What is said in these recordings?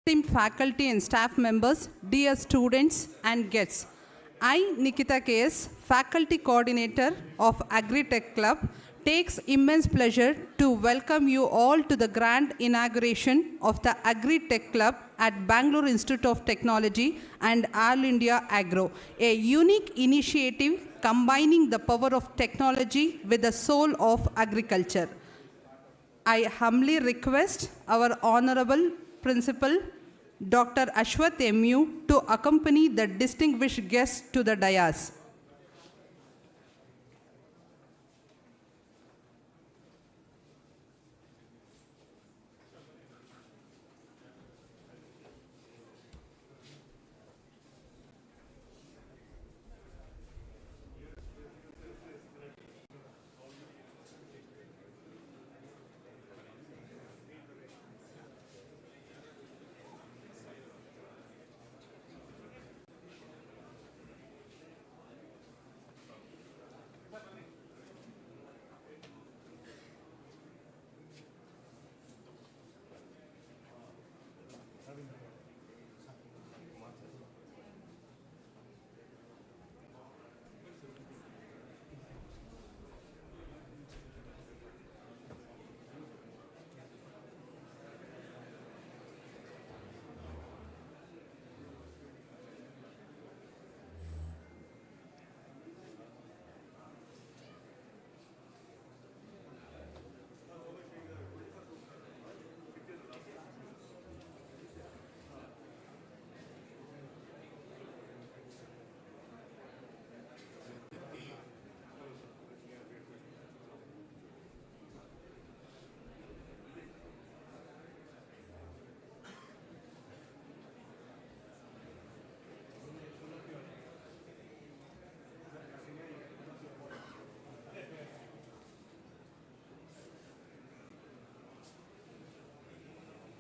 esteemed faculty and staff members, dear students and guests. I, Nikita KS, Faculty Coordinator of Agri-Tech Club, takes immense pleasure to welcome you all to the grand inauguration of the Agri-Tech Club at Bengaluru Institute of Technology and All India Agro, a unique initiative combining the power of technology with the soul of agriculture. I humbly request our Honorable Principal, Dr. Ashwath MU, to accompany the distinguished guests to the dais.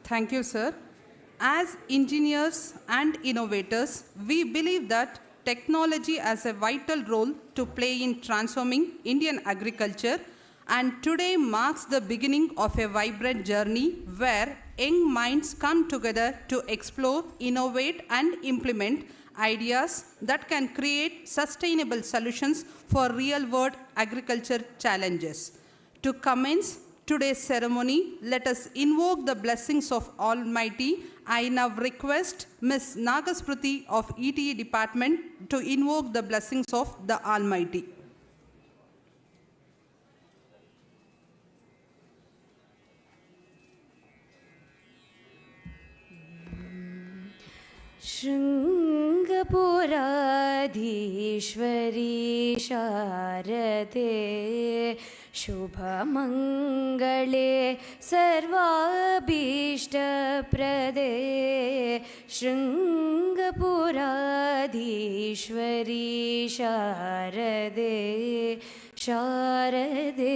Thank you, sir. As engineers and innovators, we believe that technology has a vital role to play in transforming Indian agriculture, and today marks the beginning of a vibrant journey where young minds come together to explore, innovate, and implement ideas that can create sustainable solutions for real-world agriculture challenges. To commence today's ceremony, let us invoke the blessings of Almighty. I now request Ms. Nagaspriti of ETE Department to invoke the blessings of the Almighty. शृङ्गपुराधीश्वरी शारदे शुभमङ्गले सर्वाभीष्टप्रदे शृङ्गपुराधीश्वरी शारदे शारदे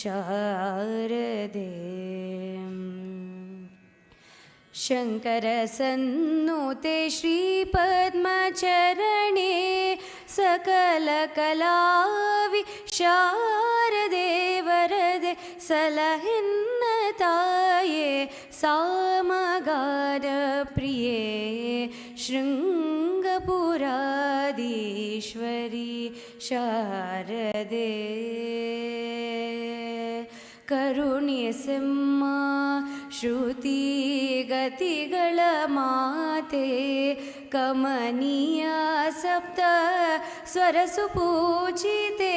शारदे शङ्करसन्नुते श्रीपद्मचरणे सकलकलावि शारदे वरदे सलहिन्नताये सामगानप्रिये शृङ्गपुराधीश्वरी शारदे करुणिसिंह श्रुति गतिಗಳ ಮಾತೆ ಕಮನೀಯ ಸಪ್ತ ಸ್ವರಸು ಪೂಜಿತೆ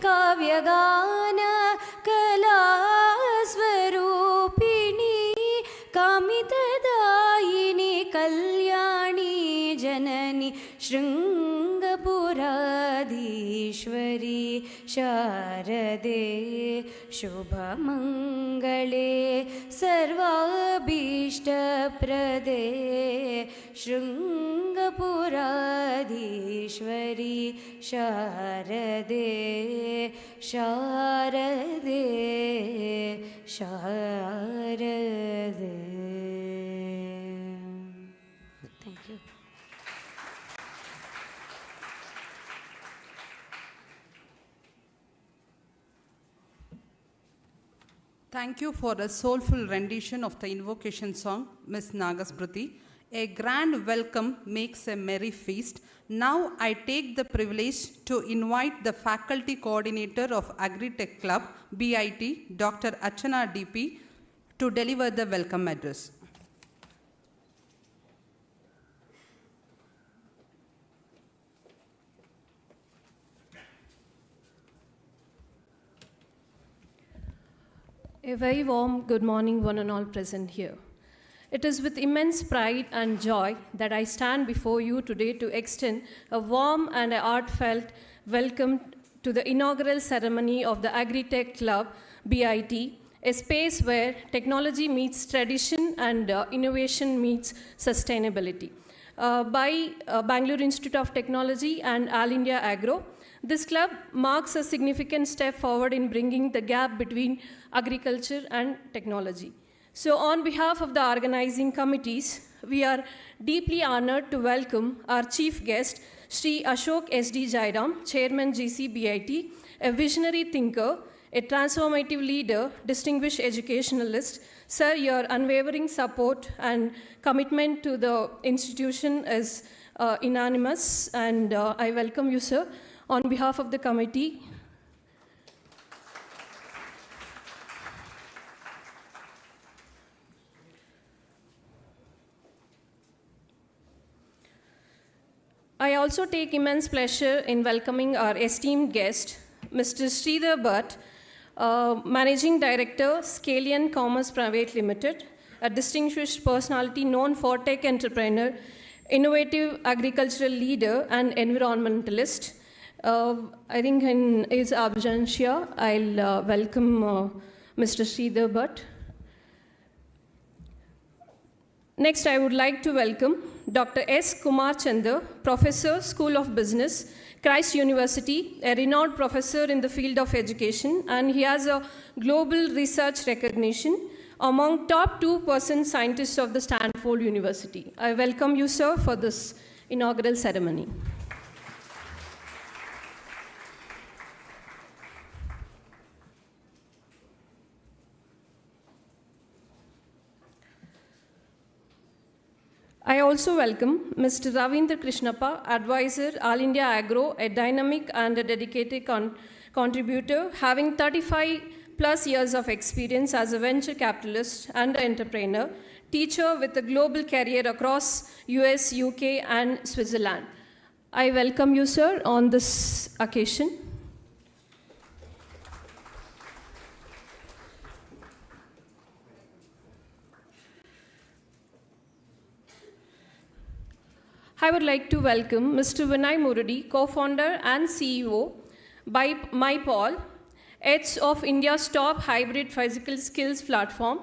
ಕಾವ್ಯಗಾನ ಕಲಾ ಸ್ವರೂಪಿಣಿ ಕಾಮಿತದಾಯಿನಿ ಕಲ್ಯಾಣಿ ಜನನಿ ಶೃಂಗಪುರಾಧೀಶ್ವರಿ ಶಾರದೆ ಶುಭಮಂಗಳೇ सर्वाभीष्टप्रदे शृङ्गपुराधीश्वरी शारदे शारदे शारदे. Thank you. Thank you for a soulful rendition of the invocation song, Ms. Nagasmriti. A grand welcome makes a merry feast. Now I take the privilege to invite the faculty coordinator of Agri-Tech Club, BIT, Dr. Archana DP, to deliver the welcome address. A very warm good morning, one and all present here. It is with immense pride and joy that I stand before you today to extend a warm and heartfelt welcome to the inaugural ceremony of the Agri-Tech Club, BIT, a space where technology meets tradition and innovation meets sustainability. By Bengaluru Institute of Technology and All India Agro, this club marks a significant step forward in bringing the gap between agriculture and technology. So on behalf of the organizing committees, we are deeply honored to welcome our chief guest, Sri 𝐸𝐻𝐸 Chairman GCBIT, a visionary thinker, a transformative leader, distinguished educationalist. Sir, your unwavering support and commitment to the institution is unanimous, and I welcome you, sir. On behalf of the committee, I also take immense pleasure in welcoming our esteemed guest, Mr. 𝐒𝐲 𝐵𝐻, Managing Director, Scalian Commerce Private Limited, a distinguished personality known for tech entrepreneur, innovative agricultural leader, and environmentalist. I think in his absence here, I'll welcome Mr. 𝐒𝐲 𝐵𝐻. Next, I would like to welcome Dr. S. Kumar Chandra, Professor, School of Business, Christ University, a renowned professor in the field of education, and he has a global research recognition among top 2% scientists of the Stanford University. I welcome you, sir, for this inaugural ceremony. I also welcome Mr. Ravindra Krishnappa, Advisor, All India Agro, a dynamic and a dedicated contributor, having 35 plus years of experience as a venture capitalist and entrepreneur, teacher with a global career across US, UK, and Switzerland. I welcome you, sir, on this occasion. I would like to welcome Mr. Vinay Muradi, co-founder and CEO by MyPol, heads of India's top hybrid physical skills platform.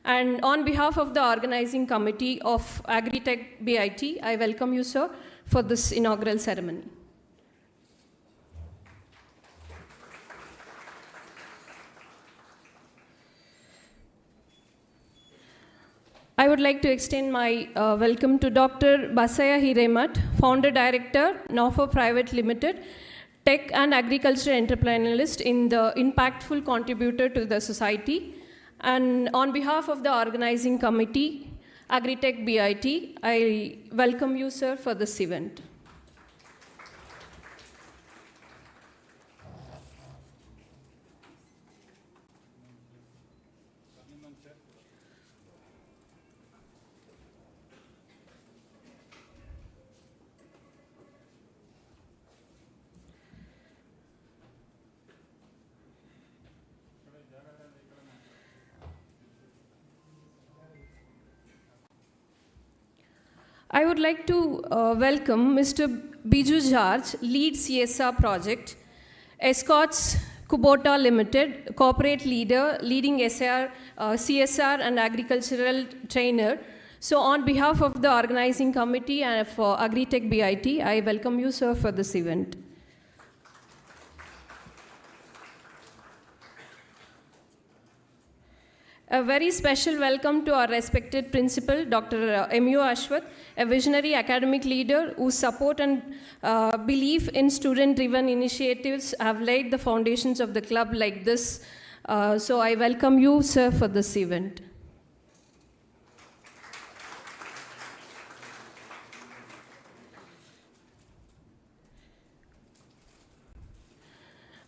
And on behalf of the organizing committee of Agri-Tech BIT, I welcome you, sir, for this inaugural ceremony. I would like to extend my welcome to Dr. Basaya Hiremat, Founder Director, Norfolk Private Limited, Tech and Agriculture Entrepreneurist in the impactful contributor to the society. And on behalf of the organizing committee, Agri-Tech BIT, I welcome you, sir, for this event. I would like to welcome Mr. Biju George, lead CSR project, 𝐸𝐻𝐸 Kubota Limited, corporate leader, leading CSR and agricultural trainer. So on behalf of the organizing committee and for Agri-Tech BIT, I welcome you, sir, for this event. A very special welcome to our respected principal, Dr. M.U. Ashwath, a visionary academic leader whose support and belief in student-driven initiatives have laid the foundations of the club like this So I welcome you, sir, for this event.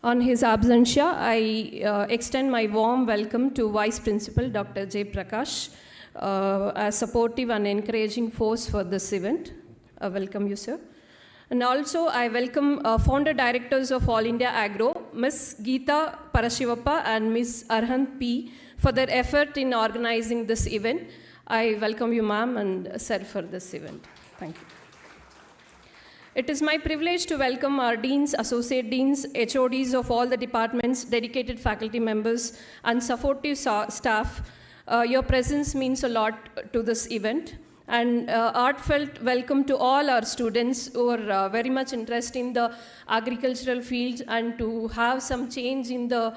On his absentia, I extend my warm welcome to Vice Principal Dr. J. Prakash, a supportive and encouraging force for this event. Welcome you, sir. And also, I welcome founder directors of All India Agro, Ms. Geeta Parashivappa and Ms. Arhant P. for their effort in organizing this event. I welcome you, ma'am, and sir, for this event. Thank you. It is my privilege to welcome our deans, associate deans, HODs of all the departments, dedicated faculty members, and supportive staff. Your presence means a lot to this event. And heartfelt welcome to all our students who are very much interested in the agricultural fields and to have some change in the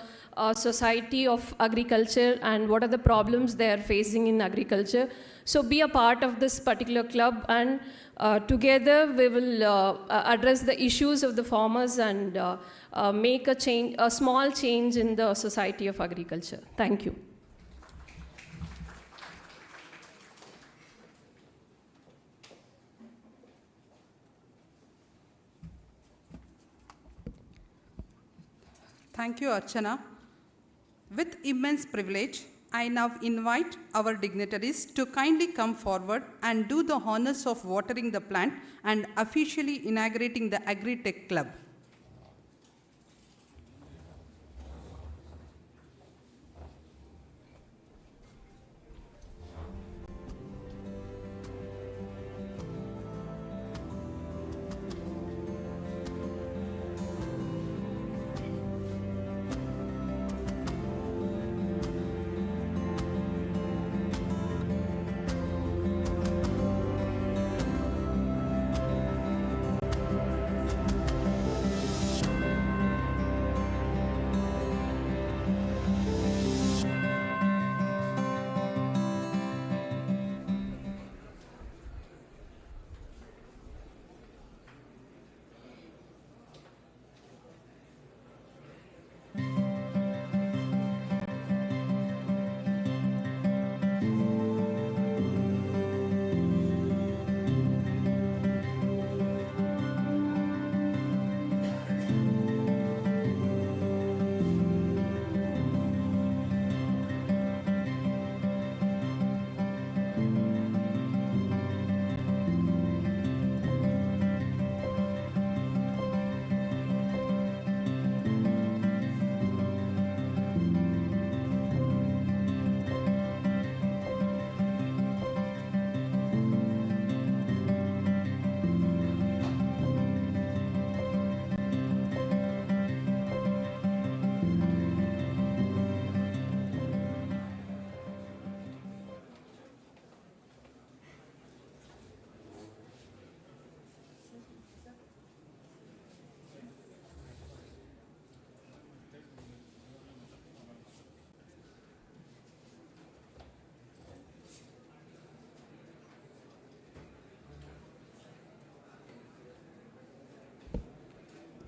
society of agriculture and what are the problems they are facing in agriculture. So be a part of this particular club, and together we will address the issues of the farmers and make a change, a small change in the society of agriculture. Thank you. Thank you, Archana. With immense privilege, I now invite our dignitaries to kindly come forward and do the honors of watering the plant and officially inaugurating the Agri-Tech Club.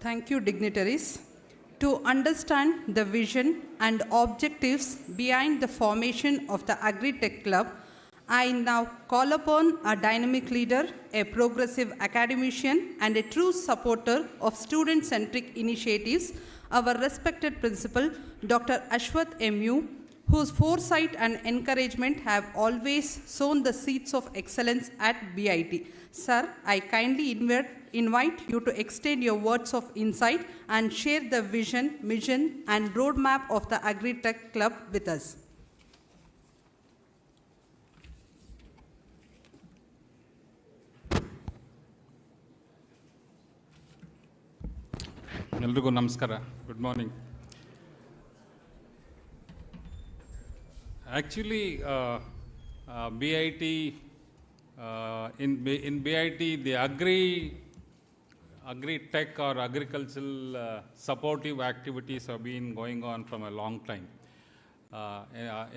Thank you, dignitaries. To understand the vision and objectives behind the formation of the Agri-Tech Club, I now call upon a dynamic leader, a progressive academician, and a true supporter of student-centric initiatives, our respected principal, Dr. Ashwath MU, whose foresight and encouragement have always sown the seeds of excellence at BIT. Sir, I kindly invite you to extend your words of insight and share the vision, mission, and roadmap of the Agri-Tech Club with us. ಎಲ್ರಿಗೂ ನಮಸ್ಕಾರ. Good morning. Actually, BIT, in BIT, the agri-tech or agricultural supportive activities have been going on from a long time.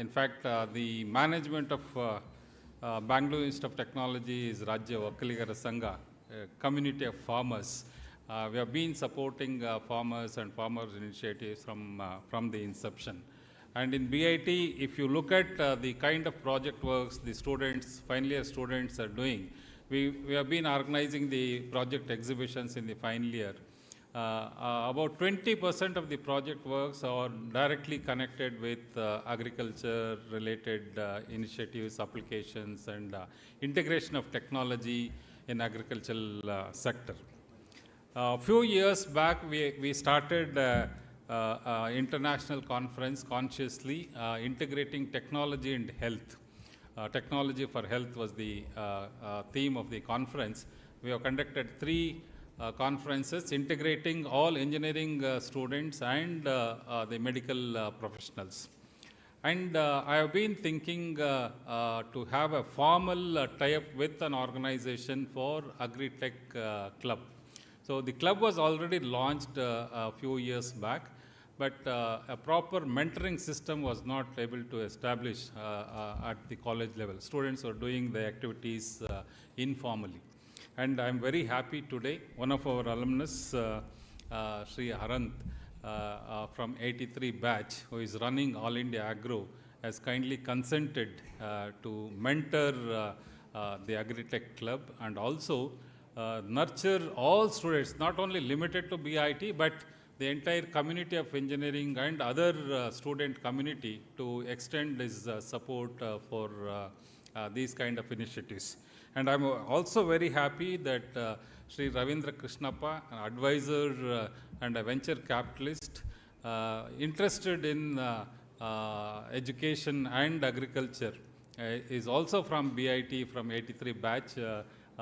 In fact, the management of Bengaluru Institute of Technology is Rajya Vakkaligara Sangha, a community of farmers. We have been supporting farmers and farmers' initiatives from the inception. And in BIT, if you look at the kind of project works the students, final year students are doing, we have been organizing the project exhibitions in the final year. About 20% of the project works are directly connected with agriculture-related initiatives, applications, and integration of technology in agricultural sector. A few years back, we started international conference consciously integrating technology and health. Technology for health was the theme of the conference. We have conducted 3 conferences integrating all engineering students and the medical professionals. And I have been thinking to have a formal tie-up with an organization for Agri-Tech club. So the club was already launched a few years back, but a proper mentoring system was not able to establish at the college level. Students were doing the activities informally. And I'm very happy today, one of our alumnus, Sri Haranth, from 83 batch, who is running All India Agro, has kindly consented to mentor the Agri-Tech club and also nurture all students, not only limited to BIT, but the entire community of engineering and other student community to extend his support for these kind of initiatives. And I'm also very happy that Sri Ravindra Krishnappa, an advisor and a venture capitalist, interested in education and agriculture, is also from BIT, from 83 batch.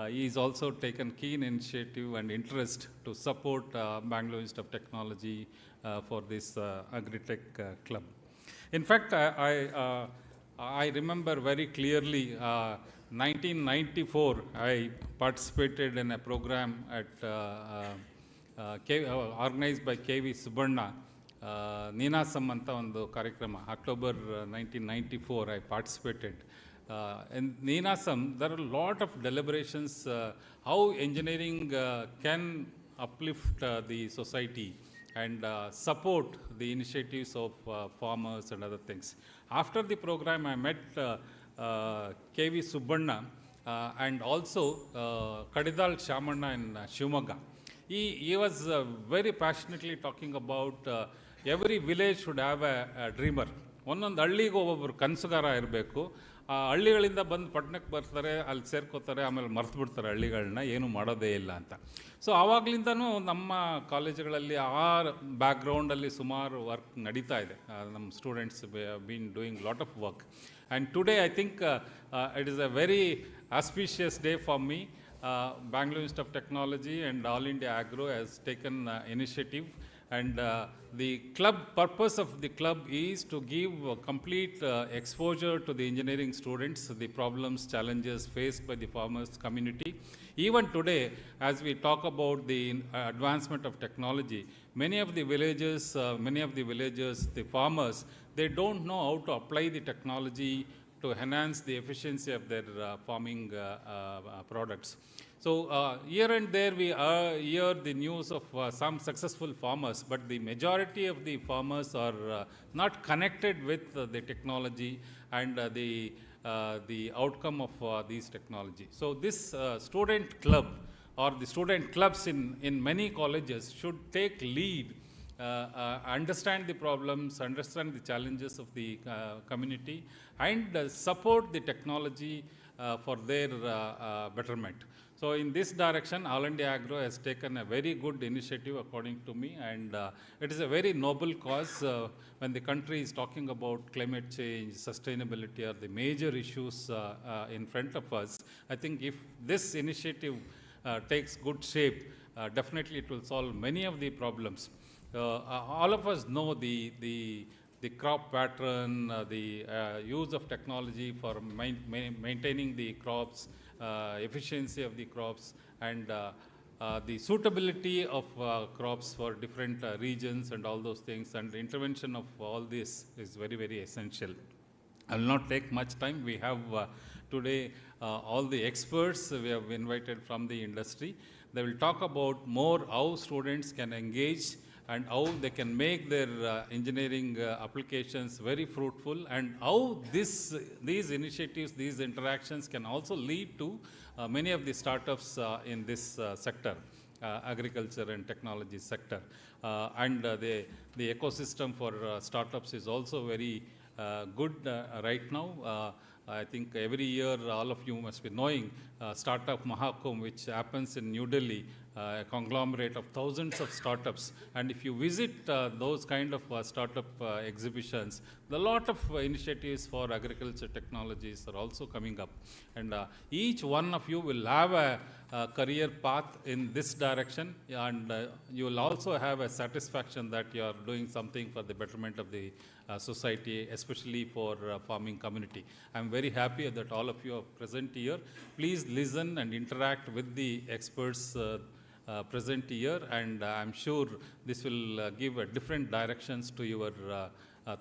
He is also taken keen initiative and interest to support Bengaluru Institute of Technology for this Agri-Tech club. In fact, I remember very clearly 1994, I participated in a program at organized by 𝐾𝐲 Ninasam ಅಂತ ಒಂದು ಕಾರ್ಯಕ್ರಮ, October 1994, I participated. In Neenasam, there are a lot of deliberations how engineering can uplift the society and support the initiatives of farmers and other things. After the program, I met 𝐾𝐲 Subbanna and also Kadidal Shamanna in Shivamogga. He was very passionately talking about every village should have a dreamer. ಒಂದೊಂದು ಹಳ್ಳಿಗೂ ಒಬ್ಬೊಬ್ಬರು ಕನಸುಗಾರ ಇರಬೇಕು. ಆ ಹಳ್ಳಿಗಳಿಂದ ಬಂದು ಪಟ್ಟಣಕ್ಕೆ ಬರ್ತಾರೆ, ಅಲ್ಲಿ ಸೇರ್ಕೋತಾರೆ, ಆಮೇಲೆ ಮರ್ತು ಬಿಡ್ತಾರೆ ಹಳ್ಳಿಗಳನ್ನ, ಏನೂ ಮಾಡೋದೇ ಇಲ್ಲ ಅಂತ. ಸೊ ಆವಾಗಲಿಂದನೂ ನಮ್ಮ ಕಾಲೇಜುಗಳಲ್ಲಿ ಆ ಬ್ಯಾಕ್ಗ್ರೌಂಡಲ್ಲಿ ಸುಮಾರು ವರ್ಕ್ ನಡೀತಾ ಇದೆ. ನಮ್ಮ students bean doing lot of work. And today I think it is a very auspicious day for me. Bengaluru Institute of Technology and All India Agro has taken initiative, and the club purpose of the club is to give complete exposure to the engineering students, the problems, challenges faced by the farmers community. Even today, as we talk about the advancement of technology, many of the villagers, the farmers, they don't know how to apply the technology to enhance the efficiency of their farming products. So here and there we hear the news of some successful farmers, but the majority of the farmers are not connected with the technology and the outcome of these technology. So this student club or the student clubs in many colleges should take lead, understand the problems, understand the challenges of the community, and support the technology for their betterment. So in this direction, All India Agro has taken a very good initiative according to me, and it is a very noble cause when the country is talking about climate change, sustainability are the major issues in front of us. I think if this initiative takes good shape, definitely it will solve many of the problems. All of us know the crop pattern, the use of technology for maintaining the crops, efficiency of the crops, and the suitability of crops for different regions and all those things, and the intervention of all this is very, very essential. I will not take much time. We have today all the experts we have invited from the industry. They will talk about more how students can engage and how they can make their engineering applications very fruitful, and how these initiatives, these interactions can also lead to many of the startups in this sector, agriculture and technology sector. And the ecosystem for startups is also very good right now. I think every year all of you must be knowing Startup Mahakumbh, which happens in New Delhi, a conglomerate of thousands of startups. And if you visit those kind of startup exhibitions, a lot of initiatives for agriculture technologies are also coming up. And each one of you will have a career path in this direction, and you will also have a satisfaction that you are doing something for the betterment of the society, especially for farming community. I am very happy that all of you are present here. Please listen and interact with the experts present here, and I am sure this will give different directions to your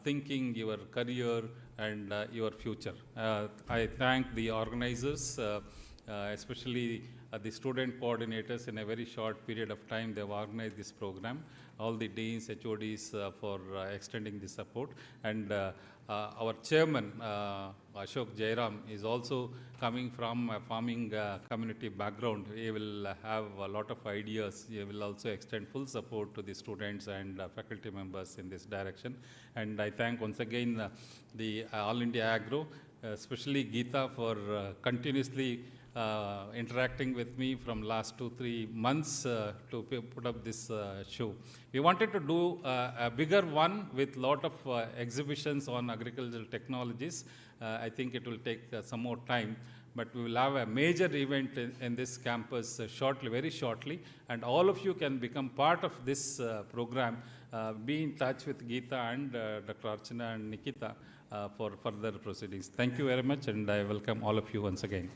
thinking, your career, and your future. I thank the organizers, especially the student coordinators. In a very short period of time, they have organized this program. All the deans, HODs for extending the support. And our chairman, 𝐒𝐻𝐸𝐳 is also coming from a farming community background. He will have a lot of ideas. He will also extend full support to the students and faculty members in this direction. And I thank once again the All India Agro, especially Geeta, for continuously interacting with me from last 2-3 months to put up this show. We wanted to do a bigger one with lot of exhibitions on agricultural technologies. I think it will take some more time, but we will have a major event in this campus shortly, very shortly, and all of you can become part of this program. Be in touch with Geeta and Dr. Archana and Nikita for further proceedings. Thank you very much, and I welcome all of you once again.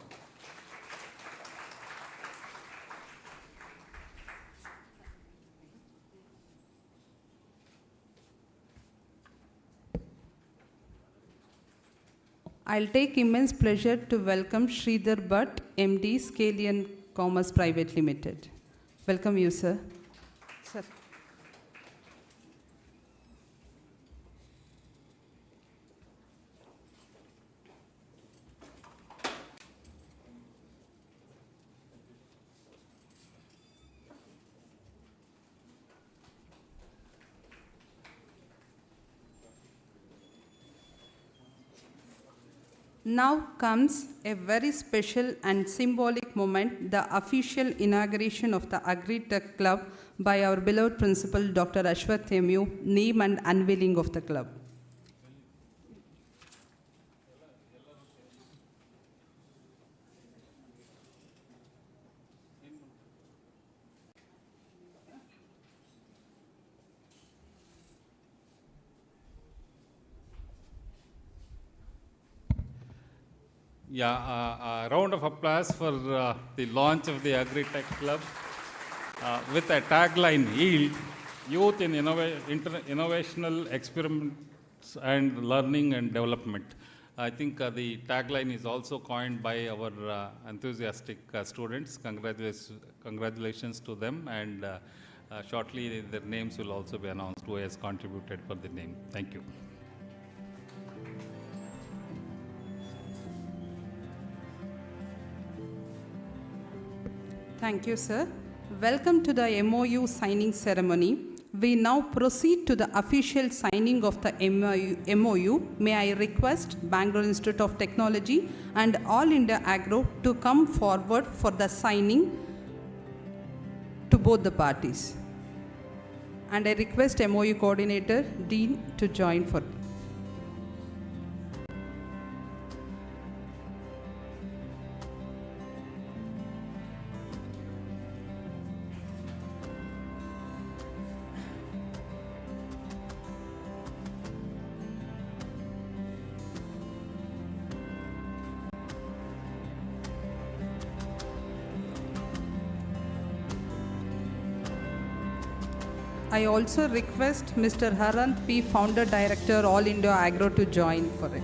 I'll take immense pleasure to welcome Sridhar Bhatt, MD, Scalian Commerce Private Limited. Welcome you, sir. Sir. Now comes a very special and symbolic moment, the official inauguration of the Agri-Tech Club by our beloved principal, Dr. 𝐻𝐸𝐳, name and unveiling of the club. Yeah, a round of applause for the launch of the Agri-Tech Club with a tagline, Yield, Youth in Innovational Experiments and Learning and Development. I think the tagline is also coined by our enthusiastic students. Congratulations to them, and shortly their names will also be announced who has contributed for the name. Thank you. Thank you, sir. Welcome to the MOU signing ceremony. We now proceed to the official signing of the MOU. May I request Bangalore Institute of Technology and All India Agro to come forward for the signing to both the parties. And I request MOU coordinator, Dean, to join for. I also request Mr. Harant P, Founder Director, All India Agro, to join for it.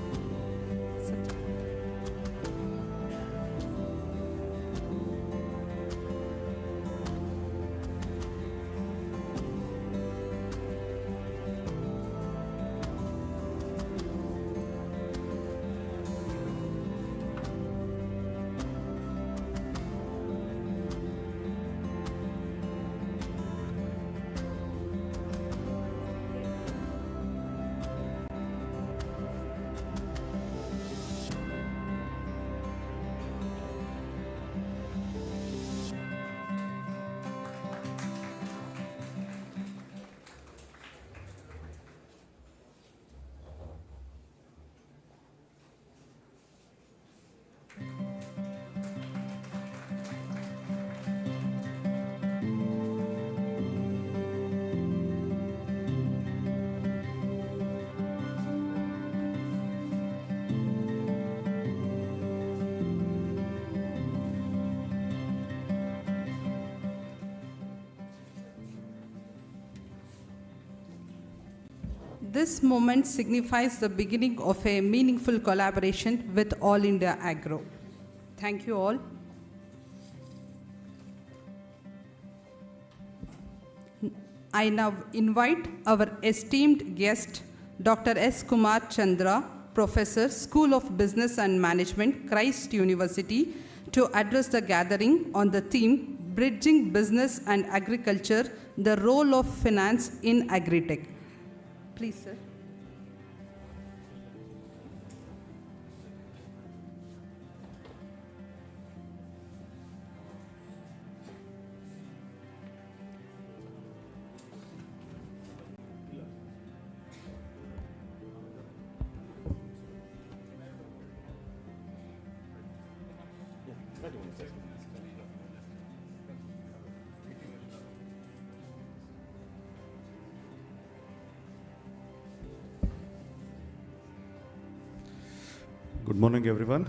This moment signifies the beginning of a meaningful collaboration with All India Agro. Thank you all. I now invite our esteemed guest, Dr. S. Kumar Chandra, Professor, School of Business and Management, Christ University, to address the gathering on the theme, Bridging Business and Agriculture, the Role of Finance in Agri-Tech. Please, sir. Good morning, everyone.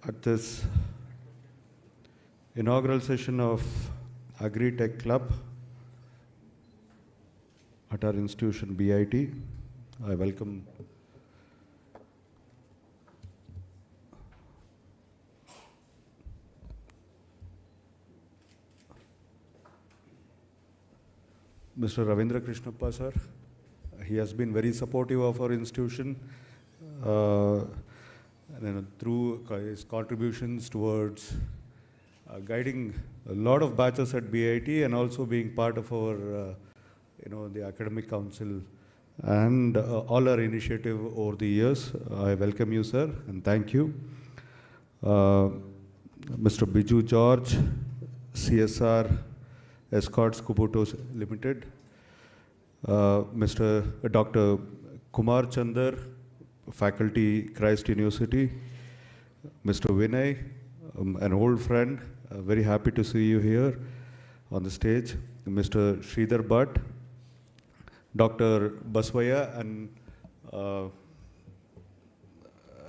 At this inaugural session of Agri-Tech Club at our institution BIT, I welcome Mr. Ravindra Krishnappa, sir. He has been very supportive of our institution through his contributions towards guiding a lot of batches at BIT and also being part of our, the academic council and all our initiative over the years. I welcome you, sir, and thank you. Mr. Biju George, CSR, 𝐒𝐮𝐲 𝐄𝐯 Limited, Mr. Dr. Kumar Chandar, Faculty, Christ University, Mr. Vinay, an old friend, very happy to see you here on the stage, Mr. Sridhar Bhatt, Dr. Baswaya, and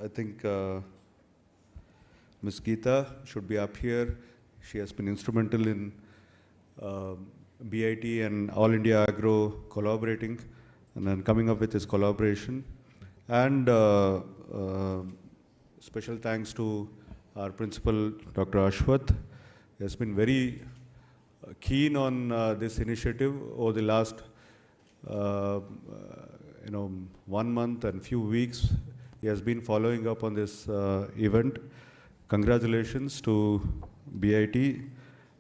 I think Ms. Geeta should be up here. She has been instrumental in BIT and All India Agro collaborating and then coming up with this collaboration. And special thanks to our principal, Dr. Ashwath. He has been very keen on this initiative over the last 1 month and few weeks. He has been following up on this event. Congratulations to BIT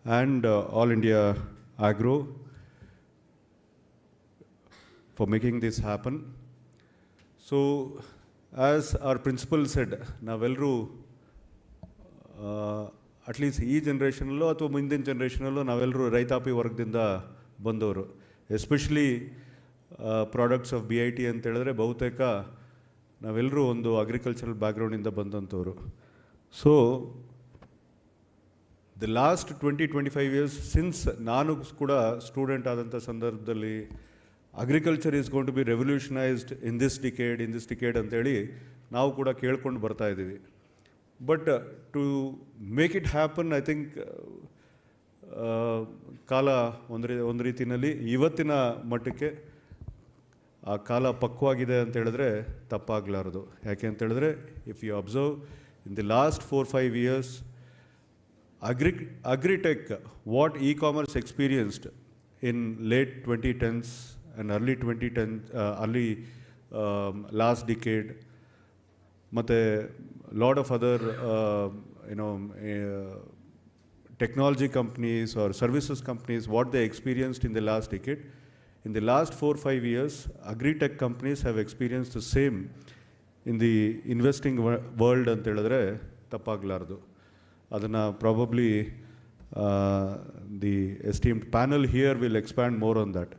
and All India Agro for making this happen. So, as our principal said, navelru at least ee generation allo atho mundin generation allo navelru raitapi vargdinda bandoru, especially products of BIT ant helidre ಬಹುತೇಕ navelru ondu agricultural background inda bandantoru. So the last 20-25 years since ನಾನು ಕೂಡ student ಆದಂಥ ಸಂದರ್ಭದಲ್ಲಿ agriculture is going to be revolutionized in this decade ಅಂತೇಳಿ ನಾವು ಕೂಡ ಕೇಳ್ಕೊಂಡು ಬರ್ತಾ ಇದ್ದೀವಿ. But to make it happen I think ಕಾಲ ಒಂದು ರೀತಿಯಲ್ಲಿ ಇವತ್ತಿನ ಮಟ್ಟಕ್ಕೆ ಆ ಕಾಲ ಪಕ್ವಾಗಿದೆ ಅಂತ ಹೇಳಿದ್ರೆ ತಪ್ಪಾಗಲಾರದು. ಯಾಕೆ ಅಂತ ಹೇಳಿದ್ರೆ if you observe in the last 4-5 years Agri-Tech, what e-commerce experienced in late 2010s and early last decade, ಮತ್ತೆ lot of other technology companies or services companies, what they experienced in the last decade, in the last 4-5 years, Agri-Tech companies have experienced the same in the investing world ಅಂತ ಹೇಳಿದ್ರೆ ತಪ್ಪಾಗಲಾರದು. Adana probably the esteemed panel here will expand more on that.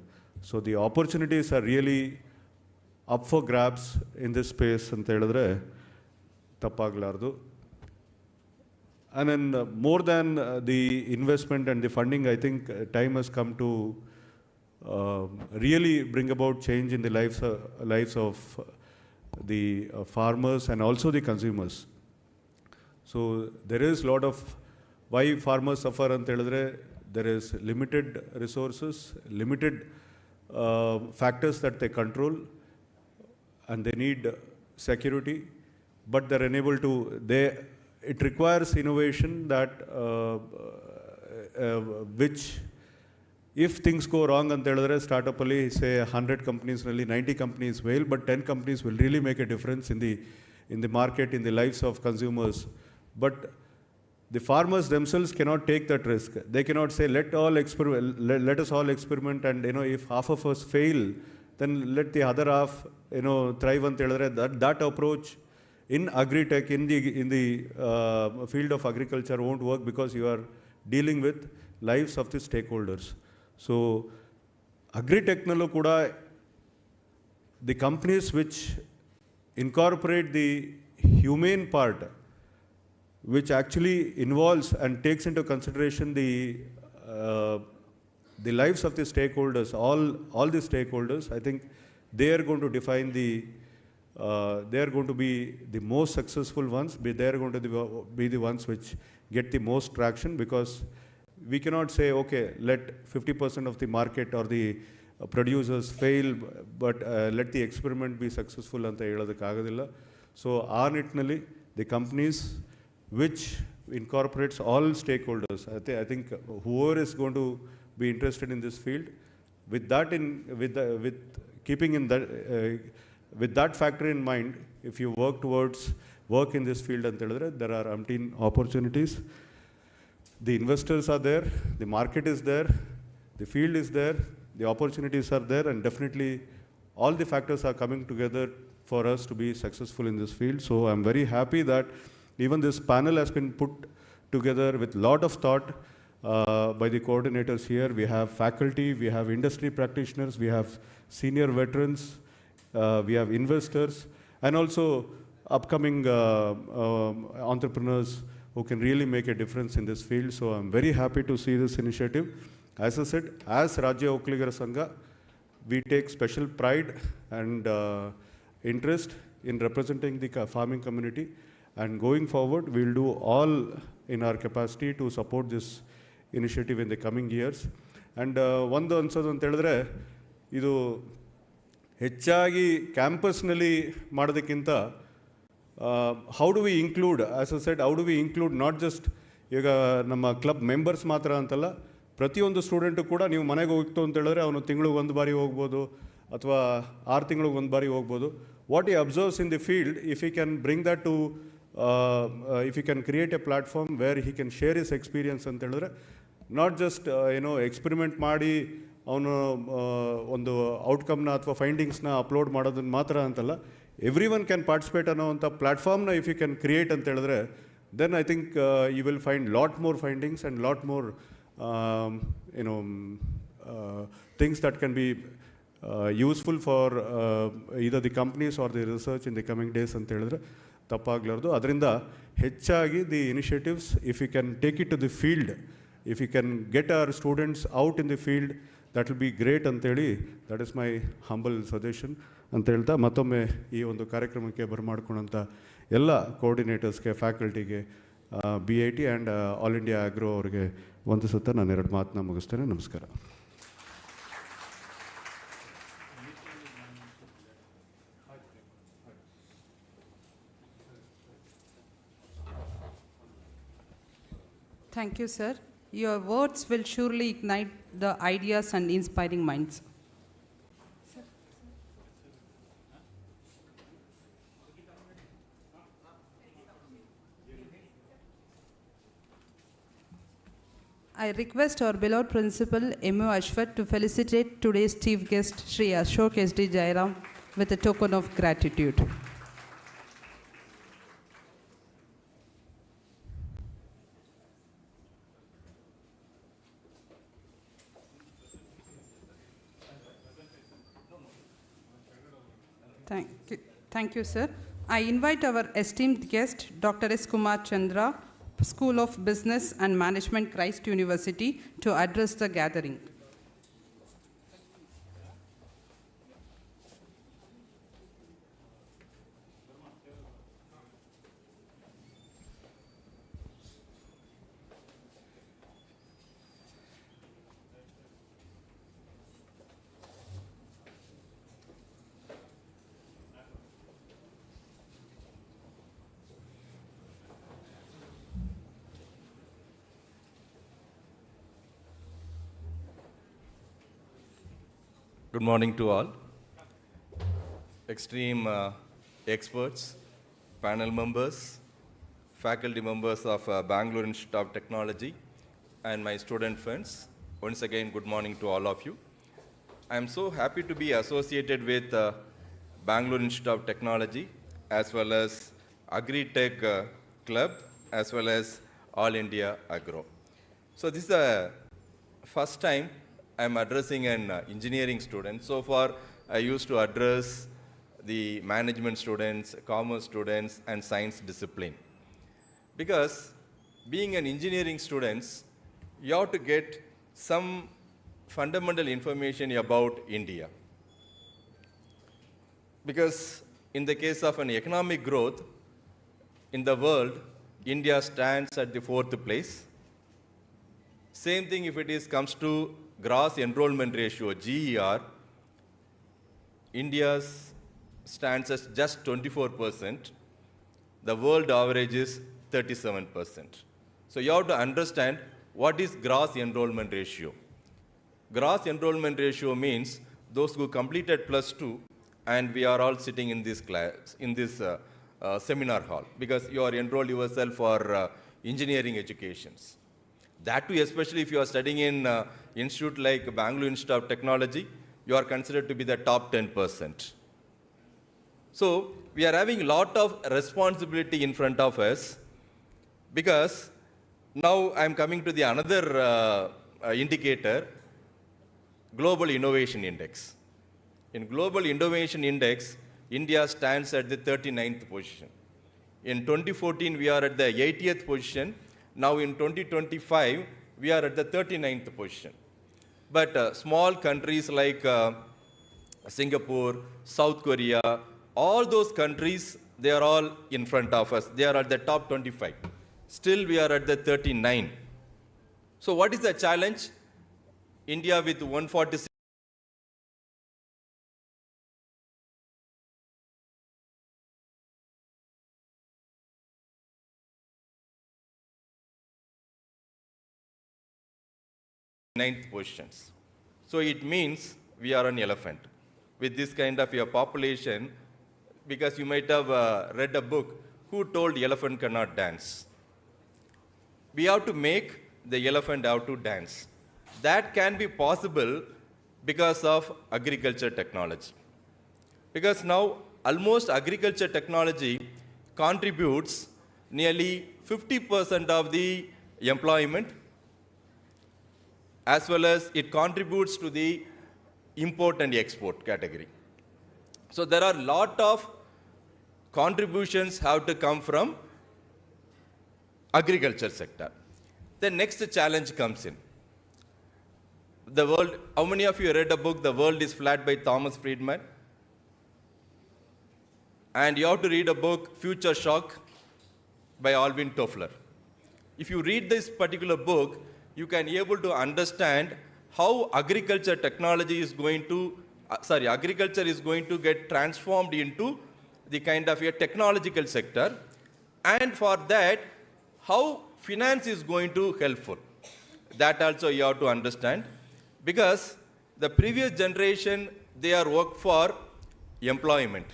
So the opportunities are really up for grabs in this space anta helidre tappaglardu. And then more than the investment and the funding, I think time has come to really bring about change in the lives of the farmers and also the consumers. So there is lot of why farmers suffer ಅಂತ ಹೇಳಿದ್ರೆ there is limited resources, limited factors that they control, and they need security, but they're unable to, it requires innovation that which if things go wrong ಅಂತ ಹೇಳಿದ್ರೆ startup ಅಲ್ಲಿ say 100 companies ನಲ್ಲಿ 90 companies fail, but 10 companies will really make a difference in the market, in the lives of consumers. But the farmers themselves cannot take that risk. They cannot say let us all experiment, and if half of us fail, then let the other half thrive ಅಂತ ಹೇಳಿದ್ರೆ that approach in agri-tech, in the field of agriculture won't work, because you are dealing with lives of the stakeholders. So agri-tech nallu kuda the companies which incorporate the humane part, which actually involves and takes into consideration the lives of the stakeholders, all the stakeholders, I think they are going to define they are going to be the most successful ones, they are going to be the ones which get the most traction, because we cannot say, okay, let 50% of the market or the producers fail, but let the experiment be successful anta ಹೇಳೋದಕ್ಕಾಗೋದಿಲ್ಲ. So ಆ ನಿಟ್ಟಿನಲ್ಲಿ the companies which incorporates all stakeholders, I think whoever is going to be interested in this field, with keeping in that with that factor in mind, if you work in this field anta ಹೇಳಿದ್ರೆ there are umpteen opportunities. The investors are there, the market is there, the field is there, the opportunities are there, and definitely all the factors are coming together for us to be successful in this field. So I'm very happy that even this panel has been put together with lot of thought by the coordinators here. We have faculty, we have industry practitioners, we have senior veterans, we have investors, and also upcoming entrepreneurs who can really make a difference in this field. So I'm very happy to see this initiative. As I said, as Rajya Okkaligar Sangha, we take special pride and interest in representing the farming community, and going forward we'll do all in our capacity to support this initiative in the coming years. And ಒಂದು ಅನ್ಸೋದು ಅಂತ ಹೇಳಿದ್ರೆ, ಇದು ಹೆಚ್ಚಾಗಿ ಕ್ಯಾಂಪಸ್ನಲ್ಲಿ ಮಾಡೋದಕ್ಕಿಂತ how do we include, as I said, how do we include not just ಈಗ ನಮ್ಮ ಕ್ಲಬ್ ಮೆಂಬರ್ಸ್ ಮಾತ್ರ ಅಂತಲ್ಲ, ಪ್ರತಿಯೊಂದು ಸ್ಟೂಡೆಂಟು ಕೂಡ ನೀವು ಮನೆಗೆ ಹೋಗ್ತು ಅಂತ ಹೇಳಿದ್ರೆ ಅವನು ತಿಂಗಳಿಗೆ ಒಂದು ಬಾರಿ ಹೋಗ್ಬೋದು, ಅಥವಾ 6 ತಿಂಗಳಿಗೆ ಒಂದು ಬಾರಿ ಹೋಗ್ಬೋದು. What he observes in the field, if he can bring that to if he can create a platform where he can share his experience ಅಂತ ಹೇಳಿದ್ರೆ, ನಾಟ್ ಜಸ್ಟ್ ಎಕ್ಸ್ಪೆರಿಮೆಂಟ್ ಮಾಡಿ ಅವನು ಒಂದು ಔಟ್ಕಮ್ನ ಅಥವಾ ಫೈಂಡಿಂಗ್ಸ್ನ ಅಪ್ಲೋಡ್ ಮಾಡೋದನ್ನ ಮಾತ್ರ ಅಂತಲ್ಲ, ಎವ್ರಿ ಒನ್ ಕ್ಯಾನ್ ಪಾರ್ಟಿಸಿಪೇಟ್ ಅನ್ನೋವಂಥ ಪ್ಲ್ಯಾಟ್ಫಾರ್ಮ್ನ ಇಫ್ ಯು ಕ್ಯಾನ್ ಕ್ರಿಯೇಟ್ ಅಂತ ಹೇಳಿದ್ರೆ, then I think you will find lot more findings and lot more things that can be useful for either the companies or the research in the coming days ಅಂತ ಹೇಳಿದ್ರೆ ತಪ್ಪಾಗಲಾರ್ದು. ಅದರಿಂದ ಹೆಚ್ಚಾಗಿ the initiatives, if you can take it to the field, if you can get our students out in the field, that will be great ಅಂತೇಳಿ, that is my humble suggestion ಅಂತ ಹೇಳ್ತಾ, ಮತ್ತೊಮ್ಮೆ ಈ ಒಂದು ಕಾರ್ಯಕ್ರಮಕ್ಕೆ ಬರಮಾಡ್ಕೊಂಡಂಥ ಎಲ್ಲ ಕೋಆರ್ಡಿನೇಟರ್ಸ್ಗೆ, ಫ್ಯಾಕಲ್ಟಿಗೆ, BIT and all India agro ಅವರಿಗೆ ವಂದಿಸುತ್ತಾ ನಾನು 2 ಮಾತನ್ನ ಮುಗಿಸ್ತೇನೆ. ನಮಸ್ಕಾರ. Thank you, sir. Your words will surely ignite the ideas and inspiring minds. I request our beloved principal, M.O. Ashwath, to felicitate today's chief guest, Shri Ashok S.D. Jairam, with a token of gratitude. Thank you, sir. I invite our esteemed guest, Dr. S. Kumar Chandra, School of Business and Management, Christ University, to address the gathering. Good morning to all. Extreme experts, panel members, faculty members of Bangalore Institute of Technology, and my student friends. Once again, good morning to all of you. I am so happy to be associated with Bangalore Institute of Technology, as well as Agri-Tech Club, as well as All India Agro. So this is the first time I am addressing an engineering student. So far, I used to address the management students, commerce students, and science discipline. Because being an engineering student, you have to get some fundamental information about India. Because in the case of an economic growth, in the world, India stands at the 4th place. Same thing if it comes to gross enrollment ratio, GER, India stands at just 24%. The world average is 37%. So you have to understand what is gross enrollment ratio. Gross enrollment ratio means those who completed +2, and we are all sitting in this class, in this seminar hall, because you are enrolled yourself for engineering educations. That too, especially if you are studying in institute like Bangalore Institute of Technology, you are considered to be the top 10%. So we are having a lot of responsibility in front of us, because now I am coming to the another indicator, Global Innovation Index. In Global Innovation Index, India stands at the 39th position. In 2014, we are at the 80th position. Now in 2025, we are at the 39th position. But small countries like Singapore, South Korea, all those countries, they are all in front of us. They are at the top 25. Still, we are at the 39. So what is the challenge? India with 146. Ninth positions. So it means we are an elephant. With this kind of a population, because you might have read a book, Who Told Elephant Cannot Dance? We have to make the elephant have to dance. That can be possible because of agriculture technology. Because now almost agriculture technology contributes nearly 50% of the employment, as well as it contributes to the import and export category. So there are a lot of contributions have to come from agriculture sector. The next challenge comes in. The world, how many of you read a book, The World is Flat by Thomas Friedman? And you have to read a book, Future Shock by Alvin Toffler. If you read this particular book, you can be able to understand how agriculture technology is going to, agriculture is going to get transformed into the kind of a technological sector. And for that, how finance is going to helpful. That also you have to understand. Because the previous generation, they are worked for employment.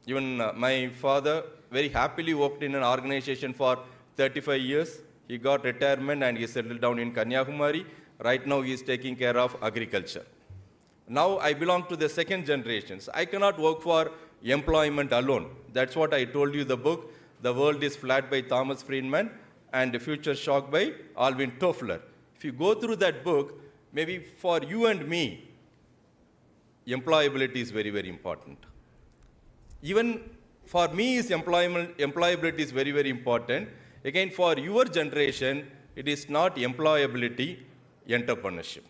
Even my father very happily worked in an organization for 35 years. He got retirement and he settled down in Kaniyooru. Right now he is taking care of agriculture. Now I belong to the second generations. I cannot work for employment alone. That's what I told you the book, The World is Flat by Thomas Friedman and The Future Shock by Alvin Toffler. If you go through that book, maybe for you and me, employability is very, very important. Even for me, employability is very, very important. Again, for your generation, it is not employability, entrepreneurship.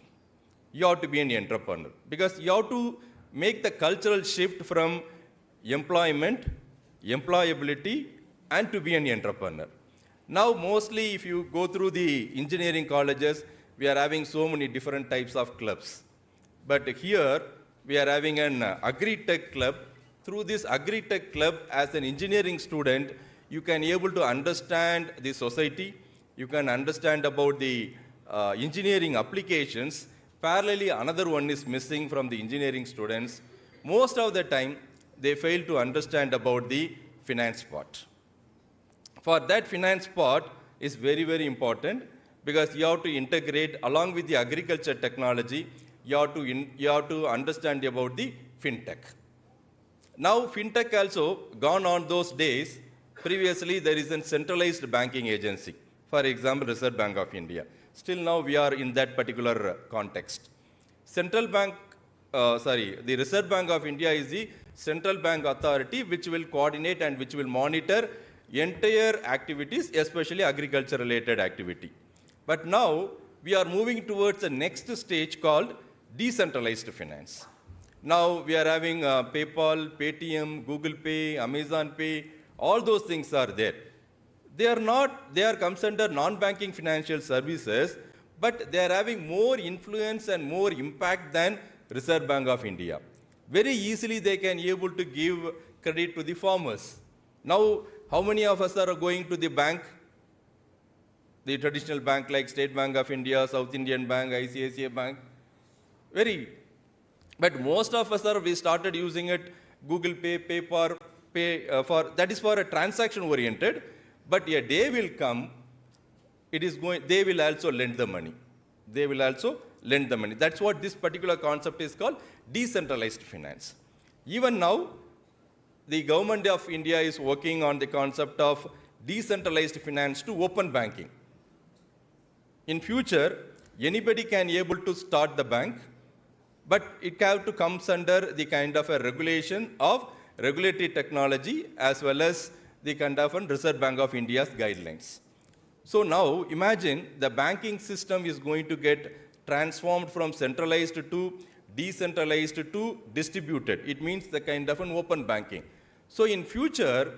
You have to be an entrepreneur because you have to make the cultural shift from employment, employability, and to be an entrepreneur. Now, mostly if you go through the engineering colleges, we are having so many different types of clubs. But here, we are having an Agri-Tech club. Through this Agri-Tech club, as an engineering student, you can be able to understand the society, you can understand about the engineering applications. Parallelly, another one is missing from the engineering students. Most of the time, they fail to understand about the finance part. For that finance part is very, very important because you have to integrate along with the agriculture technology, you have to understand about the fintech. Now, fintech also gone on those days. Previously, there is a centralized banking agency, for example, Reserve Bank of India. Still now we are in that particular context. The Reserve Bank of India is the central bank authority which will coordinate and which will monitor entire activities, especially agriculture related activity. But now we are moving towards the next stage called decentralized finance. Now we are having PayPal, Paytm, Google Pay, Amazon Pay, all those things are there. They are comes under non-banking financial services, but they are having more influence and more impact than Reserve Bank of India. Very easily they can able to give credit to the farmers. Now, how many of us are going to the bank? The traditional bank like State Bank of India, South Indian Bank, ICICI Bank? But most of us we started using it, Google Pay, PayPal, that is for a transaction oriented. But a day will come, they will also lend the money. That's what this particular concept is called, decentralized finance. Even now, the government of India is working on the concept of decentralized finance to open banking. In future, anybody can able to start the bank, but it have to comes under the kind of a regulation of regulatory technology as well as the kind of Reserve Bank of India's guidelines. So now imagine the banking system is going to get transformed from centralized to decentralized to distributed. It means the kind of an open banking. So in future,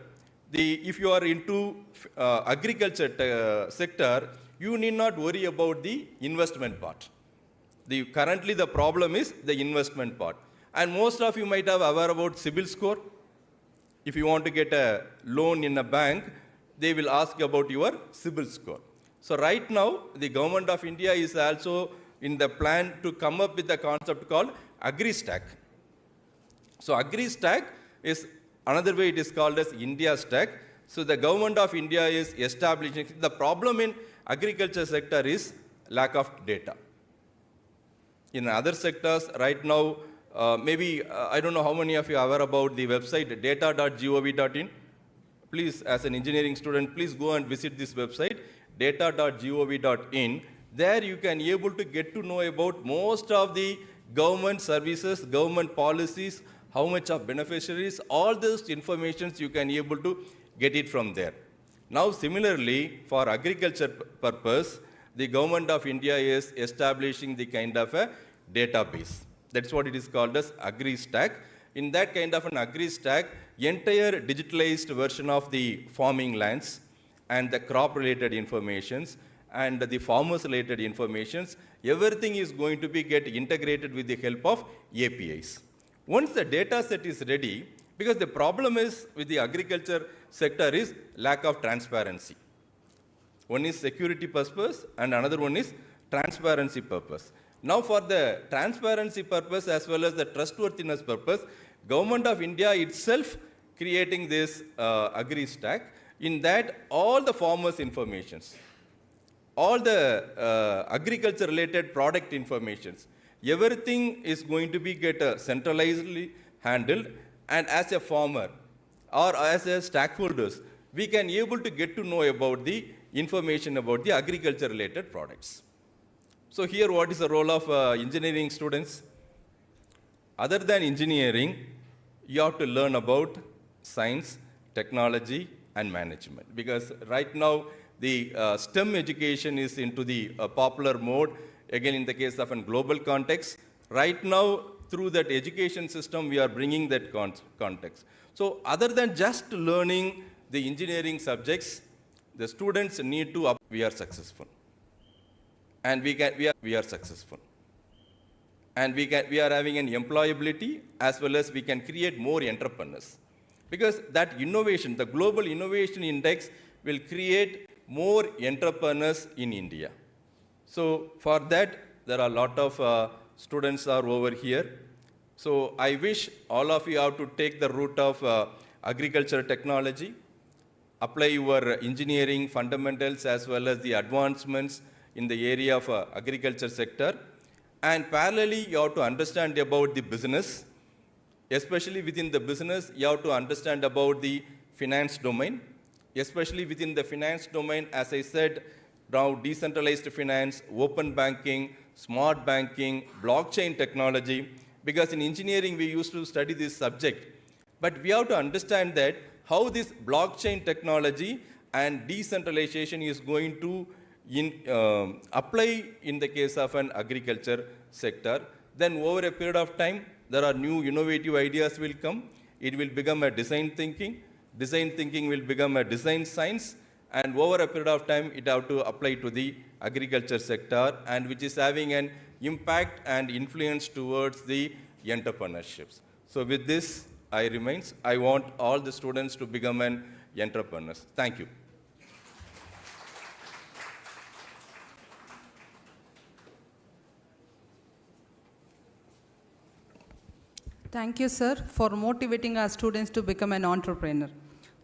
if you are into agriculture sector, you need not worry about the investment part. Currently the problem is the investment part. And most of you might have aware about CIBIL score. If you want to get a loan in a bank, they will ask about your CIBIL score. So right now, the government of India is also in the plan to come up with a concept called Agri-Tech. So Agri-Tech is another way it is called as India's Tech. So the government of India is establishing, the problem in agriculture sector is lack of data. In other sectors, right now, I don't know how many of you are aware about the website data.gov.in. Please, as an engineering student, please go and visit this website, data.gov.in. There you can able to get to know about most of the government services, government policies, how much of beneficiaries, all those informations you can able to get it from there. Now, similarly, for agriculture purpose, the government of India is establishing the kind of a database. That's what it is called as Agri-Tech. In that kind of an Agri-Tech, entire digitalized version of the farming lands and the crop-related informations and the farmers-related informations, everything is going to be get integrated with the help of APIs. Once the data set is ready, because the problem is with the agriculture sector is lack of transparency. One is security purpose and another one is transparency purpose. Now for the transparency purpose as well as the trustworthiness purpose, Government of India itself creating this Agri-Tech. In that all the farmers' informations, all the agriculture related product informations, everything is going to be get centralizedly handled, and as a farmer or as a stakeholders, we can able to get to know about the information about the agriculture related products. So here what is the role of engineering students? Other than engineering, you have to learn about science, technology and management, because right now the STEM education is into the popular mode. Again, in the case of a global context, right now through that education system we are bringing that context. So other than just learning the engineering subjects, the students need to we are successful, and we are successful, and we are having an employability as well as we can create more entrepreneurs, because that innovation, the global innovation index will create more entrepreneurs in India. So for that, there are a lot of students are over here. So I wish all of you have to take the route of agriculture technology, apply your engineering fundamentals as well as the advancements in the area of agriculture sector. And parallelly, you have to understand about the business. Especially within the business, you have to understand about the finance domain. Especially within the finance domain, as I said, now decentralized finance, open banking, smart banking, blockchain technology. Because in engineering, we used to study this subject. But we have to understand that how this blockchain technology and decentralization is going to apply in the case of an agriculture sector. Then over a period of time, there are new innovative ideas will come. It will become a design thinking. Design thinking will become a design science. And over a period of time, it have to apply to the agriculture sector, and which is having an impact and influence towards the entrepreneurships. So with this, I want all the students to become an entrepreneurs. Thank you. Thank you, sir, for motivating our students to become an entrepreneur.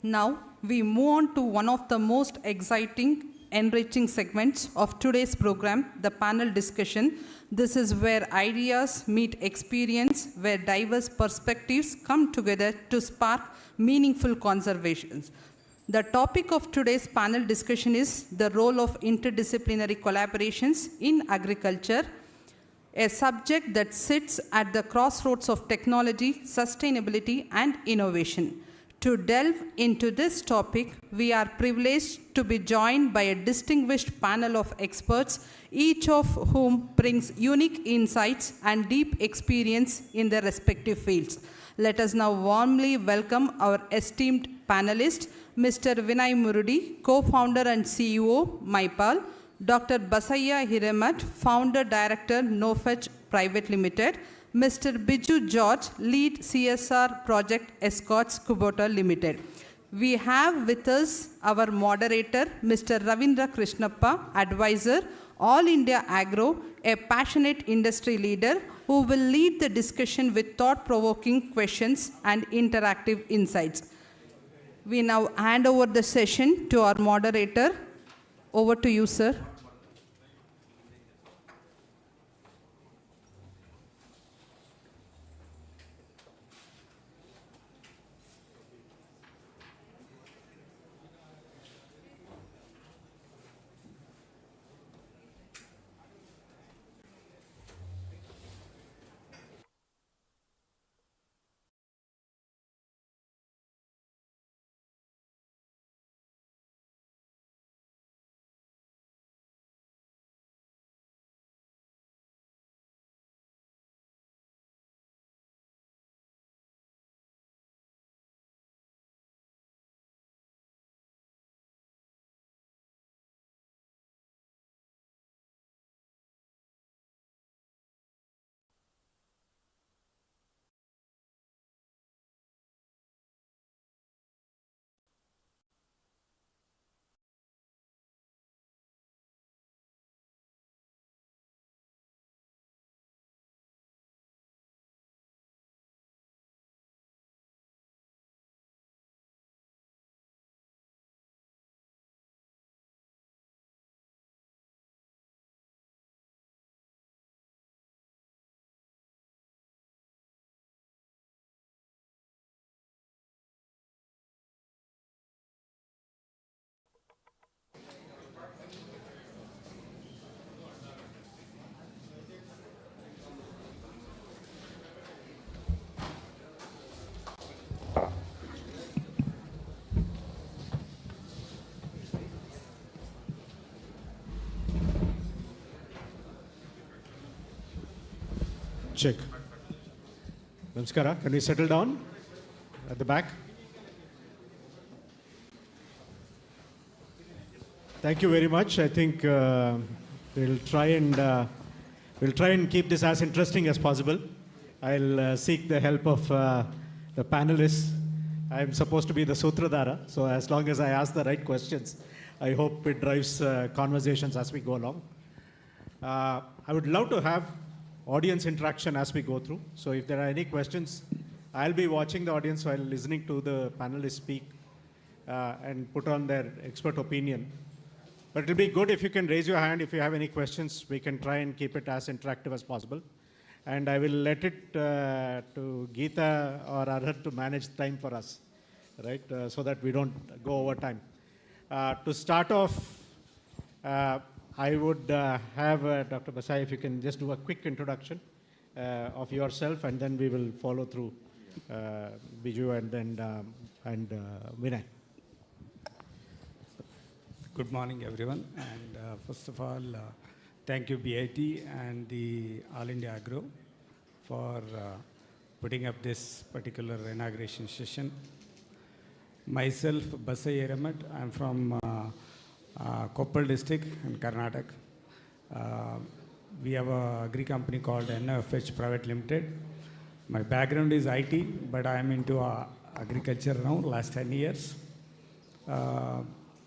Now, we move on to one of the most exciting, enriching segments of today's program, the panel discussion. This is where ideas meet experience, where diverse perspectives come together to spark meaningful conversations. The topic of today's panel discussion is the role of interdisciplinary collaborations in agriculture, a subject that sits at the crossroads of technology, sustainability, and innovation. To delve into this topic, we are privileged to be joined by a distinguished panel of experts, each of whom brings unique insights and deep experience in their respective fields. Let us now warmly welcome our esteemed panelists, Mr. Vinay Murudi, co-founder and CEO, MyPal, Dr. Basayya Hiramat, founder director, NoFetch Private Limited, Mr. Biju George, lead CSR project, 𝐒𝐮𝐶 𝐄𝐲 Limited. We have with us our moderator, Mr. Ravindra Krishnappa, advisor, All India Agro, a passionate industry leader who will lead the discussion with thought-provoking questions and interactive insights. We now hand over the session to our moderator. Over to you, sir. Check. Namaskara. Can we settle down at the back? Thank you very much. I think we'll try and keep this as interesting as possible. I'll seek the help of the panelists. I'm supposed to be the Sutradhara, so as long as I ask the right questions, I hope it drives conversations as we go along. I would love to have audience interaction as we go through. So if there are any questions, I'll be watching the audience while listening to the panelists speak and put on their expert opinion. But it'll be good if you can raise your hand if you have any questions. We can try and keep it as interactive as possible. And I will let it to Geeta or Arhar to manage time for us, right? So that we don't go over time. To start off, I would have Dr. Basai, if you can just do a quick introduction of yourself, and then we will follow through Biju and then Vinay. Good morning, everyone. And first of all, thank you, BIT and the All India Agro for putting up this particular inauguration session. Myself, Basai Eramat, I'm from Koppal district in Karnataka. We have a agri company called NFH Private Limited. My background is IT, but I am into agriculture now, last 10 years.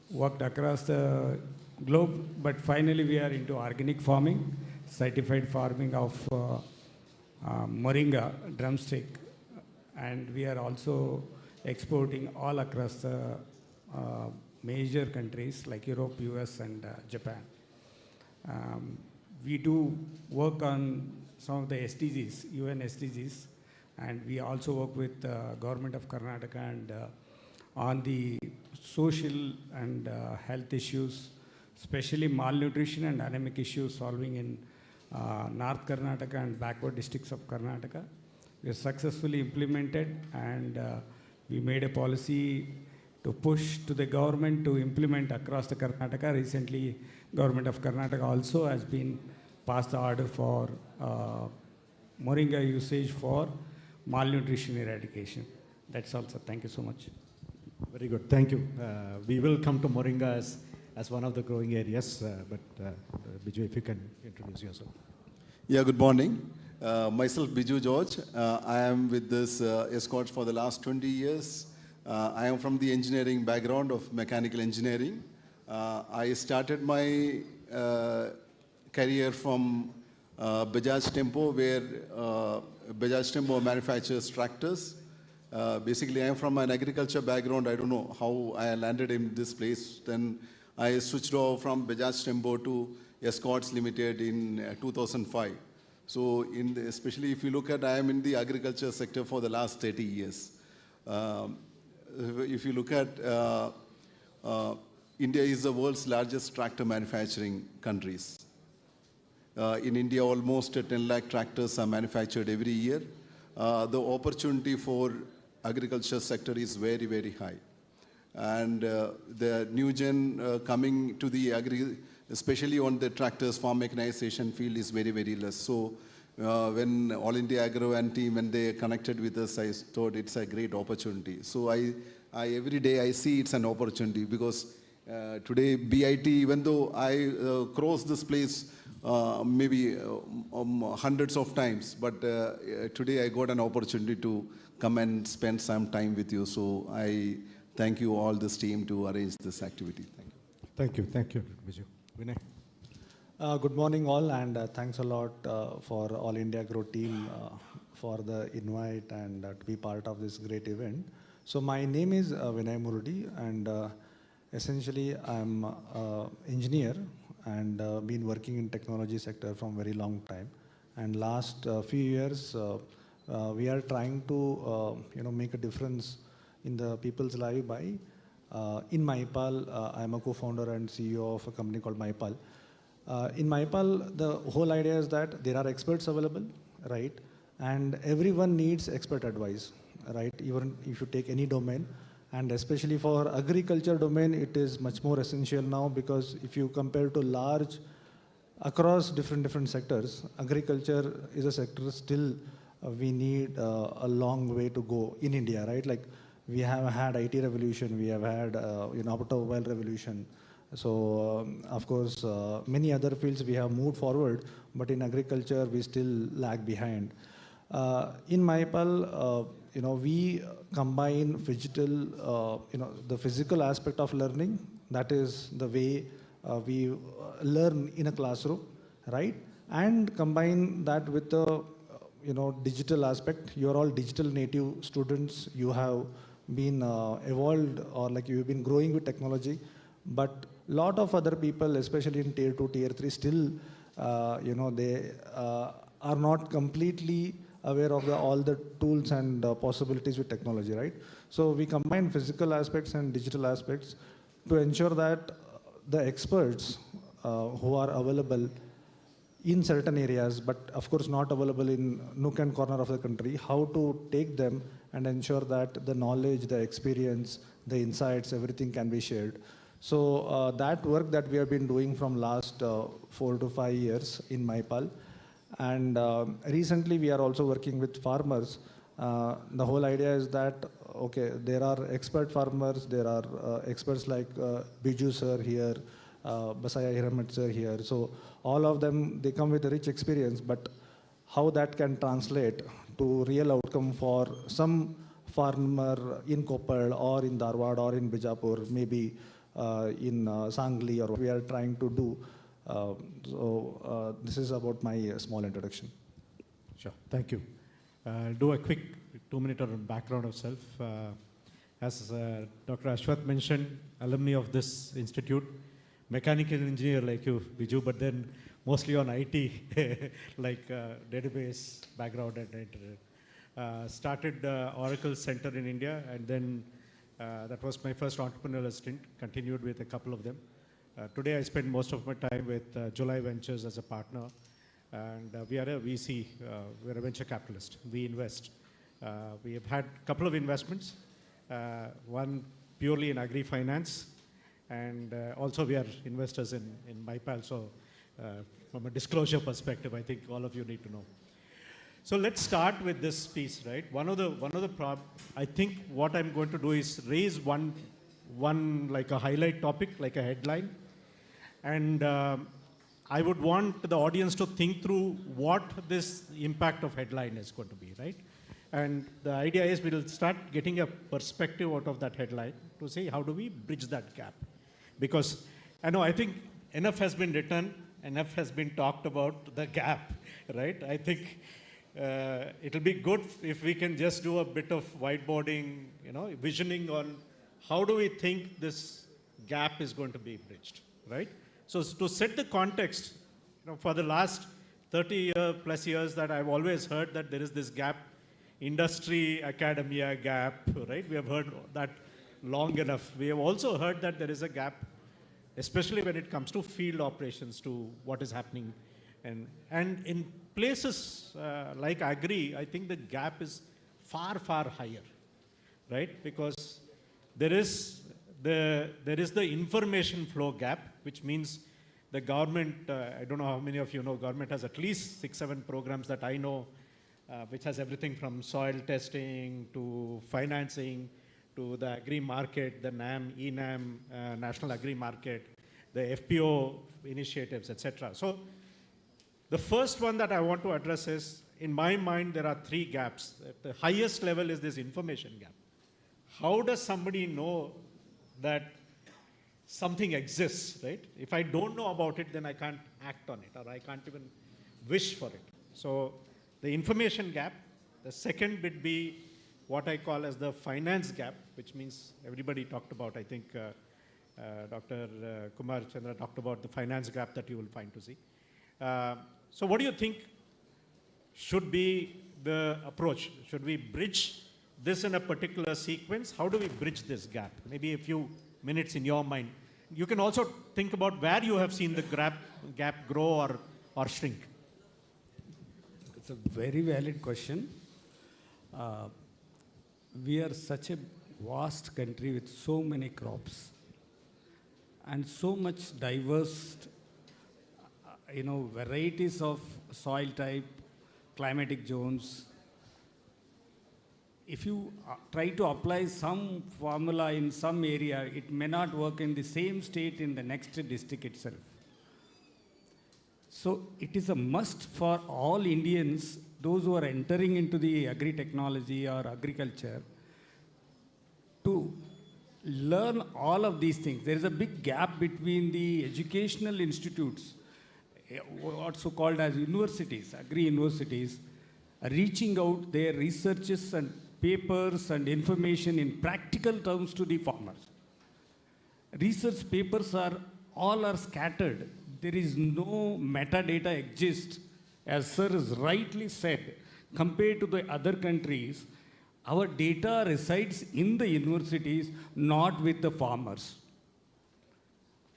Worked across the globe, but finally we are into organic farming, certified farming of moringa, drumstick, and we are also exporting all across the major countries like Europe, US, and Japan. We do work on some of the SDGs, UN SDGs, and we also work with the government of Karnataka and on the social and health issues, especially malnutrition and anemic issues solving in North Karnataka and backward districts of Karnataka. We have successfully implemented, and we made a policy to push to the government to implement across the Karnataka. Recently, government of Karnataka also has been passed the order for moringa usage for malnutrition eradication. That's all, sir. Thank you so much. Very good, thank you. We will come to moringa as one of the growing areas, but Biju, if you can introduce yourself. Yeah, good morning. Myself, Biju George. I am with this 𝐒𝐻𝐶 for the last 20 years. I am from the engineering background of mechanical engineering. I started my career from Bajaj Tempo, where Bajaj Tempo manufactures tractors. Basically, I am from an agriculture background. I don't know how I landed in this place. Then I switched over from Bajaj Tempo to 𝐒𝐻𝐶 Limited in 2005. So, especially if you look at, I am in the agriculture sector for the last 30 years. If you look at, India is the world's largest tractor manufacturing countries. In India, almost 10 lakh tractors are manufactured every year. The opportunity for agriculture sector is very, very high. And the new gen coming to the especially on the tractors, farm mechanization field is very, very less. So when All India Agro and team, when they connected with us, I thought it's a great opportunity. So I every day I see it's an opportunity, because today BIT, even though I cross this place maybe hundreds of times, but today I got an opportunity to come and spend some time with you. So I thank you all this team to arrange this activity. Thank you. Thank you, Biju. Vinay. Good morning all, and thanks a lot for All India Grow team for the invite and to be part of this great event. So my name is Vinay Murudi, and essentially I'm an engineer and been working in technology sector from very long time. And last few years, we are trying to make a difference in the people's life by in MyPal. I'm a co-founder and CEO of a company called MyPal. In MyPal, the whole idea is that there are experts available, right? And everyone needs expert advice, right? Even if you take any domain, and especially for agriculture domain, it is much more essential now, because if you compare to large across different sectors, agriculture is a sector still we need a long way to go in India, right? Like we have had IT revolution, we have had automobile revolution. So of course, many other fields we have moved forward, but in agriculture we still lag behind. In MyPal, we combine digital, the physical aspect of learning. That is the way we learn in a classroom, right? And combine that with the digital aspect. You are all digital native students. You have been evolved, or like you've been growing with technology, but lot of other people, especially in tier 2, tier 3, still they are not completely aware of all the tools and possibilities with technology, right? So we combine physical aspects and digital aspects to ensure that the experts who are available in certain areas, but of course not available in nook and corner of the country, how to take them and ensure that the knowledge, the experience, the insights, everything can be shared. So that work that we have been doing from last 4 to 5 years in MyPal. And recently we are also working with farmers. The whole idea is that, okay, there are expert farmers, there are experts like Biju sir here, Basaya Hiramat sir here. So all of them, they come with a rich experience, but how that can translate to real outcome for some farmer in Koppal or in Dharwad or in Bijapur, maybe in Sangli, or what we are trying to do. This is about my small introduction. Sure, thank you. I'll do a quick 2-minute background of self. As Dr. Ashwath mentioned, alumni of this institute, mechanical engineer like you, Biju, but then mostly on IT, like database background and started Oracle Center in India, and then that was my first entrepreneurial stint, continued with a couple of them. Today I spend most of my time with July Ventures as a partner, and we are a VC, we're a venture capitalist. We invest. We have had a couple of investments, one purely in agri-finance, and also we are investors in MyPal, so from a disclosure perspective, I think all of you need to know. So let's start with this piece, right? I think what I'm going to do is raise one like a highlight topic, like a headline, and I would want the audience to think through what this impact of headline is going to be, right? And the idea is we'll start getting a perspective out of that headline to say how do we bridge that gap. Because I think enough has been written, enough has been talked about the gap, right? I think it'll be good if we can just do a bit of whiteboarding, visioning on how do we think this gap is going to be bridged, right? So to set the context, for the last 30 plus years that I've always heard that there is this gap, industry, academia gap, right? We have heard that long enough. We have also heard that there is a gap, especially when it comes to field operations, to what is happening. And in places like agri, I think the gap is far, far higher, right? Because there is the information flow gap, which means the government, I don't know how many of you know, government has at least 6-7 programs that I know, which has everything from soil testing to financing to the agri market, the NAM, ENAM, National Agri Market, the FPO initiatives, etc. So the first one that I want to address is, in my mind, there are 3 gaps. The highest level is this information gap. How does somebody know that something exists, right? If I don't know about it, then I can't act on it, or I can't even wish for it. So the information gap. The second would be what I call as the finance gap, which means everybody talked about, I think Dr. Kumar Chandra talked about the finance gap that you will find to see. So what do you think should be the approach? Should we bridge this in a particular sequence? How do we bridge this gap? Maybe a few minutes in your mind. You can also think about where you have seen the gap grow or shrink. It's a very valid question. We are such a vast country with so many crops and so much diverse, varieties of soil type, climatic zones. If you try to apply some formula in some area, it may not work in the same state in the next district itself. So it is a must for all Indians, those who are entering into the agri-technology or agriculture, to learn all of these things. There is a big gap between the educational institutes. also called as universities, agri-universities, reaching out their researches and papers and information in practical terms to the farmers. Research papers all are scattered. There is no metadata exists. As sir has rightly said, compared to the other countries, our data resides in the universities, not with the farmers.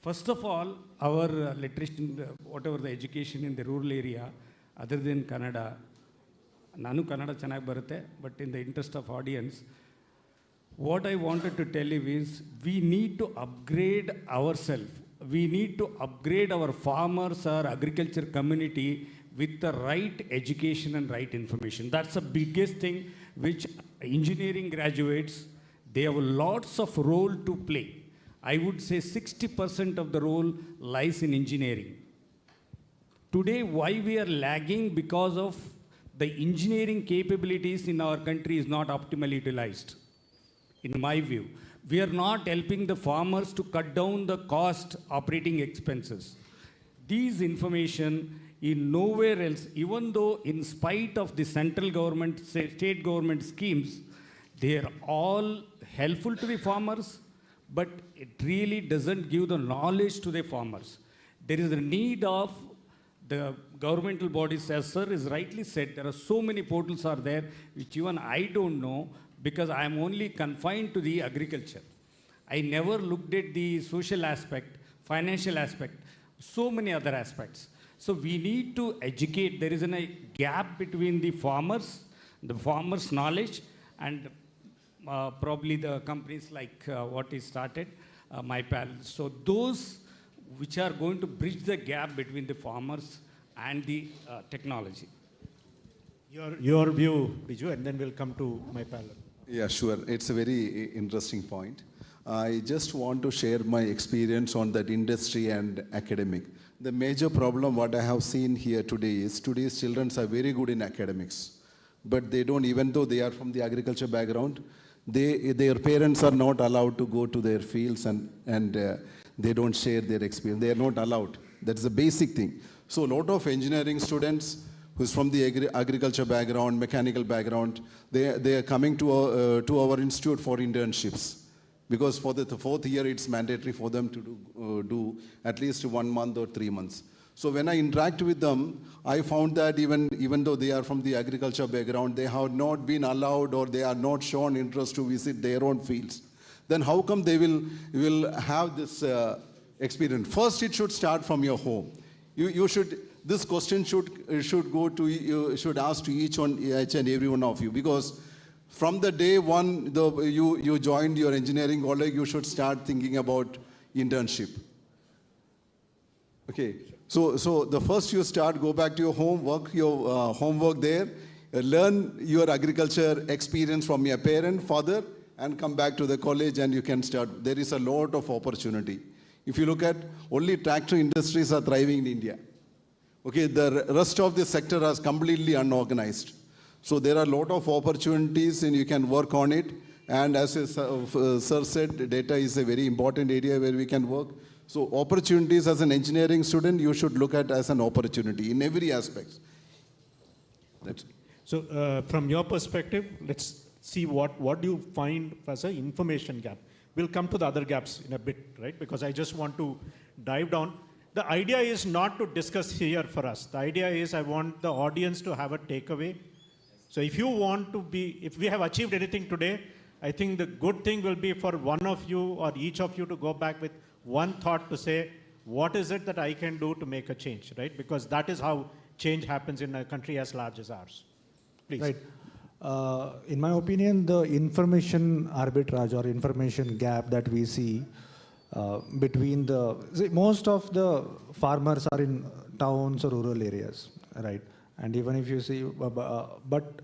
First of all, our literacy, whatever the education in the rural area, other than Kannada, Nanu Kannada chanagi barutte, but in the interest of audience, what I wanted to tell you is, we need to upgrade ourselves. We need to upgrade our farmers, our agriculture community with the right education and right information. That's the biggest thing which engineering graduates, they have lots of role to play. I would say 60% of the role lies in engineering. Today, why we are lagging? Because of the engineering capabilities in our country is not optimally utilized. In my view, we are not helping the farmers to cut down the cost operating expenses. These information in nowhere else, even though in spite of the central government, state government schemes, they are all helpful to the farmers, but it really doesn't give the knowledge to the farmers. There is a need of the governmental bodies, as sir is rightly said, there are so many portals are there, which even I don't know, because I am only confined to the agriculture. I never looked at the social aspect, financial aspect, so many other aspects. So we need to educate. There is a gap between the farmers knowledge, and probably the companies like what is started, MyPal. So those which are going to bridge the gap between the farmers and the technology. Your view, Biju, and then we'll come to MyPal. Yeah, sure. It's a very interesting point. I just want to share my experience on that industry and academic. The major problem what I have seen here today is today's children are very good in academics, but they don't, even though they are from the agriculture background, their parents are not allowed to go to their fields and they don't share their experience. They are not allowed. That's the basic thing. So a lot of engineering students who's from the agriculture background, mechanical background, they are coming to our institute for internships. Because for the fourth year, it's mandatory for them to do at least 1 month or 3 months. So when I interact with them, I found that even though they are from the agriculture background, they have not been allowed or they are not shown interest to visit their own fields. Then how come they will have this experience? First, it should start from your home. This question should go to you, should ask to each and every one of you, because from the day one you joined your engineering college, you should start thinking about internship. Okay, so the first you start, go back to your home, work your homework there, learn your agriculture experience from your parent, father, and come back to the college and you can start. There is a lot of opportunity. If you look at, only tractor industries are thriving in India. Okay, the rest of the sector is completely unorganized. So there are a lot of opportunities and you can work on it. And as sir said, data is a very important area where we can work. So opportunities as an engineering student, you should look at as an opportunity in every aspect. That's it. So from your perspective, let's see what do you find as an information gap. We'll come to the other gaps in a bit, right? Because I just want to dive down. The idea is not to discuss here for us. The idea is I want the audience to have a takeaway. So if you want to if we have achieved anything today, I think the good thing will be for one of you or each of you to go back with one thought to say, what is it that I can do to make a change, right? Because that is how change happens in a country as large as ours. Please. Right. In my opinion, the information arbitrage or information gap that we see between most of the farmers are in towns or rural areas, right? And even if you see, but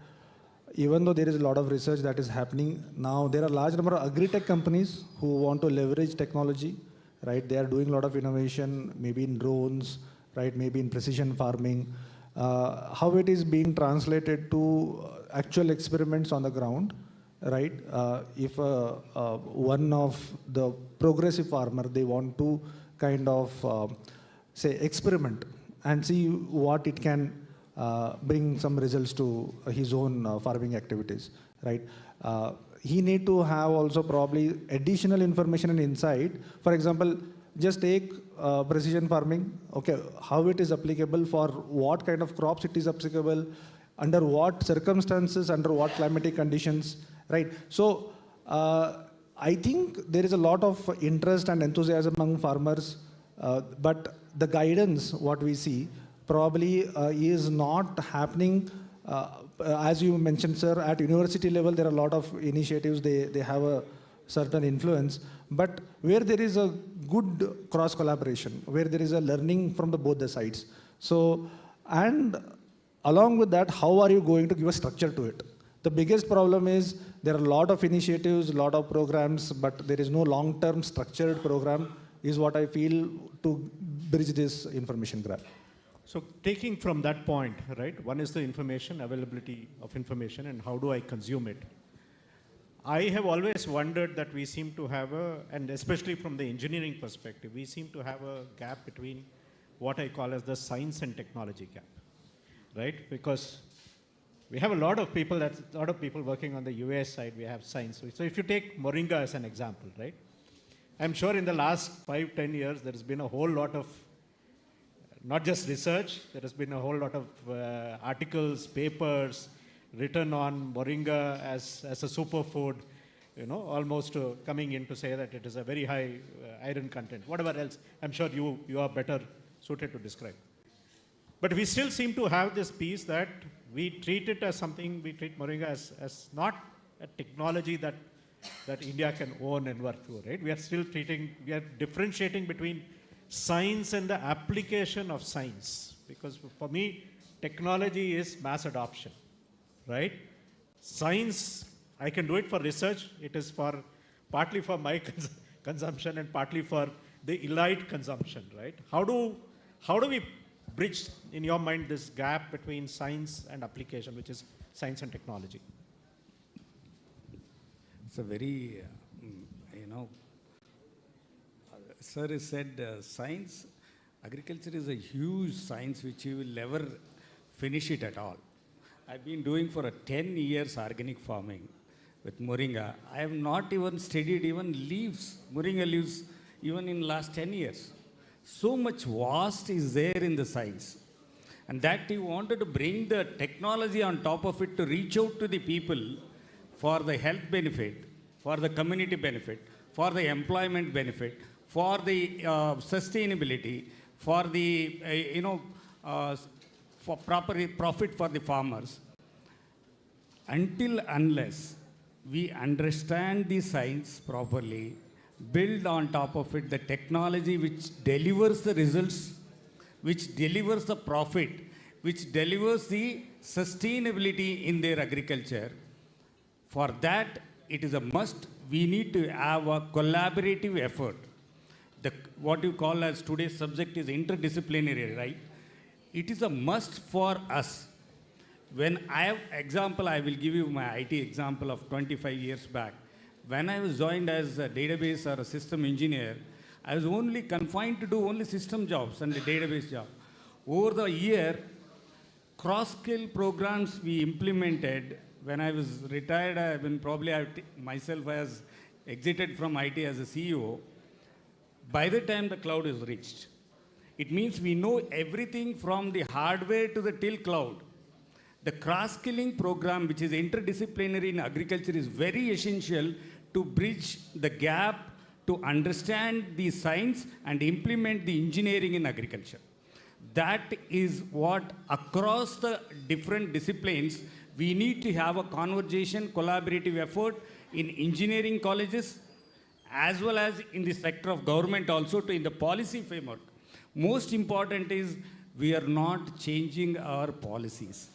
even though there is a lot of research that is happening now, there are a large number of agri-tech companies who want to leverage technology, right? They are doing a lot of innovation, maybe in drones, right? Maybe in precision farming. How it is being translated to actual experiments on the ground, right? If one of the progressive farmer, they want to kind of say experiment and see what it can bring some results to his own farming activities, right? He need to have also probably additional information and insight. For example, just take precision farming, okay, how it is applicable, for what kind of crops it is applicable, under what circumstances, under what climatic conditions, right? So I think there is a lot of interest and enthusiasm among farmers, but the guidance, what we see, probably is not happening. As you mentioned, sir, at university level, there are a lot of initiatives, they have a certain influence, but where there is a good cross collaboration, where there is a learning from both the sides. So, and along with that, how are you going to give a structure to it? The biggest problem is there are a lot of initiatives, a lot of programs, but there is no long-term structured program, is what I feel, to bridge this information gap. So taking from that point, right, one is the information, availability of information, and how do I consume it? I have always wondered that we seem to have and especially from the engineering perspective, we seem to have a gap between what I call as the science and technology gap, right? Because we have a lot of people working on the US side, we have science. So if you take Moringa as an example, right? I'm sure in the last 5-10 years, there has been a whole lot of not just research, there has been a whole lot of articles, papers written on moringa as a superfood, almost coming in to say that it is a very high iron content. Whatever else, I'm sure you are better suited to describe. But we still seem to have this piece that we treat it as something, we treat moringa as not a technology that India can own and work through, right? We are differentiating between science and the application of science, because for me, technology is mass adoption, right? Science, I can do it for research. It is partly for my consumption and partly for the elite consumption, right? How do we bridge, in your mind, this gap between science and application, which is science and technology? It's a very, sir has said science, agriculture is a huge science which you will never finish it at all. I've been doing for 10 years organic farming with moringa. I have not even studied even leaves, moringa leaves, even in last 10 years. So much vast is there in the science. And that he wanted to bring the technology on top of it to reach out to the people for the health benefit, for the community benefit, for the employment benefit, for the sustainability, for the, for proper profit for the farmers. Unless we understand the science properly, build on top of it the technology which delivers the results, which delivers the profit, which delivers the sustainability in their agriculture. For that, it is a must. We need to have a collaborative effort. What you call as today's subject is interdisciplinary, right? It is a must for us. When I have example, I will give you my IT example of 25 years back. When I was joined as a database or a system engineer, I was only confined to do only system jobs and the database job. Over the year, cross-skill programs we implemented. When I was retired, myself has exited from IT as a CEO. By the time the cloud is reached, it means we know everything from the hardware to the till cloud. The cross-skilling program, which is interdisciplinary in agriculture, is very essential to bridge the gap to understand the science and implement the engineering in agriculture. That is what, across the different disciplines, we need to have a conversation, collaborative effort in engineering colleges, as well as in the sector of government also, in the policy framework. Most important is we are not changing our policies.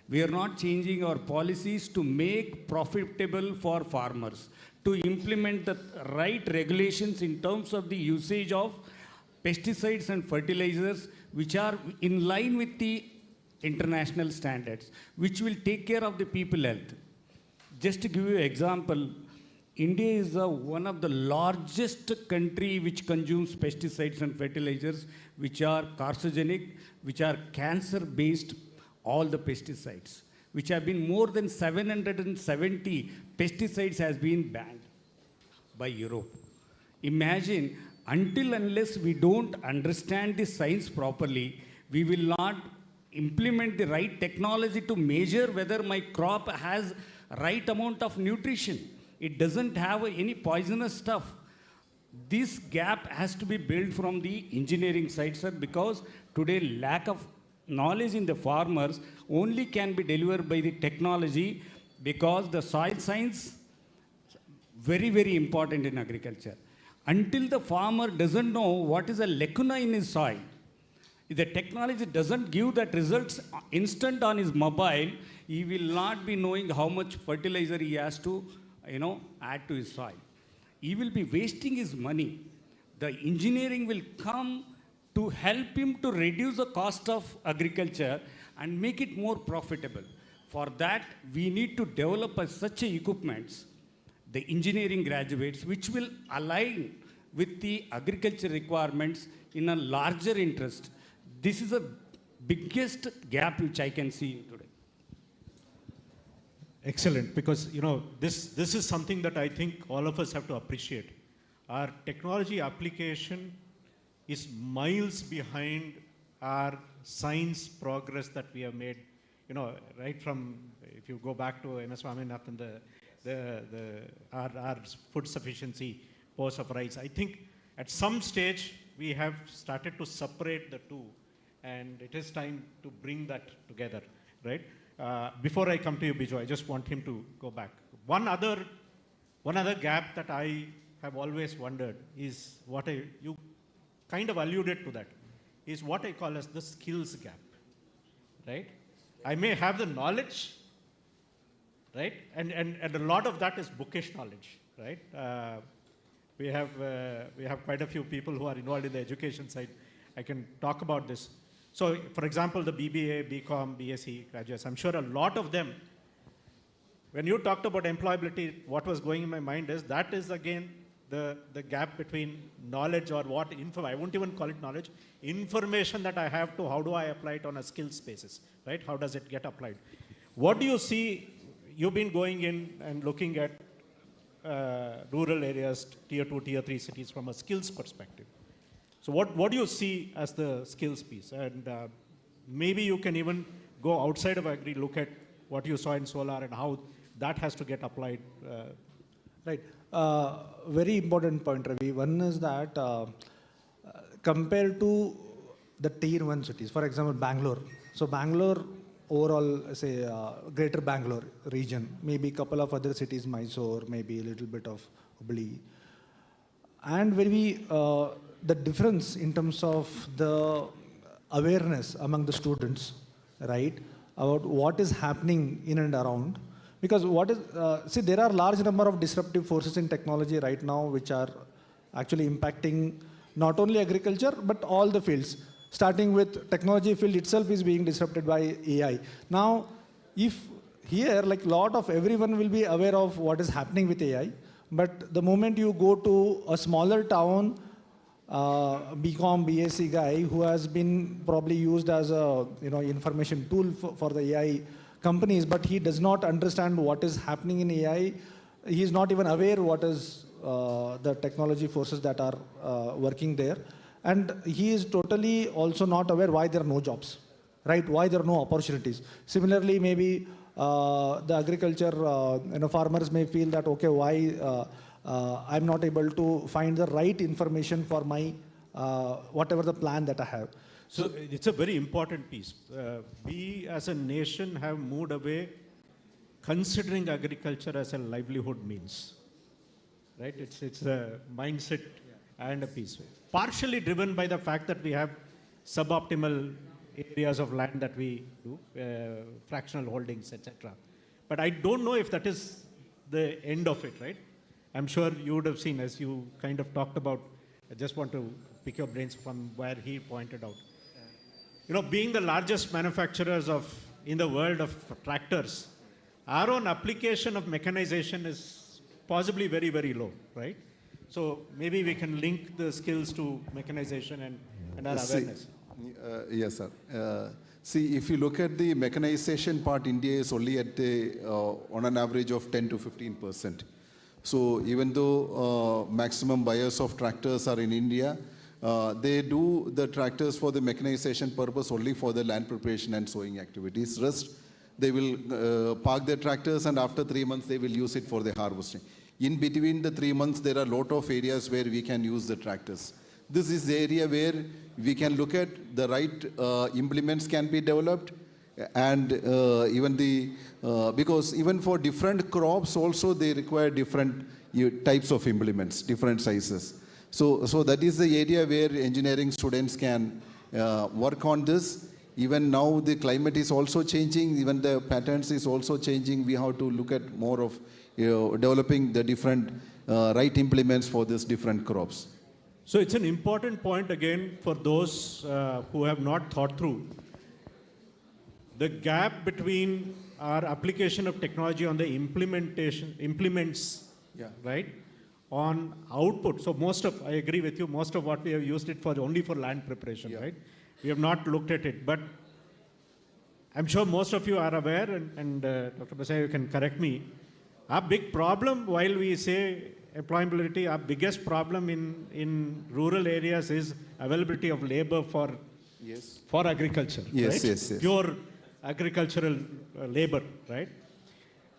We are not changing our policies to make profitable for farmers, to implement the right regulations in terms of the usage of pesticides and fertilizers, which are in line with the international standards, which will take care of the people health. Just to give you an example, India is one of the largest country which consumes pesticides and fertilizers which are carcinogenic, which are cancer-based, all the pesticides, which have been more than 770 pesticides has been banned by Europe. Imagine, until unless we don't understand the science properly, we will not implement the right technology to measure whether my crop has right amount of nutrition. It doesn't have any poisonous stuff. This gap has to be built from the engineering side, sir, because today lack of knowledge in the farmers only can be delivered by the technology, because the soil science very, very important in agriculture. Until the farmer doesn't know what is a lacuna in his soil, if the technology doesn't give that results instant on his mobile, he will not be knowing how much fertilizer he has to add to his soil. He will be wasting his money. The engineering will come to help him to reduce the cost of agriculture and make it more profitable. For that, we need to develop such equipments, the engineering graduates, which will align with the agriculture requirements in a larger interest. This is the biggest gap which I can see today. Excellent, because this is something that I think all of us have to appreciate. Our technology application is miles behind our science progress that we have made. Right from, if you go back to Swaminathan, our food sufficiency pose of rice. I think at some stage we have started to separate the two, and it is time to bring that together, right? Before I come to you, Biju, I just want him to go back. One other gap that I have always wondered is you kind of alluded to that, is what I call as the skills gap, right? I may have the knowledge, right? And a lot of that is bookish knowledge, right? We have quite a few people who are involved in the education side. I can talk about this. So, for example, the BBA, BCom, BSc graduates, I'm sure a lot of them, when you talked about employability, what was going in my mind is that is again the gap between knowledge, or what info, I won't even call it knowledge, information that I have to how do I apply it on a skills basis, right? How does it get applied? What do you see? You've been going in and looking at rural areas, tier 2, tier 3 cities from a skills perspective. So what do you see as the skills piece? And maybe you can even go outside of agri, look at what you saw in solar and how that has to get applied. Right. Very important point, Ravi. One is that compared to the tier 1 cities, for example, Bangalore. So Bangalore, overall, say, greater Bangalore region, maybe a couple of other cities, Mysore, maybe a little bit of Hubli. And the difference in terms of the awareness among the students, right, about what is happening in and around. Because there are large number of disruptive forces in technology right now which are actually impacting not only agriculture, but all the fields. Starting with technology field itself is being disrupted by AI. Now, if here, like lot of everyone will be aware of what is happening with AI, but the moment you go to a smaller town, BCom, BSc guy who has been probably used as a information tool for the AI companies, but he does not understand what is happening in AI. He is not even aware what is the technology forces that are working there. And he is totally also not aware why there are no jobs, right? Why there are no opportunities. Similarly, maybe the agriculture, farmers may feel that, okay, why I'm not able to find the right information for my, whatever the plan that I have. So it's a very important piece. We as a nation have moved away considering agriculture as a livelihood means, right? It's a mindset and a piece. Partially driven by the fact that we have suboptimal areas of land that we do, fractional holdings, etc. But I don't know if that is the end of it, right? I'm sure you would have seen, as you kind of talked about, I just want to pick your brains from where he pointed out. Being the largest manufacturers in the world of tractors, our own application of mechanization is possibly very, very low, right? So maybe we can link the skills to mechanization and our awareness. Yes, sir. See, if you look at the mechanization part, India is only at on an average of 10 to 15%. So even though maximum buyers of tractors are in India, they do the tractors for the mechanization purpose only for the land preparation and sowing activities. Rest, they will park their tractors, and after 3 months, they will use it for the harvesting. In between the 3 months, there are a lot of areas where we can use the tractors. This is the area where we can look at the right implements can be developed, and even the, because even for different crops also they require different types of implements, different sizes. So that is the area where engineering students can work on this. Even now the climate is also changing, even the patterns is also changing. We have to look at more of developing the different right implements for these different crops. So it's an important point again for those who have not thought through the gap between our application of technology on the implements, right, on output. So I agree with you, most of what we have used it for only for land preparation, right? We have not looked at it, but I'm sure most of you are aware, and Dr. Basai, you can correct me. Our big problem, while we say employability, our biggest problem in rural areas is availability of labor for agriculture. Yes, right? yes. Pure agricultural labor, right?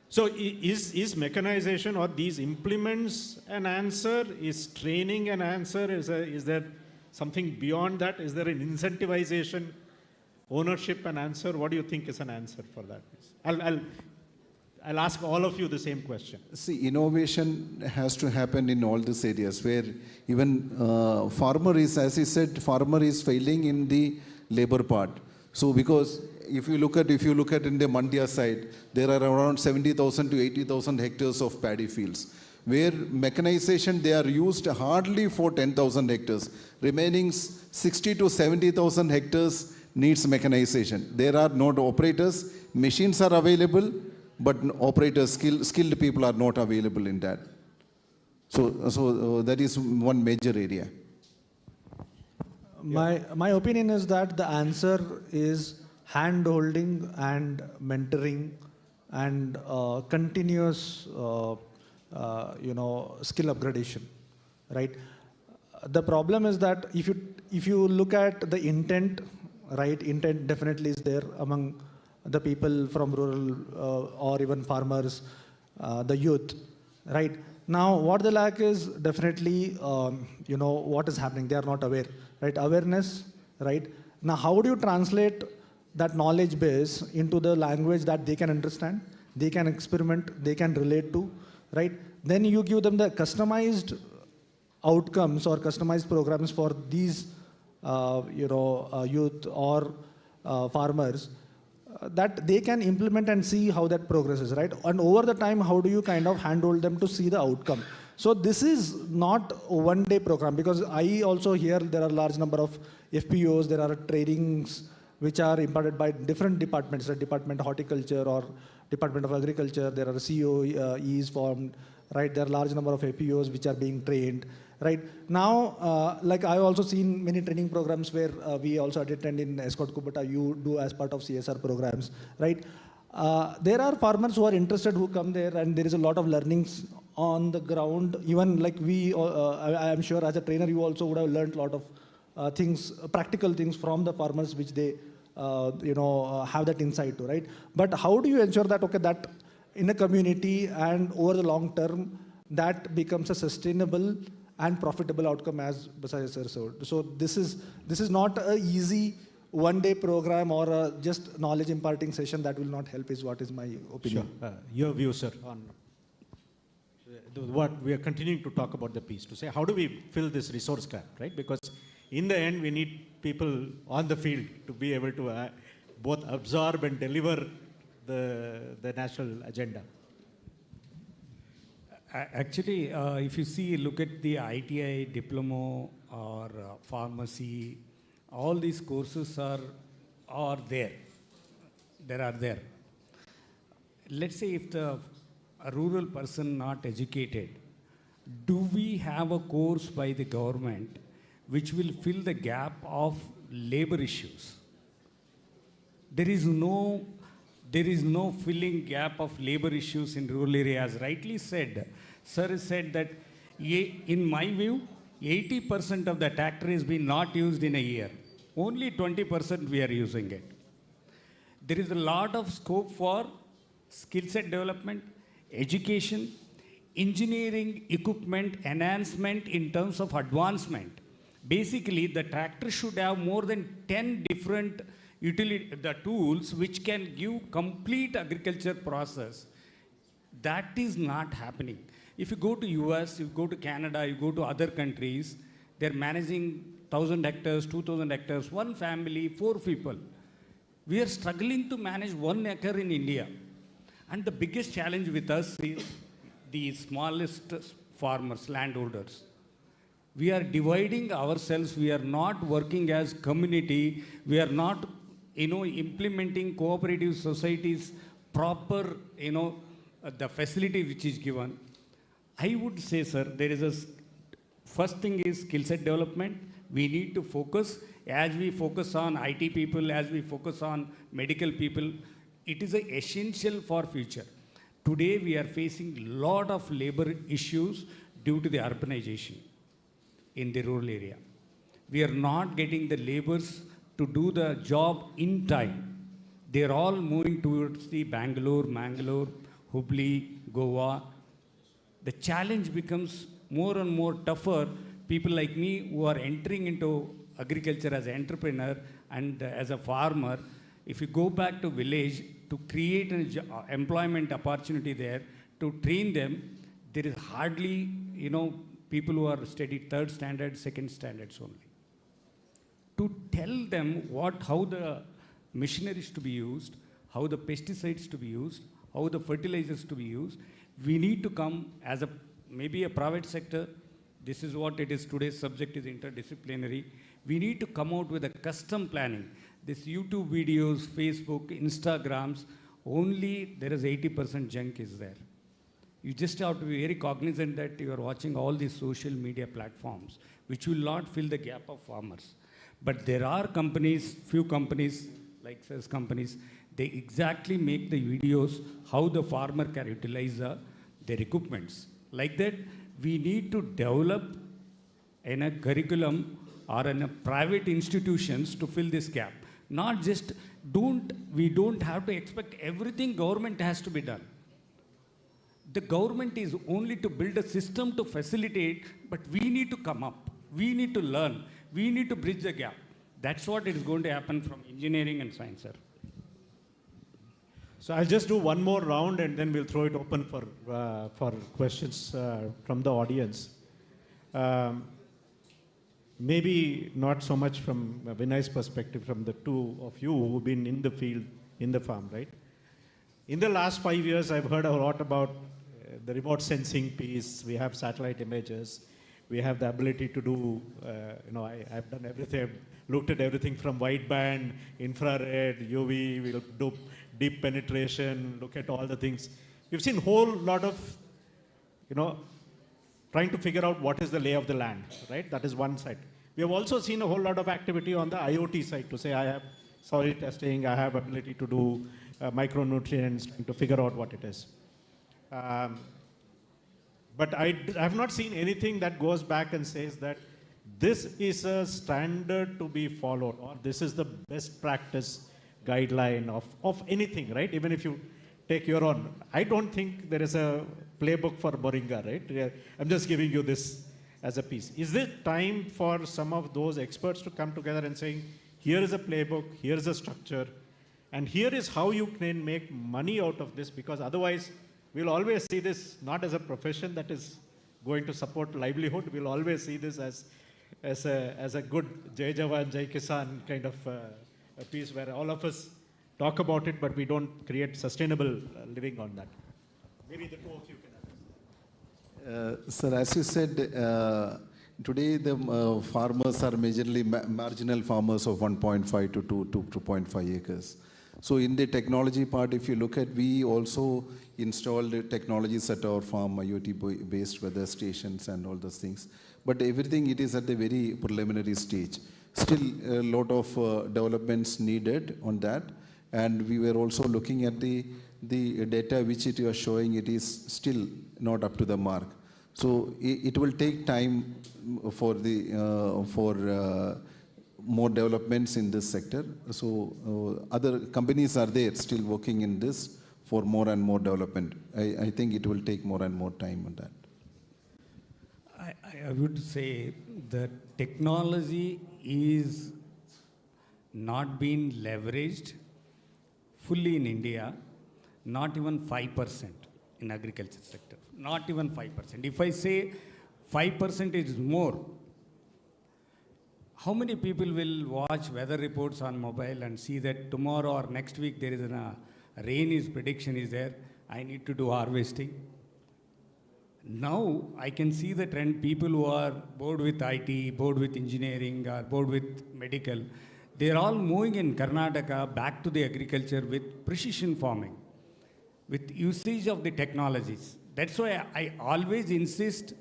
So is mechanization or these implements an answer? Is training an answer? Is there something beyond that? Is there an incentivization, ownership an answer? What do you think is an answer for that? I'll ask all of you the same question. See, innovation has to happen in all these areas where even farmer is, as he said, farmer is failing in the labor part. So because if you look at in the Mandya side, there are around 70,000 to 80,000 hectares of paddy fields, where mechanization, they are used hardly for 10,000 hectares. Remaining 60 to 70,000 hectares needs mechanization. There are not operators, machines are available, but operators, skilled people are not available in that. So that is one major area. My opinion is that the answer is hand-holding and mentoring and continuous, skill upgradation, right? The problem is that if you look at the intent, right? Intent definitely is there among the people from rural or even farmers, the youth, right? Now, what they lack is definitely, what is happening. They are not aware, right? Awareness, right? Now, how do you translate that knowledge base into the language that they can understand, they can experiment, they can relate to, right? Then you give them the customized outcomes or customized programs for these, youth or farmers that they can implement and see how that progresses, right? And over the time, how do you kind of handhold them to see the outcome? So this is not a one-day program, because I also hear there are a large number of FPOs, there are trainings which are imparted by different departments, the Department of Horticulture or Department of Agriculture. There are COEs formed, right? There are a large number of FPOs which are being trained, right? Now, like I've also seen many training programs where we also attend in Escort Kubota, you do as part of CSR programs, right? There are farmers who are interested who come there, and there is a lot of learnings on the ground. Even like I am sure as a trainer, you also would have learned a lot of things, practical things from the farmers which they, have that insight to, right? But how do you ensure that, okay, that in a community and over the long term, that becomes a sustainable and profitable outcome, as Basai sir said. So this is not an easy one-day program or a just knowledge imparting session that will not help, is what is my opinion. Sure. Your view, sir, on what we are continuing to talk about the piece, to say how do we fill this resource gap, right? Because in the end, we need people on the field to be able to both absorb and deliver the national agenda. Actually, if you look at the ITI, diploma or pharmacy, all these courses are there. Let's say if the a rural person not educated, do we have a course by the government which will fill the gap of labor issues? There is no filling gap of labor issues in rural areas. Rightly said, sir said that in my view, 80% of the tractor is being not used in a year. Only 20% we are using it. There is a lot of scope for skill set development, education, engineering, equipment, enhancement in terms of advancement. Basically, the tractor should have more than 10 different the tools which can give complete agriculture process. That is not happening. If you go to US, you go to Canada, you go to other countries, they're managing 1,000 hectares, 2,000 hectares, one family, 4 people. We are struggling to manage 1 acre in India. And the biggest challenge with us is the smallest farmers, landholders. We are dividing ourselves. We are not working as community. We are not, implementing cooperative societies proper, the facility which is given. I would say, sir, there is first thing is skill set development. We need to focus. As we focus on IT people, as we focus on medical people, it is essential for future. Today we are facing a lot of labor issues due to the urbanization in the rural area. We are not getting the laborers to do the job in time. They are all moving towards the Mangalore, Hubli, Goa. The challenge becomes more and more tougher. People like me who are entering into agriculture as an entrepreneur and as a farmer, if you go back to village to create an employment opportunity there, to train them, there is hardly, people who are studied 3rd standard, 2nd standards only. To tell them how the machineries to be used, how the pesticides to be used, how the fertilizers to be used, we need to come as maybe a private sector. This is what it is. Today's subject is interdisciplinary. We need to come out with a custom planning. This YouTube videos, Facebook, Instagrams, only there is 80% junk is there. You just have to be very cognizant that you are watching all these social media platforms, which will not fill the gap of farmers. But there are companies, few companies, like such companies, they exactly make the videos how the farmer can utilize their equipments. Like that, we need to develop in a curriculum or in a private institutions to fill this gap. Not just, we don't have to expect everything government has to be done. The government is only to build a system to facilitate, but we need to come up. We need to learn. We need to bridge the gap. That's what is going to happen from engineering and science, sir. So I'll just do one more round and then we'll throw it open for questions from the audience. Maybe not so much from Vinay's perspective, from the two of you who've been in the field, in the farm, right? In the last 5 years, I've heard a lot about the remote sensing piece. We have satellite images. We have the ability to do, I've done everything. I've looked at everything from wideband, infrared, UV, we'll do deep penetration, look at all the things. We've seen a whole lot of, trying to figure out what is the lay of the land, right? That is one side. We have also seen a whole lot of activity on the IoT side to say, I have soil testing, I have ability to do micronutrients, to figure out what it is. But I have not seen anything that goes back and says that this is a standard to be followed, or this is the best practice guideline of anything, right? Even if you take your own. I don't think there is a playbook for Moringa, right? I'm just giving you this as a piece. Is it time for some of those experts to come together and saying, here is a playbook, here is a structure, and here is how you can make money out of this, because otherwise we'll always see this not as a profession that is going to support livelihood. We'll always see this as a good 𝐒𝐴 𝐁 kind of a piece where all of us talk about it, but we don't create sustainable living on that. Maybe the two of you can address. Sir, as you said, today the farmers are majorly marginal farmers of 1.5 to 2.5 acres. So in the technology part, if you look at, we also installed technologies at our farm, IoT-based weather stations and all those things. But everything, it is at the very preliminary stage. Still a lot of developments needed on that. And we were also looking at the data which it was showing, it is still not up to the mark. So it will take time for more developments in this sector. So other companies are there still working in this for more and more development. I think it will take more and more time on that. I would say the technology is not being leveraged fully in India, not even 5% in agriculture sector, not even 5%. If I say 5% is more, how many people will watch weather reports on mobile and see that tomorrow or next week there is a rain is prediction is there, I need to do harvesting? Now I can see the trend, people who are bored with IT, bored with engineering, or bored with medical, they are all moving in Karnataka back to the agriculture with precision farming, with usage of the technologies. That's why I always insist,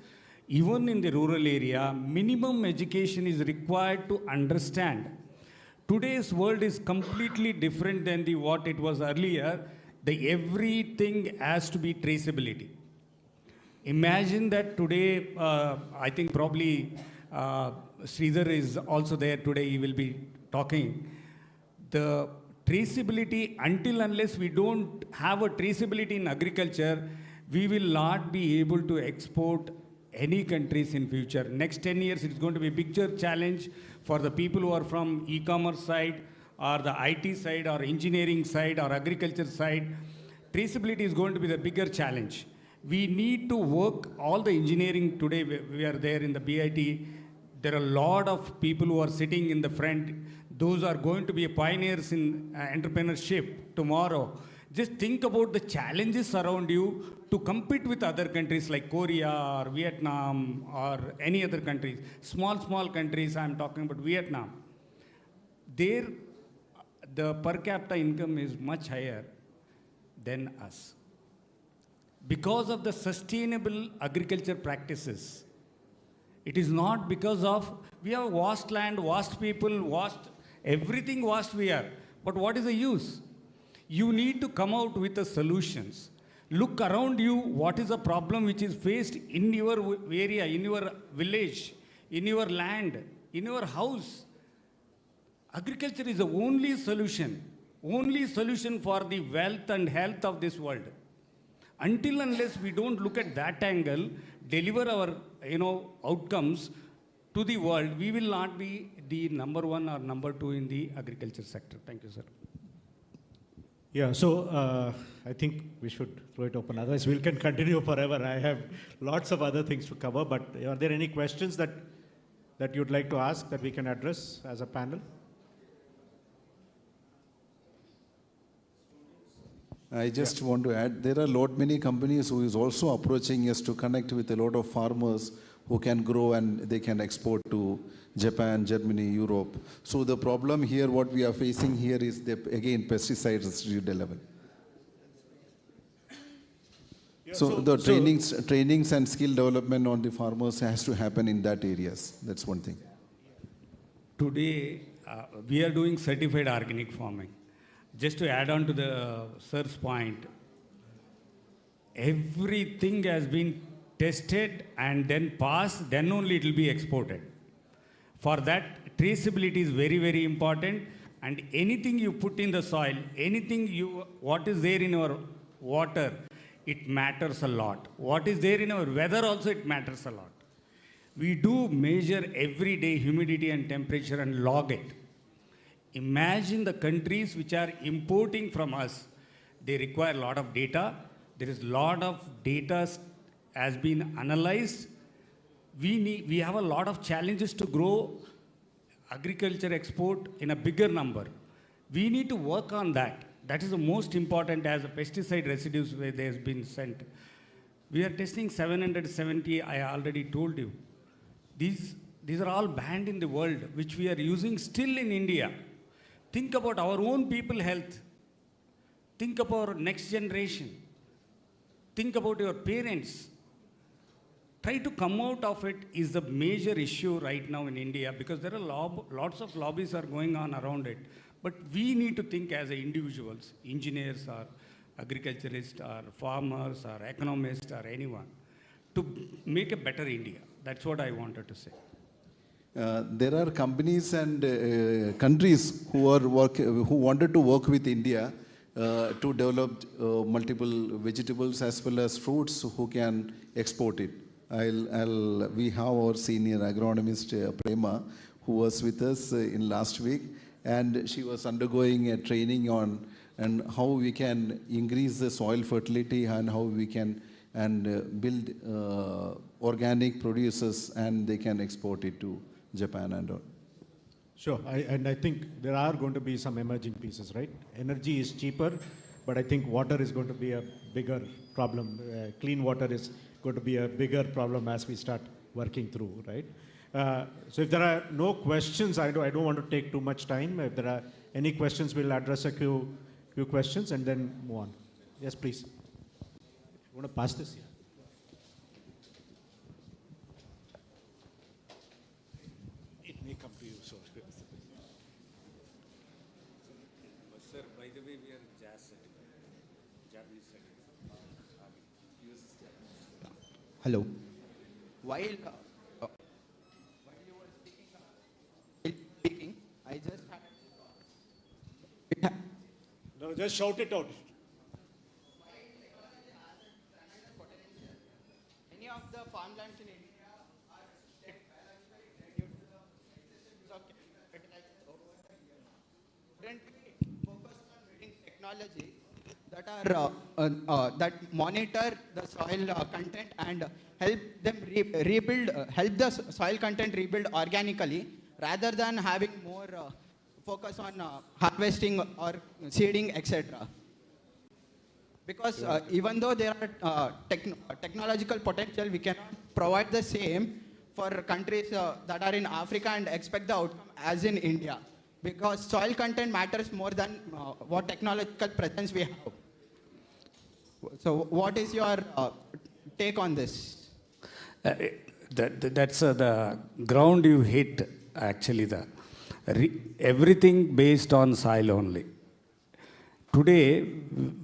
even in the rural area, minimum education is required to understand. Today's world is completely different than what it was earlier. Everything has to be traceability. Imagine that today, I think probably Sridhar is also there today, he will be talking. The traceability, until unless we don't have a traceability in agriculture, we will not be able to export any countries in future. Next 10 years, it's going to be a bigger challenge for the people who are from e-commerce side, or the IT side, or engineering side, or agriculture side. Traceability is going to be the bigger challenge. We need to work, all the engineering today, we are there in the BIT, there are a lot of people who are sitting in the front. Those are going to be pioneers in entrepreneurship tomorrow. Just think about the challenges around you to compete with other countries like Korea or Vietnam or any other countries. Small countries, I'm talking about Vietnam. There, the per capita income is much higher than us. Because of the sustainable agriculture practices. It is not because of, we have vast land, vast people, everything vast we are. But what is the use? You need to come out with the solutions. Look around you, what is the problem which is faced in your area, in your village, in your land, in your house. Agriculture is the only solution for the wealth and health of this world. Until unless we don't look at that angle, deliver our outcomes to the world, we will not be the number one or number two in the agriculture sector. Thank you, sir. Yeah, so I think we should throw it open. Otherwise, we can continue forever. I have lots of other things to cover, but are there any questions that you'd like to ask that we can address as a panel? I just want to add, there are many companies who is also approaching us to connect with a lot of farmers who can grow and they can export to Japan, Germany, Europe. So the problem here, what we are facing here is, again, pesticide residue level. Yeah, so the trainings and skill development on the farmers has to happen in that areas. That's one thing. Today, we are doing certified organic farming. Just to add on to the sir's point, everything has been tested and then passed, then only it will be exported. For that, traceability is very, very important, and anything you put in the soil, what is there in your water, it matters a lot. What is there in our weather also, it matters a lot. We do measure every day humidity and temperature and log it. Imagine the countries which are importing from us, they require a lot of data. There is a lot of data has been analyzed. We have a lot of challenges to grow agriculture export in a bigger number. We need to work on that. That is the most important, as the pesticide residues where they have been sent. We are testing 770, I already told you. These are all banned in the world, which we are using still in India. Think about our own people health. Think about next generation. Think about your parents. Try to come out of it is the major issue right now in India, because there are lots of lobbies are going on around it. But we need to think as individuals, engineers or agriculturists or farmers or economists or anyone, to make a better India. That's what I wanted to say. There are companies and countries who wanted to work with India to develop multiple vegetables as well as fruits who can export it. We have our senior agronomist Prema, who was with us in last week, and she was undergoing a training on and how we can increase the soil fertility and how we can build organic producers and they can export it to Japan and all. Sure, I think there are going to be some emerging pieces, right? Energy is cheaper, but I think water is going to be a bigger problem. Clean water is going to be a bigger problem as we start working through, right? So if there are no questions, I don't want to take too much time. If there are any questions, we'll address a few questions and then move on. Yes, please. You want to pass this here? It may come to you, so. Sir, by the way, we are Japanese studies. Hello. While you were speaking, I just had. No, just shout it out. Many of the farmlands in India are currently focused on building technology that are that monitor the soil content and help them help the soil content rebuild organically, rather than having more focus on harvesting or seeding, etc. Because even though there are technological potential, we cannot provide the same for countries that are in Africa and expect the outcome as in India. Because soil content matters more than what technological presence we have. So what is your take on this? That's the ground you hit, actually. Everything based on soil only. Today,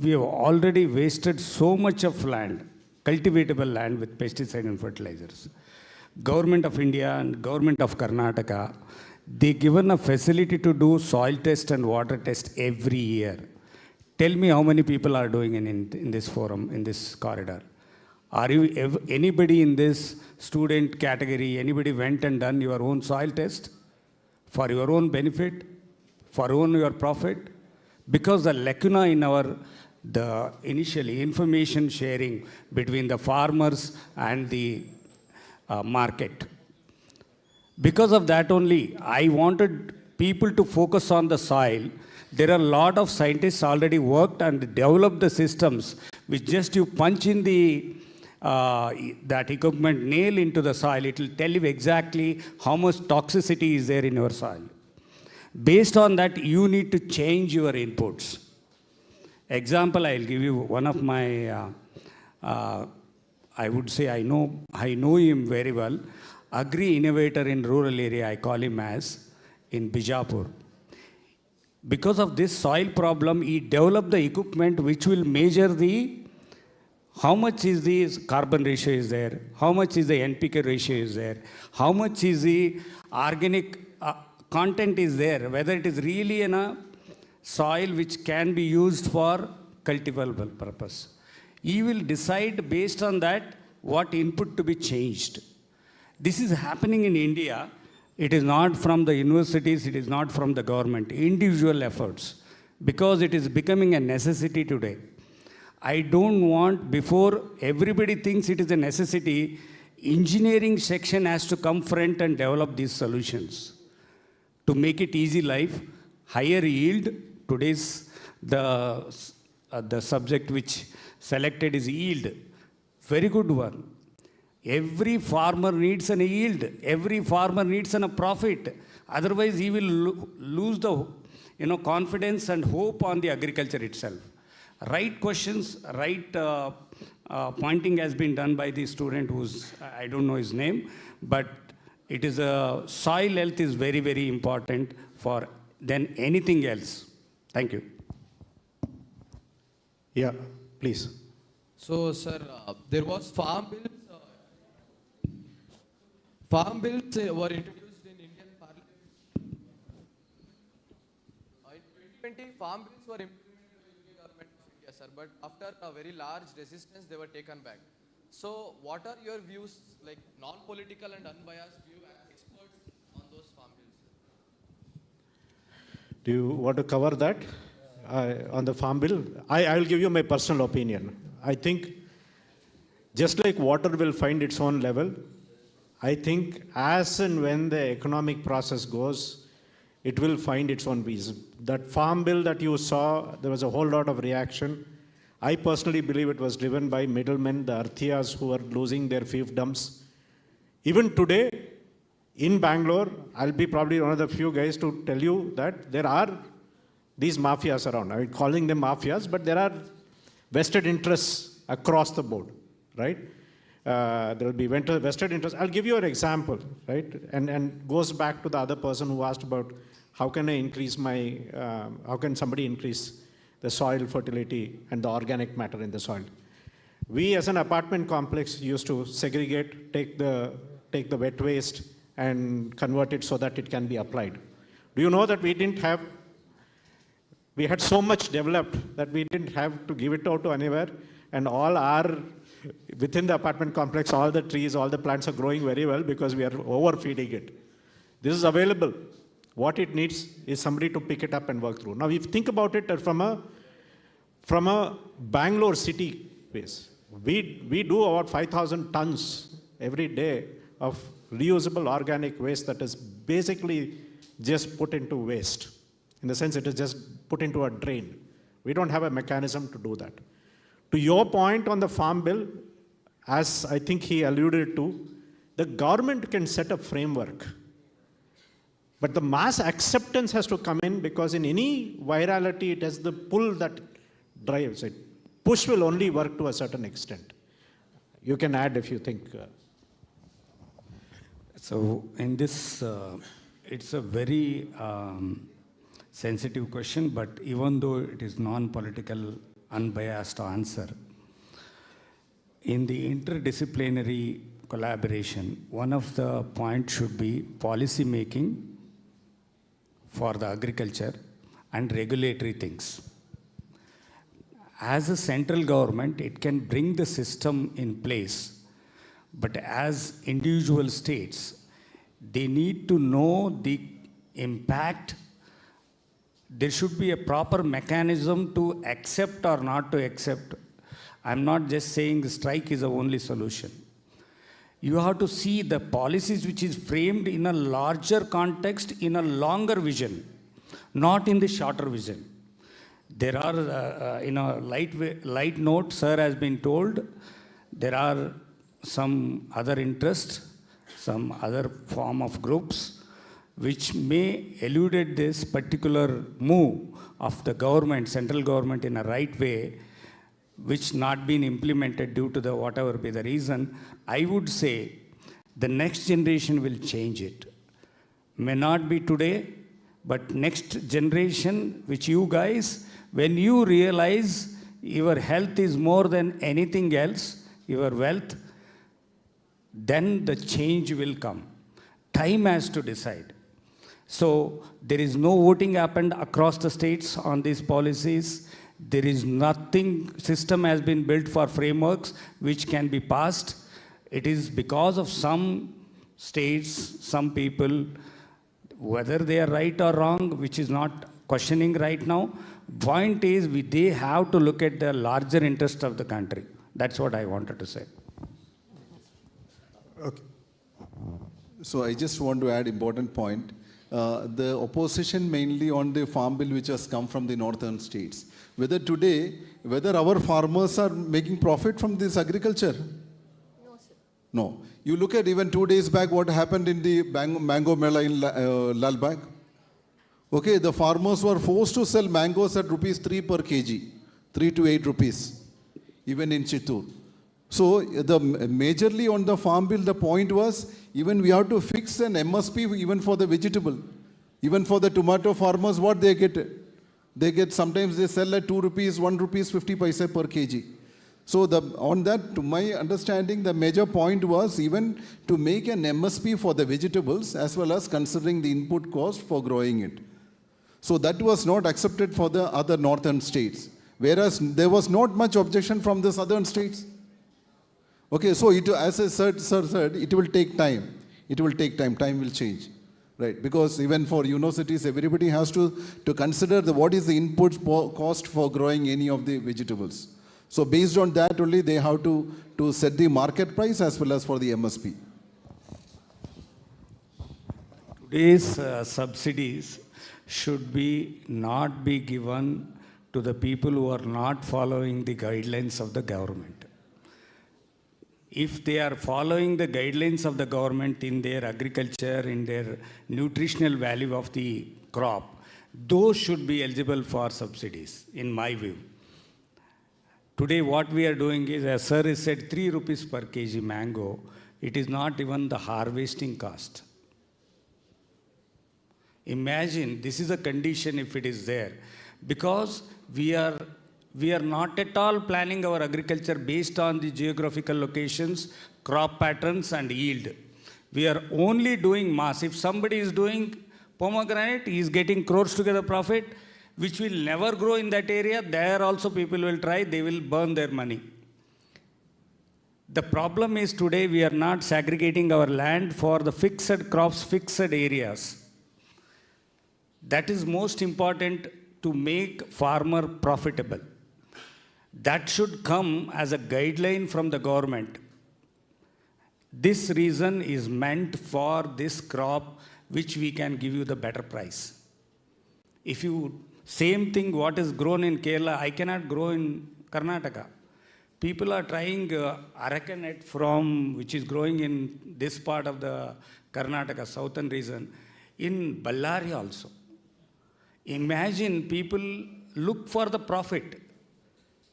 we have already wasted so much of land, cultivatable land, with pesticide and fertilizers. Government of India and Government of Karnataka, they given a facility to do soil test and water test every year. Tell me how many people are doing in this forum, in this corridor. Are you anybody in this student category, anybody went and done your own soil test for your own benefit, for your profit? Because the lacuna in the initially information sharing between the farmers and the market. Because of that only, I wanted people to focus on the soil. There are a lot of scientists already worked and developed the systems which just you punch in that equipment nail into the soil, it will tell you exactly how much toxicity is there in your soil. Based on that, you need to change your inputs. Example, I'll give you one of my, I would say I know him very well, agri-innovator in rural area, I call him as, in Bijapur. Because of this soil problem, he developed the equipment which will measure how much is the carbon ratio is there, how much is the NPK ratio is there, how much is the organic content is there, whether it is really in a soil which can be used for cultivable purpose. He will decide based on that what input to be changed. This is happening in India. It is not from the universities, it is not from the government, individual efforts, because it is becoming a necessity today. I don't want, before everybody thinks it is a necessity, engineering section has to come front and develop these solutions to make it easy life, higher yield. Today's the subject which selected is yield, very good one. Every farmer needs a yield. Every farmer needs a profit. Otherwise, he will lose the confidence and hope on the agriculture itself. Right questions, right pointing has been done by the student who's, I don't know his name, but it is soil health is very, very important for than anything else. Thank you. Yeah, please. So, sir, there was farm bills. Farm bills were introduced in Indian Parliament. In 2020, farm bills were implemented by the government of India, sir. But after a very large resistance, they were taken back. So, what are your views, like non-political and unbiased view as experts on those farm bills? Do you want to cover that on the farm bill? I will give you my personal opinion. I think just like water will find its own level, I think as and when the economic process goes, it will find its own ways. That farm bill that you saw, there was a whole lot of reaction. I personally believe it was driven by middlemen, the Arthiyas who are losing their fiefdoms. Even today, in Bangalore, I'll be probably one of the few guys to tell you that there are these mafias around. I'm calling them mafias, but there are vested interests across the board, right? There will be vested interests. I'll give you an example, right? And goes back to the other person who asked about how can I increase my, how can somebody increase the soil fertility and the organic matter in the soil. We as an apartment complex used to segregate, take the wet waste and convert it so that it can be applied. Do you know that we had so much developed that we didn't have to give it out to anywhere, and all our, within the apartment complex, all the trees, all the plants are growing very well because we are overfeeding it. This is available. What it needs is somebody to pick it up and work through. Now, if you think about it from a Bangalore city base, we do about 5,000 tons every day of reusable organic waste that is basically just put into waste. In the sense, it is just put into a drain. We don't have a mechanism to do that. To your point on the farm bill, as I think he alluded to, the government can set a framework. But the mass acceptance has to come in, because in any virality, it has the pull that drives it. Push will only work to a certain extent. You can add if you think. So in this, it's a very sensitive question, but even though it is non-political, unbiased answer, in the interdisciplinary collaboration, one of the points should be policy making for the agriculture and regulatory things. As a central government, it can bring the system in place, but as individual states, they need to know the impact. There should be a proper mechanism to accept or not to accept. I'm not just saying the strike is the only solution. You have to see the policies which is framed in a larger context, in a longer vision, not in the shorter vision. There are, in a light note, sir has been told, there are some other interests, some other form of groups, which may eluded this particular move of the government, central government, in a right way, which not been implemented due to the whatever be the reason. I would say the next generation will change it. May not be today, but next generation, which you guys, when you realize your health is more than anything else, your wealth, then the change will come. Time has to decide. So there is no voting happened across the states on these policies. There is nothing, system has been built for frameworks which can be passed. It is because of some states, some people, whether they are right or wrong, which is not questioning right now. Point is, they have to look at the larger interest of the country. That's what I wanted to say. Okay. So I just want to add important point. The opposition mainly on the farm bill which has come from the northern states. Whether today, whether our farmers are making profit from this agriculture? No, sir. No. You look at even 2 days back what happened in the mango mela in Lalbagh. Okay, the farmers were forced to sell mangoes at rupees 3 per kg. 3 to 8 rupees, even in Chittoor. So majorly on the farm bill, the point was even we have to fix an MSP even for the vegetable. Even for the tomato farmers, what they get sometimes they sell at 2 rupees, 1 rupees 50 paise per kg. So on that, to my understanding, the major point was even to make an MSP for the vegetables as well as considering the input cost for growing it. So that was not accepted for the other northern states, whereas there was not much objection from the southern states. Okay, so as sir said, it will take time. It will take time. Time will change. Right, because even for universities, everybody has to consider what is the input cost for growing any of the vegetables. So based on that only, they have to set the market price as well as for the MSP. Today's subsidies should not be given to the people who are not following the guidelines of the government. If they are following the guidelines of the government in their agriculture, in their nutritional value of the crop, those should be eligible for subsidies, in my view. Today what we are doing is, as sir has said, 3 rupees per kg mango. It is not even the harvesting cost. Imagine, this is a condition if it is there, because we are not at all planning our agriculture based on the geographical locations, crop patterns and yield. We are only doing mass. If somebody is doing pomegranate, he is getting crores together profit, which will never grow in that area. There also people will try, they will burn their money. The problem is today we are not segregating our land for the fixed crops, fixed areas. That is most important to make farmer profitable. That should come as a guideline from the government. This reason is meant for this crop which we can give you the better price. If you, same thing what is grown in Kerala, I cannot grow in Karnataka. People are trying arecanut which is growing in this part of the Karnataka, southern region, in Ballari also. Imagine people look for the profit.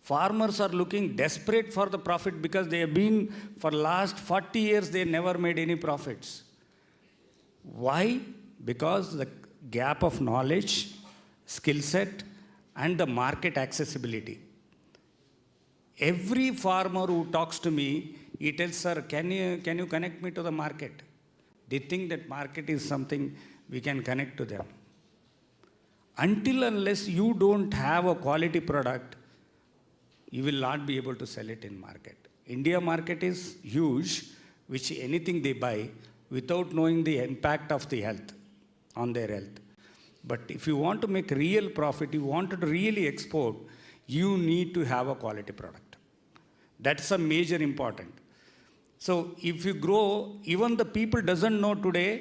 Farmers are looking desperate for the profit because they have been, for last 40 years, they never made any profits. Why? Because the gap of knowledge, skill set, and the market accessibility. Every farmer who talks to me, he tells, sir, can you connect me to the market? They think that market is something we can connect to them. Until unless you don't have a quality product, you will not be able to sell it in market. India market is huge, which anything they buy without knowing the impact of the health, on their health. But if you want to make real profit, you want to really export, you need to have a quality product. That's a major important. So if you grow, even the people doesn't know today,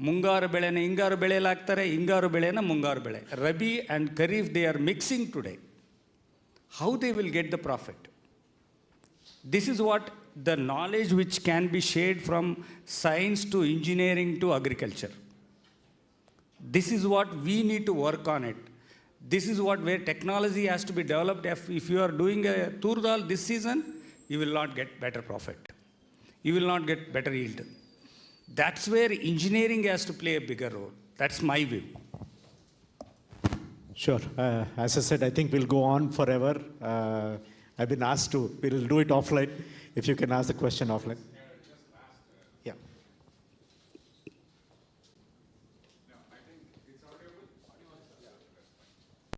ಮುಂಗಾರು ಬೆಳೆನ ಹಿಂಗಾರು ಬೆಳೆಯಲ್ಲಿ ಹಾಕ್ತಾರೆ, ಹಿಂಗಾರು ಬೆಳೆನ ಮುಂಗಾರು ಬೆಳೆ. Rabi and Kharif, they are mixing today. How they will get the profit? This is what the knowledge which can be shared from science to engineering to agriculture. This is what we need to work on it. This is where technology has to be developed. If you are doing a tur dal this season, you will not get better profit. You will not get better yield. That's where engineering has to play a bigger role. That's my view. Sure. As I said, I think we'll go on forever. I've been asked to, we'll do it offline. If you can ask the question offline. Yeah.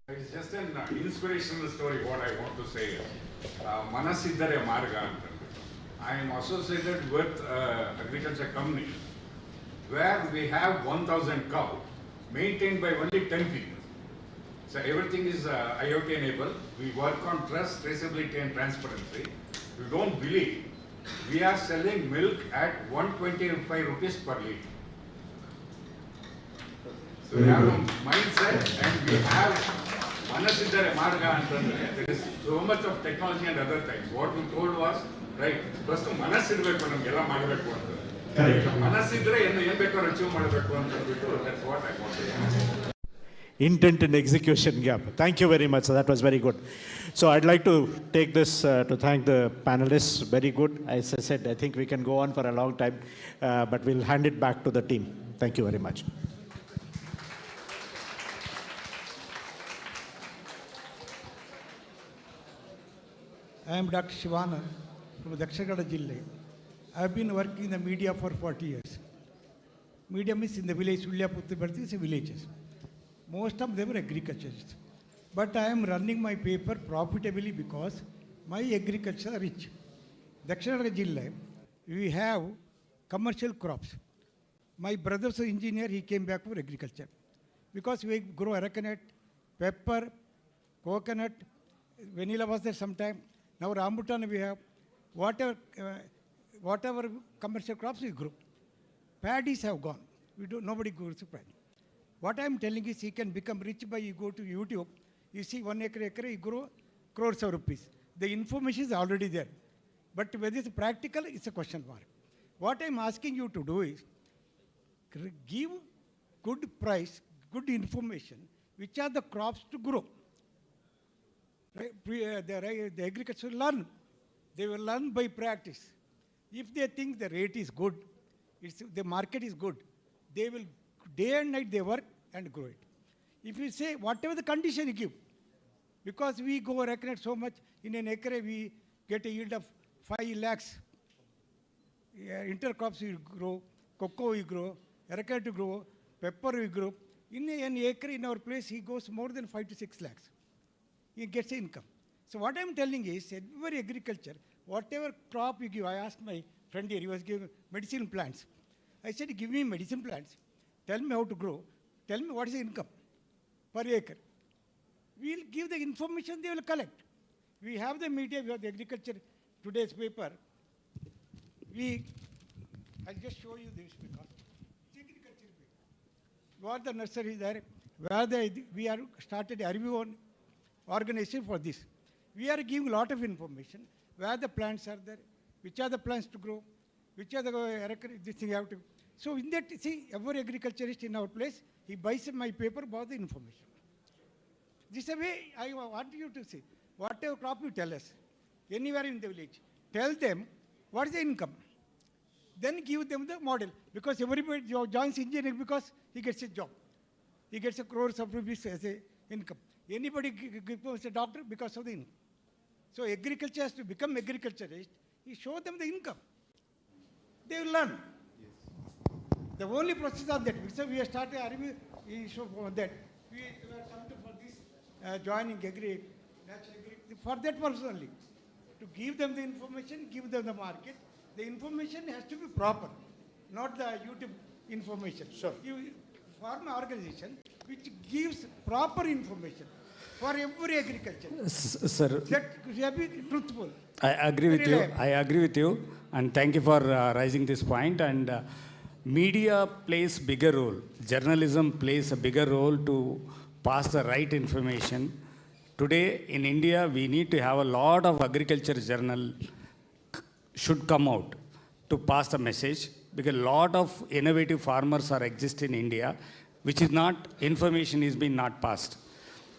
It's just an inspirational story. What I want to say is, Manasiddare Marga. I am associated with agriculture company where we have 1,000 cows maintained by only 10 people. So everything is IoT enabled. We work on trust, traceability and transparency. You don't believe. We are selling milk at 125 rupees per litre. So we have a mindset and we have Manasiddare Marga and there is so much of technology and other things. What we told was, right, first ಮನಸ್ಸಿರಬೇಕು ನಮಗೆಲ್ಲ ಮಾಡಬೇಕು ಅಂತ. ಮನಸ್ಸಿದ್ರೆ ಏನು ಬೇಕಾದ್ರೂ achieve ಮಾಡಬೇಕು ಅಂತ ಹೇಳ್ಬಿಟ್ಟು that's what I want to say. intent and execution gap. Thank you very much. So that was very good. So I'd like to take this to thank the panelists. Very good. As I said, I think we can go on for a long time, but we'll hand it back to the team. Thank you very much. I am Dr. Shivanand from Dakshagada Jilla. I have been working in the media for 40 years. Media means in the village, Sullia, Puttur, is villages. Most of them are agriculturists. But I am running my paper profitably because my agriculture is rich. Dakshagada Jilla, we have commercial crops. My brother's an engineer, he came back for agriculture. Because we grow arecanut, pepper, coconut, vanilla was there sometime. Now rambutan we have, whatever commercial crops we grow. Paddies have gone. Nobody grows paddy. What I am telling is he can become rich by you go to YouTube. You see 1 acre, you grow crores of rupees. The information is already there. But whether it's practical, it's a question mark. What I'm asking you to do is give good price, good information, which are the crops to grow. The agriculture will learn. They will learn by practice. If they think the rate is good, the market is good, they will day and night they work and grow it. If you say whatever the condition you give, because we go arecanut so much, in an acre we get a yield of 5 lakhs. Intercrops we grow, cocoa we grow, arecanut we grow, pepper we grow. In an acre in our place, he goes more than 5 to 6 lakhs. He gets income. So what I'm telling is, every agriculture, whatever crop you give, I asked my friend here, he was giving medicine plants. I said, give me medicine plants, tell me how to grow, tell me what is the income per acre. We'll give the information they will collect. We have the media, we have the agriculture, today's paper. I'll just show you this because it's agriculture paper. What the nursery there, where we are started our own organization for this. We are giving a lot of information, where the plants are there, which are the plants to grow, which are this thing you have to. So in that, see, every agriculturist in our place, he buys my paper about the information. This is the way I want you to see. Whatever crop you tell us, anywhere in the village, tell them what is the income. Then give them the model. Because everybody joins engineering because he gets a job. He gets a crores of rupees as a income. Anybody becomes a doctor because of the income. So agriculture has to become agriculturist. You show them the income. They will learn. Yes. The only process of that. So we have started issue for that. We have come to for this joining agri, natural agri, for that purpose only. To give them the information, give them the market. The information has to be proper, not the YouTube information. Sure. You form an organization which gives proper information for every agriculture. Sir, that should be truthful. I agree with you. I agree with you, and thank you for raising this point. And media plays bigger role. Journalism plays a bigger role to pass the right information. Today in India, we need to have a lot of agriculture journal should come out to pass the message, because a lot of innovative farmers are exist in India, which is not, information is being not passed.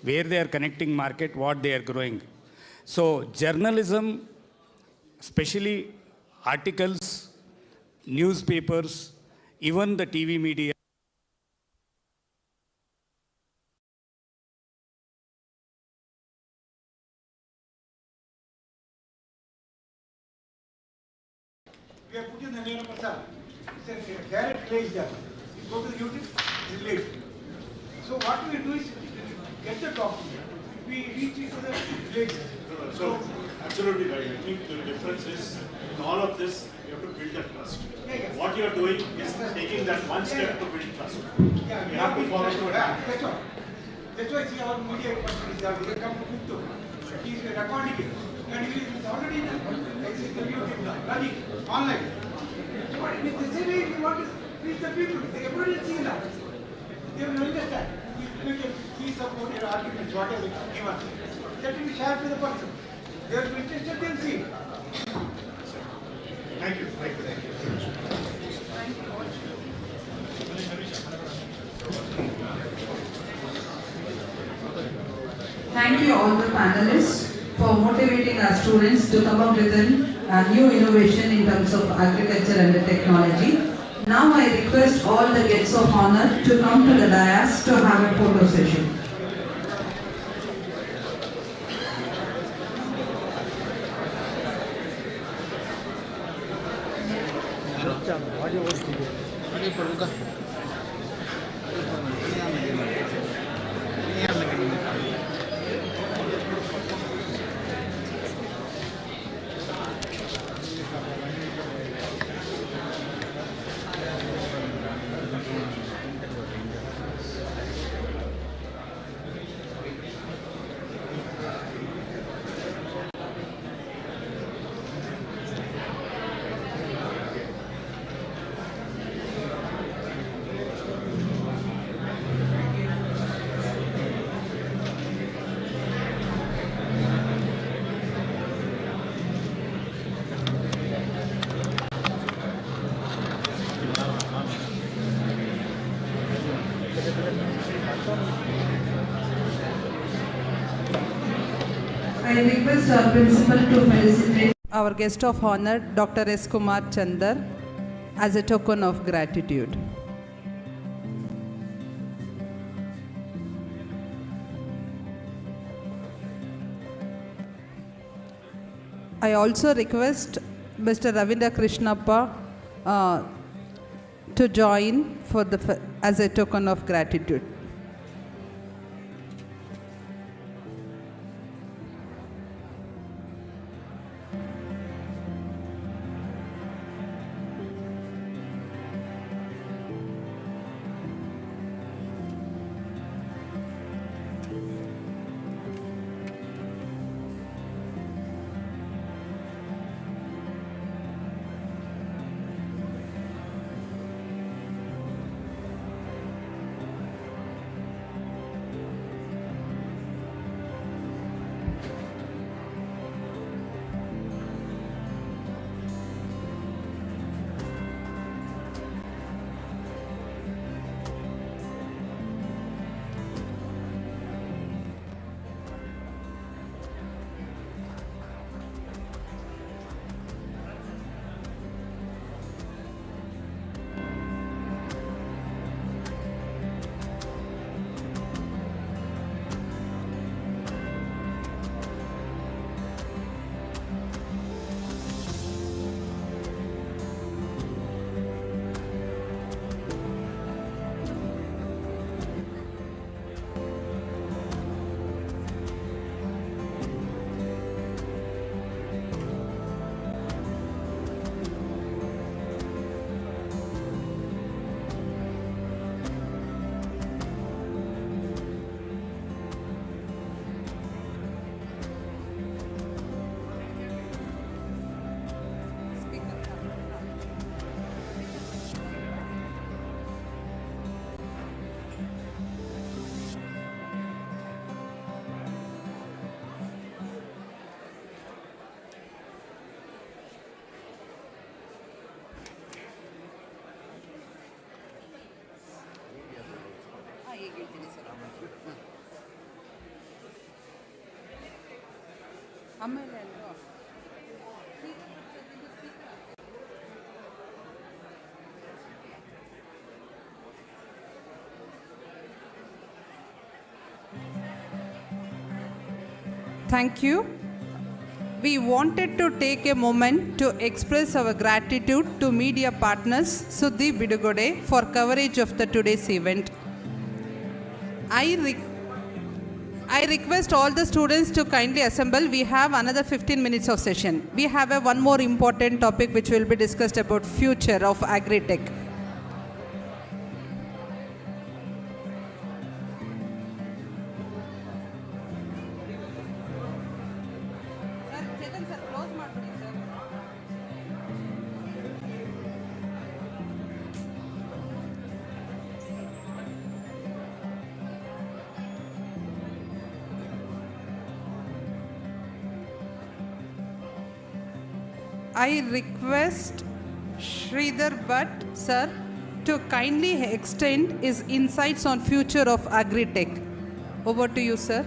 Where they are connecting market, what they are growing. So journalism, especially articles, newspapers, even the TV media, we have put in the name of Masala. It's a direct place there. You go to the YouTube, it's late. So what we do is get the document. We reach into the village. So absolutely right. I think the difference is in all of this, you have to build that trust. What you are doing is taking that one step to build trust. You have to follow through. That's why. That's why see our media person is there. They come to Puttur. He is recording it. And he is already running online. So what is the same way we want to reach the people. Everybody see that. They will understand. We make a piece of your arguments, whatever you give us. That will be shared to the person. They are interested, they will see. Thank you. Thank you. Thank you. Thank you all the panelists for motivating our students to come up with a new innovation in terms of agriculture and technology. Now I request all the guests of honor to come to the dais to have a photo session. I request our principal to felicitate our guest of honor, Dr. S. Kumar Chandar, as a token of gratitude. I also request Mr. Ravindra Krishnappa to join for as a token of gratitude. Thank you. We wanted to take a moment to express our gratitude to media partners Suddi Bidugade for coverage of today's event. I request all the students to kindly assemble. We have another 15 minutes of session. We have one more important topic which will be discussed about future of Agri-Tech. I request Sridhar Bhatt, sir, to kindly extend his insights on future of Agri-Tech. Over to you, sir.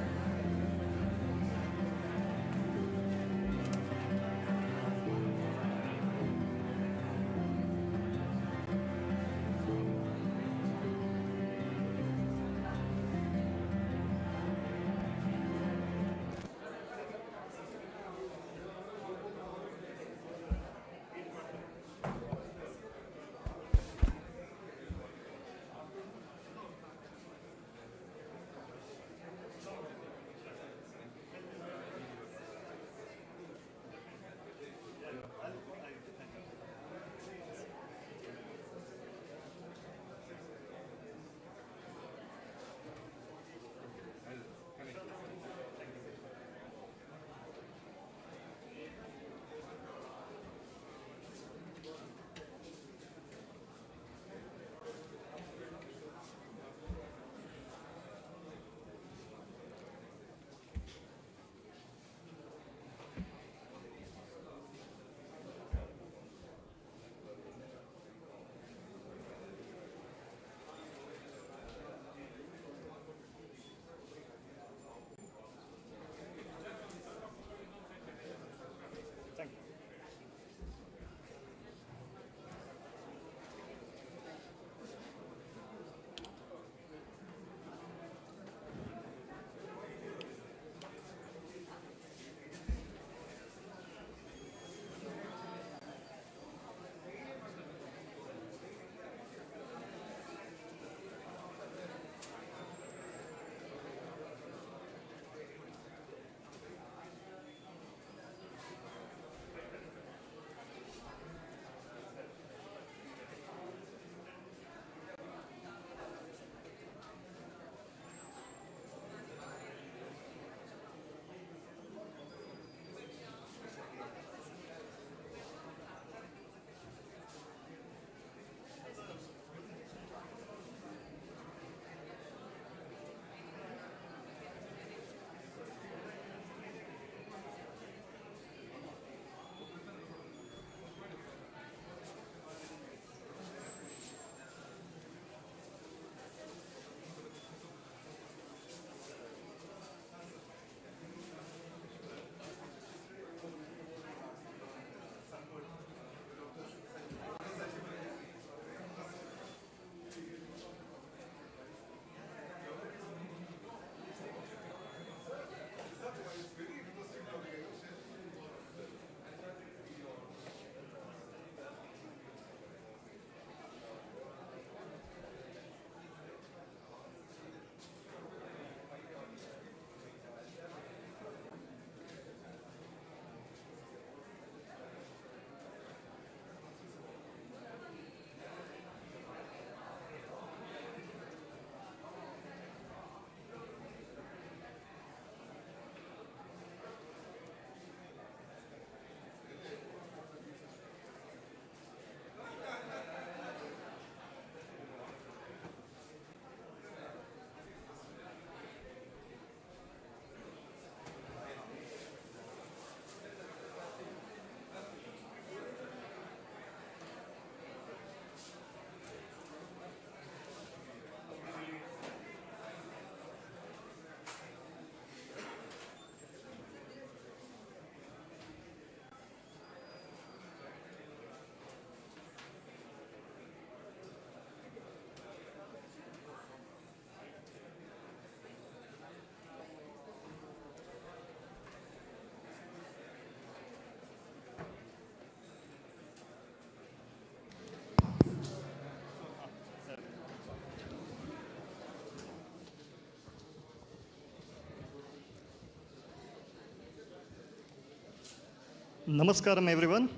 Namaskaram everyone.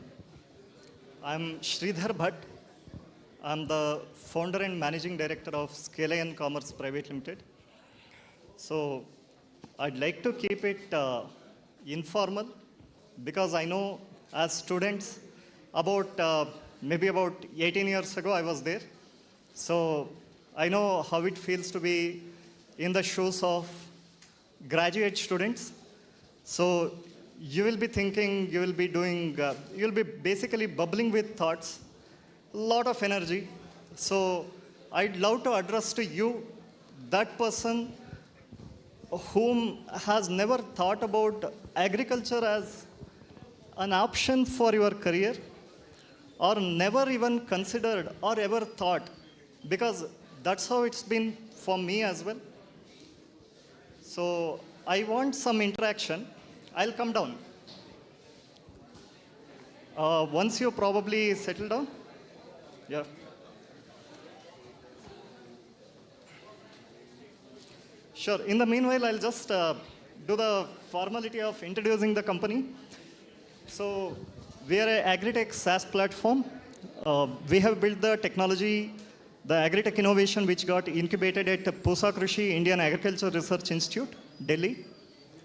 I'm Sridhar Bhatt. I'm the founder and managing director of 𝐏𝐸𝐯 Commerce Private Limited. So I'd like to keep it informal because I know as students maybe about 18 years ago I was there. So I know how it feels to be in the shoes of graduate students. So you will be thinking, you will be doing, you'll be basically bubbling with thoughts, a lot of energy. So I'd love to address to you that person whom has never thought about agriculture as an option for your career, or never even considered or ever thought, because that's how it's been for me as well. So I want some interaction. I'll come down. Once you probably settle down. Yeah. Sure. In the meanwhile, I'll just do the formality of introducing the company. So we are an agri-tech SaaS platform. We have built the technology, the agri-tech innovation, which got incubated at Pusa Krishi Indian Agriculture Research Institute, Delhi.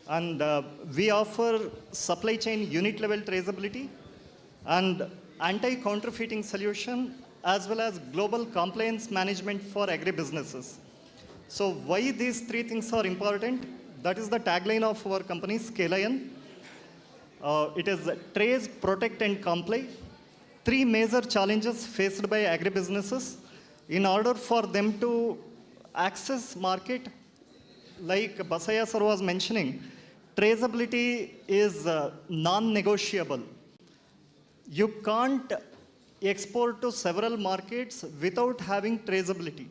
And we offer supply chain unit level traceability and anti-counterfeiting solution, as well as global compliance management for agri-businesses. So why these three things are important? That is the tagline of our company, 𝐏𝐸𝐯. It is trace, protect, and comply. Three major challenges faced by agri-businesses in order for them to access market. Like Basaya sir was mentioning, traceability is non-negotiable. You can't export to several markets without having traceability.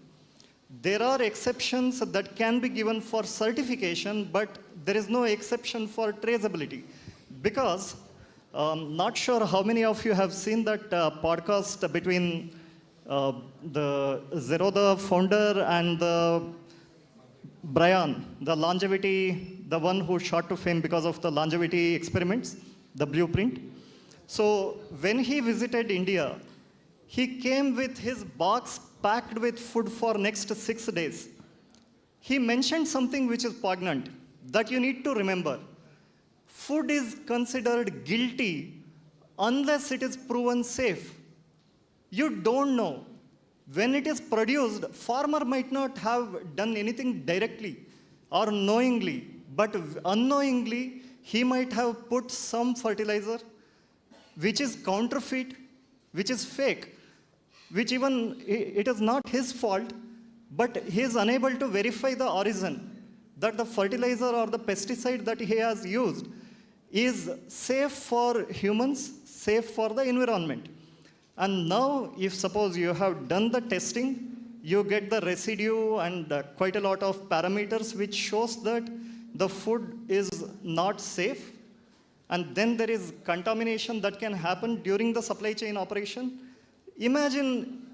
There are exceptions that can be given for certification, but there is no exception for traceability. Because not sure how many of you have seen that podcast between the Zero, the founder, and the Brian, the longevity, the one who shot to fame because of the longevity experiments, the blueprint. So when he visited India, he came with his box packed with food for next 6 days. He mentioned something which is poignant, that you need to remember. Food is considered guilty unless it is proven safe. You don't know. When it is produced, farmer might not have done anything directly or knowingly, but unknowingly, he might have put some fertilizer which is counterfeit, which is fake, which even it is not his fault, but he is unable to verify the origin, that the fertilizer or the pesticide that he has used is safe for humans, safe for the environment. And now, if suppose you have done the testing, you get the residue and quite a lot of parameters which shows that the food is not safe. And then there is contamination that can happen during the supply chain operation. Imagine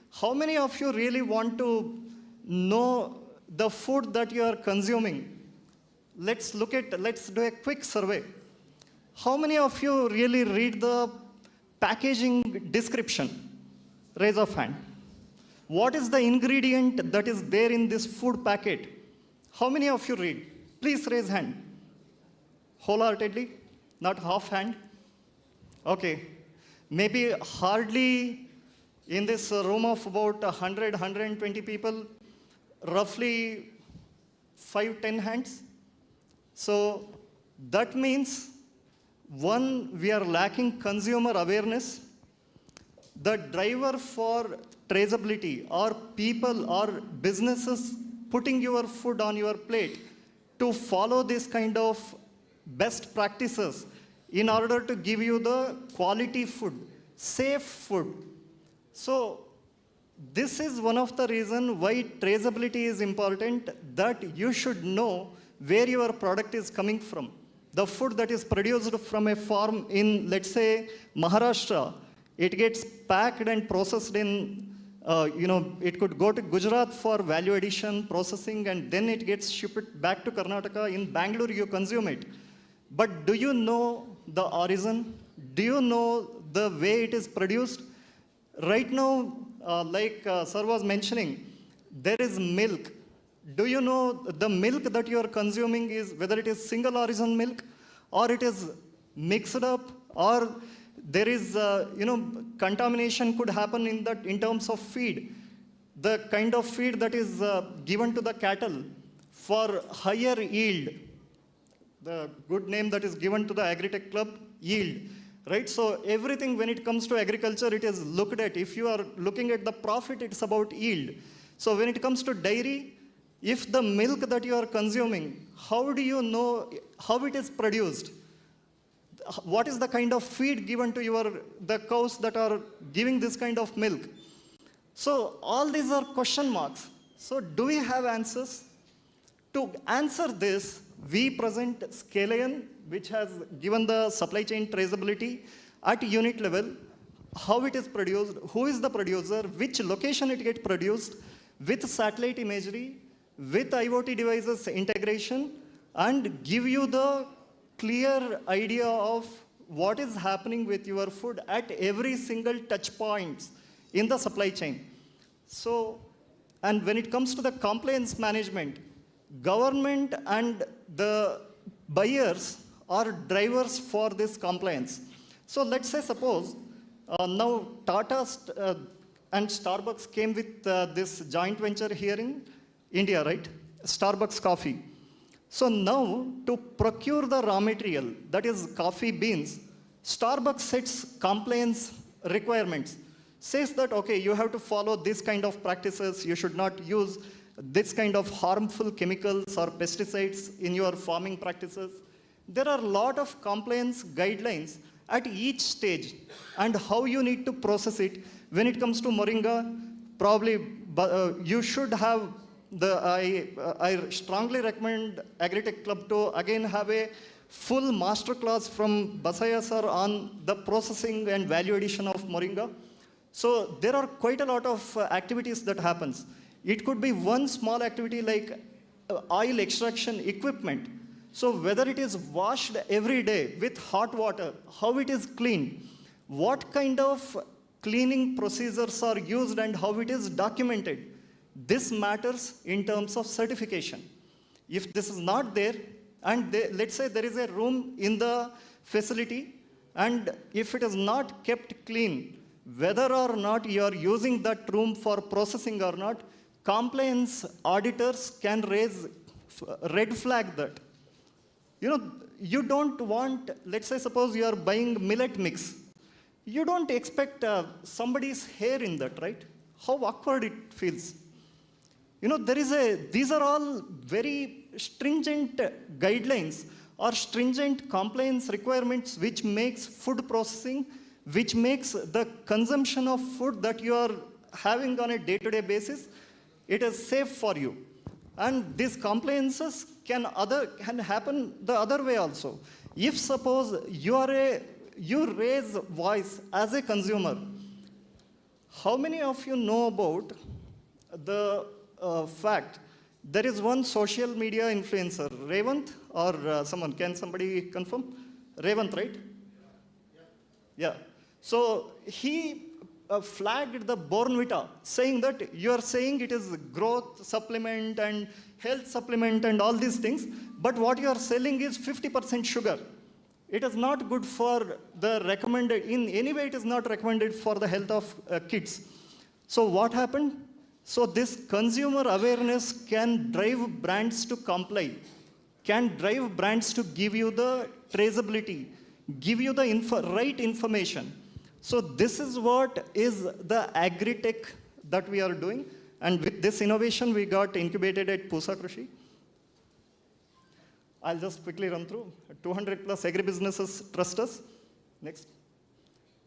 how many of you really want to know the food that you are consuming? Let's do a quick survey. How many of you really read the packaging description? Raise of hand. What is the ingredient that is there in this food packet? How many of you read? Please raise hand. Wholeheartedly, not half hand. Okay, maybe hardly in this room of about 100-120 people, roughly 5-10 hands. So that means, one, we are lacking consumer awareness. The driver for traceability are people or businesses putting your food on your plate to follow this kind of best practices in order to give you the quality food, safe food. So this is one of the reasons why traceability is important, that you should know where your product is coming from. The food that is produced from a farm in, let's say, Maharashtra, it gets packed and processed in, it could go to Gujarat for value addition, processing, and then it gets shipped back to Karnataka. In Bengaluru, you consume it. But do you know the origin? Do you know the way it is produced? Right now, sir was mentioning, there is milk. Do you know the milk that you are consuming is whether it is single origin milk or it is mixed up, or there is, contamination could happen in terms of feed. The kind of feed that is given to the cattle for higher yield, the good name that is given to the Agri-Tech Club, yield, right? So everything when it comes to agriculture, it is looked at. If you are looking at the profit, it's about yield. So when it comes to dairy, if the milk that you are consuming, how do you know how it is produced? What is the kind of feed given to the cows that are giving this kind of milk? So all these are question marks. So do we have answers? To answer this, we present 𝐏𝐸𝐸, which has given the supply chain traceability at unit level, how it is produced, who is the producer, which location it gets produced, with satellite imagery, with IoT devices integration, and give you the clear idea of what is happening with your food at every single touch points in the supply chain. So, and when it comes to the compliance management, government and the buyers are drivers for this compliance. So let's say suppose now Tata and Starbucks came with this joint venture here in India, right? Starbucks coffee. So now to procure the raw material, that is coffee beans, Starbucks sets compliance requirements. Says that, okay, you have to follow this kind of practices, you should not use this kind of harmful chemicals or pesticides in your farming practices. There are a lot of compliance guidelines at each stage and how you need to process it. When it comes to moringa, probably you should have I strongly recommend Agri-Tech Club to again have a full masterclass from Basaya sir on the processing and value addition of moringa. So there are quite a lot of activities that happens. It could be one small activity like oil extraction equipment. So whether it is washed every day with hot water, how it is cleaned, what kind of cleaning procedures are used and how it is documented. This matters in terms of certification. If this is not there, and let's say there is a room in the facility, and if it is not kept clean, whether or not you are using that room for processing or not, compliance auditors can raise red flag that. You don't want, let's say suppose you are buying millet mix. You don't expect somebody's hair in that, right? How awkward it feels. These are all very stringent guidelines or stringent compliance requirements which makes food processing, which makes the consumption of food that you are having on a day-to-day basis, it is safe for you. And these compliances can happen the other way also. If suppose you raise voice as a consumer, how many of you know about the fact there is one social media influencer, Revant, or someone, can somebody confirm? Revant, right? Yeah. So he flagged the Bournvita, saying that you are saying it is growth supplement and health supplement and all these things, but what you are selling is 50% sugar. It is not good for the recommended, in any way it is not recommended for the health of kids. So what happened? So this consumer awareness can drive brands to comply, can drive brands to give you the traceability, give you the right information. So this is what is the agri-tech that we are doing. And with this innovation, we got incubated at Pusa Krishi. I'll just quickly run through. 200 plus agribusinesses trust us. Next.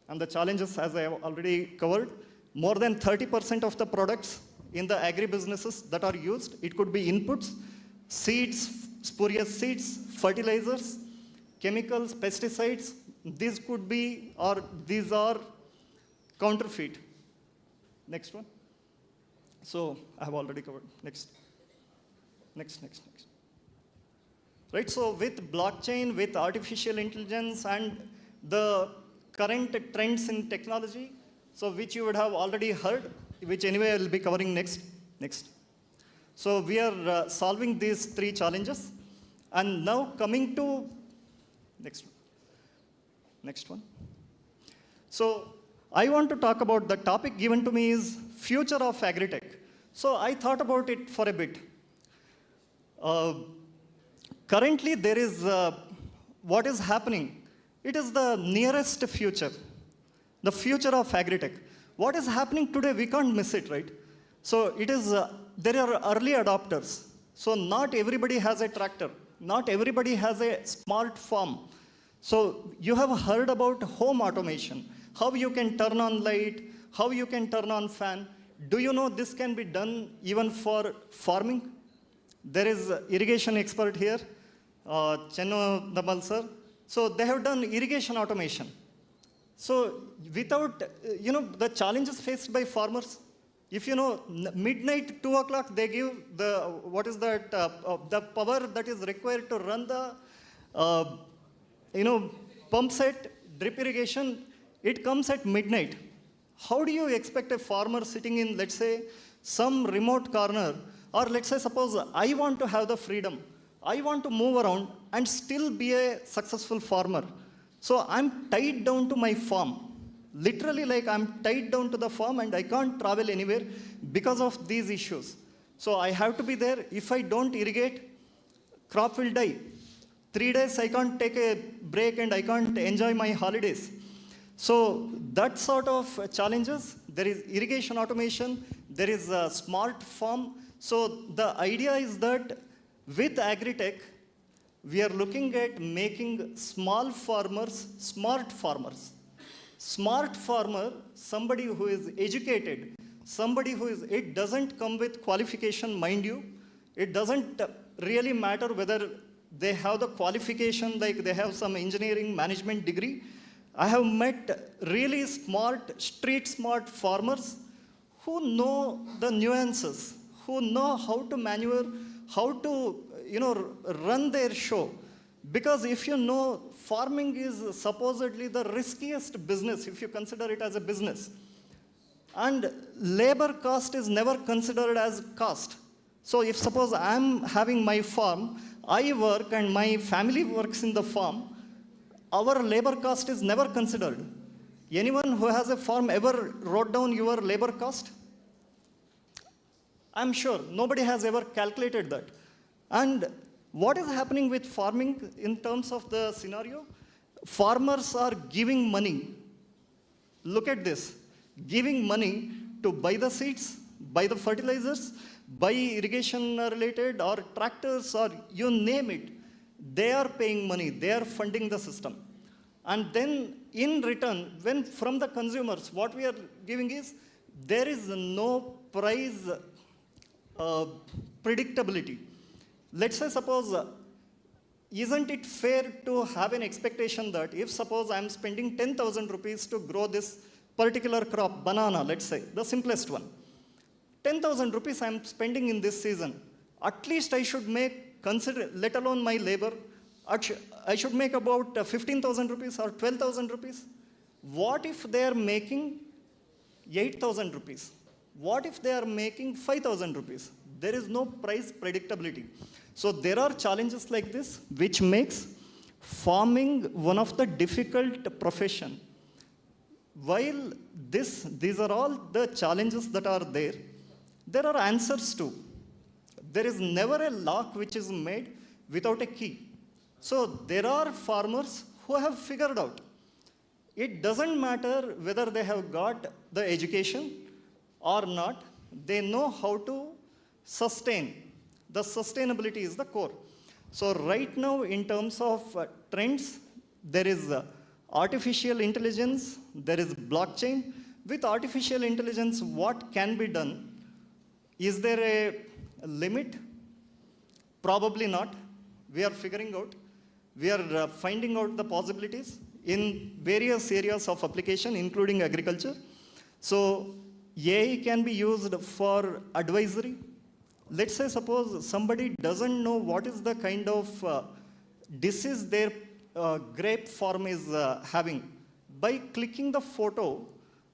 And the challenges, as I have already covered, more than 30% of the products in the agribusinesses that are used, it could be inputs, seeds, spurious seeds, fertilizers, chemicals, pesticides. These could be, or these are counterfeit. Next one. So I have already covered. Next. right? So with blockchain, with artificial intelligence and the current trends in technology, so which you would have already heard, which anyway I will be covering next. So we are solving these three challenges. And now coming to next one. So I want to talk about the topic given to me is future of agri-tech. So I thought about it for a bit. Currently there is what is happening. It is the nearest future, the future of agri-tech. What is happening today, we can't miss it, right? So it is, there are early adopters. So not everybody has a tractor. Not everybody has a smart farm. So you have heard about home automation, how you can turn on light, how you can turn on fan. Do you know this can be done even for farming? There is irrigation expert here, Chenno Damal sir. So they have done irrigation automation. So without, the challenges faced by farmers, if you know, midnight, 2 o'clock, they give the, the power that is required to run the, pump set, drip irrigation, it comes at midnight. How do you expect a farmer sitting in, let's say, some remote corner, or let's say, suppose I want to have the freedom, I want to move around and still be a successful farmer. So I'm tied down to my farm. Literally, like I'm tied down to the farm and I can't travel anywhere because of these issues. So I have to be there. If I don't irrigate, crop will die. 3 days I can't take a break and I can't enjoy my holidays. So that sort of challenges, there is irrigation automation, there is a smart farm. So the idea is that with agri-tech, we are looking at making small farmers smart farmers. Smart farmer, somebody who is educated, somebody who is, it doesn't come with qualification, mind you. It doesn't really matter whether they have the qualification, like they have some engineering management degree. I have met really smart, street smart farmers who know the nuances, who know how to maneuver, how to, run their show. Because if you know, farming is supposedly the riskiest business if you consider it as a business. And labor cost is never considered as cost. So if suppose I'm having my farm, I work and my family works in the farm, our labor cost is never considered. Anyone who has a farm ever wrote down your labor cost? I'm sure nobody has ever calculated that. And what is happening with farming in terms of the scenario? Farmers are giving money. Look at this. Giving money to buy the seeds, buy the fertilizers, buy irrigation related or tractors or you name it. They are paying money. They are funding the system. And then in return, when from the consumers, what we are giving is, there is no price predictability. Let's say, suppose, isn't it fair to have an expectation that if suppose I'm spending 10,000 rupees to grow this particular crop, banana, let's say, the simplest one. 10,000 rupees I'm spending in this season. At least I should make, let alone my labor, I should make about 15,000 rupees or 12,000 rupees. What if they are making 8,000 rupees? What if they are making 5,000 rupees? There is no price predictability. So there are challenges like this, which makes farming one of the difficult profession. While these are all the challenges that are there are answers too. There is never a lock which is made without a key. So there are farmers who have figured out. It doesn't matter whether they have got the education or not, they know how to sustain. The sustainability is the core. So right now, in terms of trends, there is artificial intelligence, there is blockchain. With artificial intelligence, what can be done? Is there a limit? Probably not. We are figuring out. We are finding out the possibilities in various areas of application, including agriculture. So AI can be used for advisory. Let's say, suppose somebody doesn't know what is the kind of disease their grape farm is having. By clicking the photo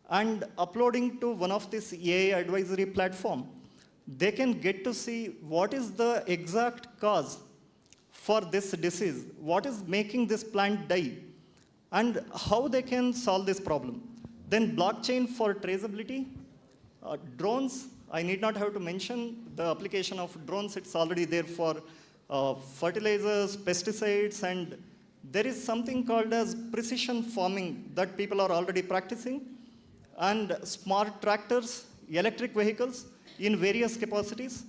and uploading to one of this AI advisory platform, they can get to see what is the exact cause for this disease, what is making this plant die, and how they can solve this problem. Then blockchain for traceability, drones, I need not have to mention the application of drones, it's already there for fertilizers, pesticides, and there is something called as precision farming that people are already practicing, and smart tractors, electric vehicles in various capacities.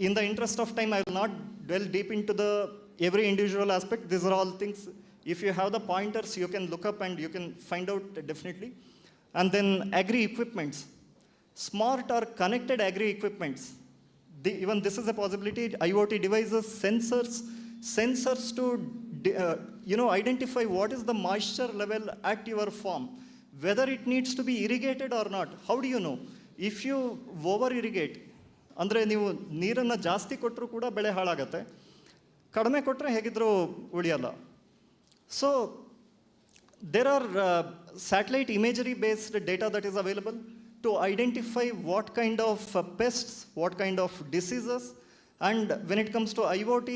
In the interest of time, I will not delve deep into every individual aspect. These are all things, if you have the pointers, you can look up and you can find out definitely. And then agri-equipments, smart or connected agri-equipments. Even this is a possibility, IoT devices, sensors to identify what is the moisture level at your farm, whether it needs to be irrigated or not. How do you know? If you over-irrigate, ಅಂದರೆ ನೀವು ನೀರನ್ನು ಜಾಸ್ತಿ ಕೊಟ್ಟರೂ ಕೂಡ ಬೆಳೆ ಹಾಳಾಗತ್ತೆ, ಕಡಿಮೆ ಕೊಟ್ಟರೆ ಹೇಗಿದ್ರೂ ಉಳಿಯಲ್ಲ. So there are satellite imagery based data that is available to identify what kind of pests, what kind of diseases, and when it comes to IoT,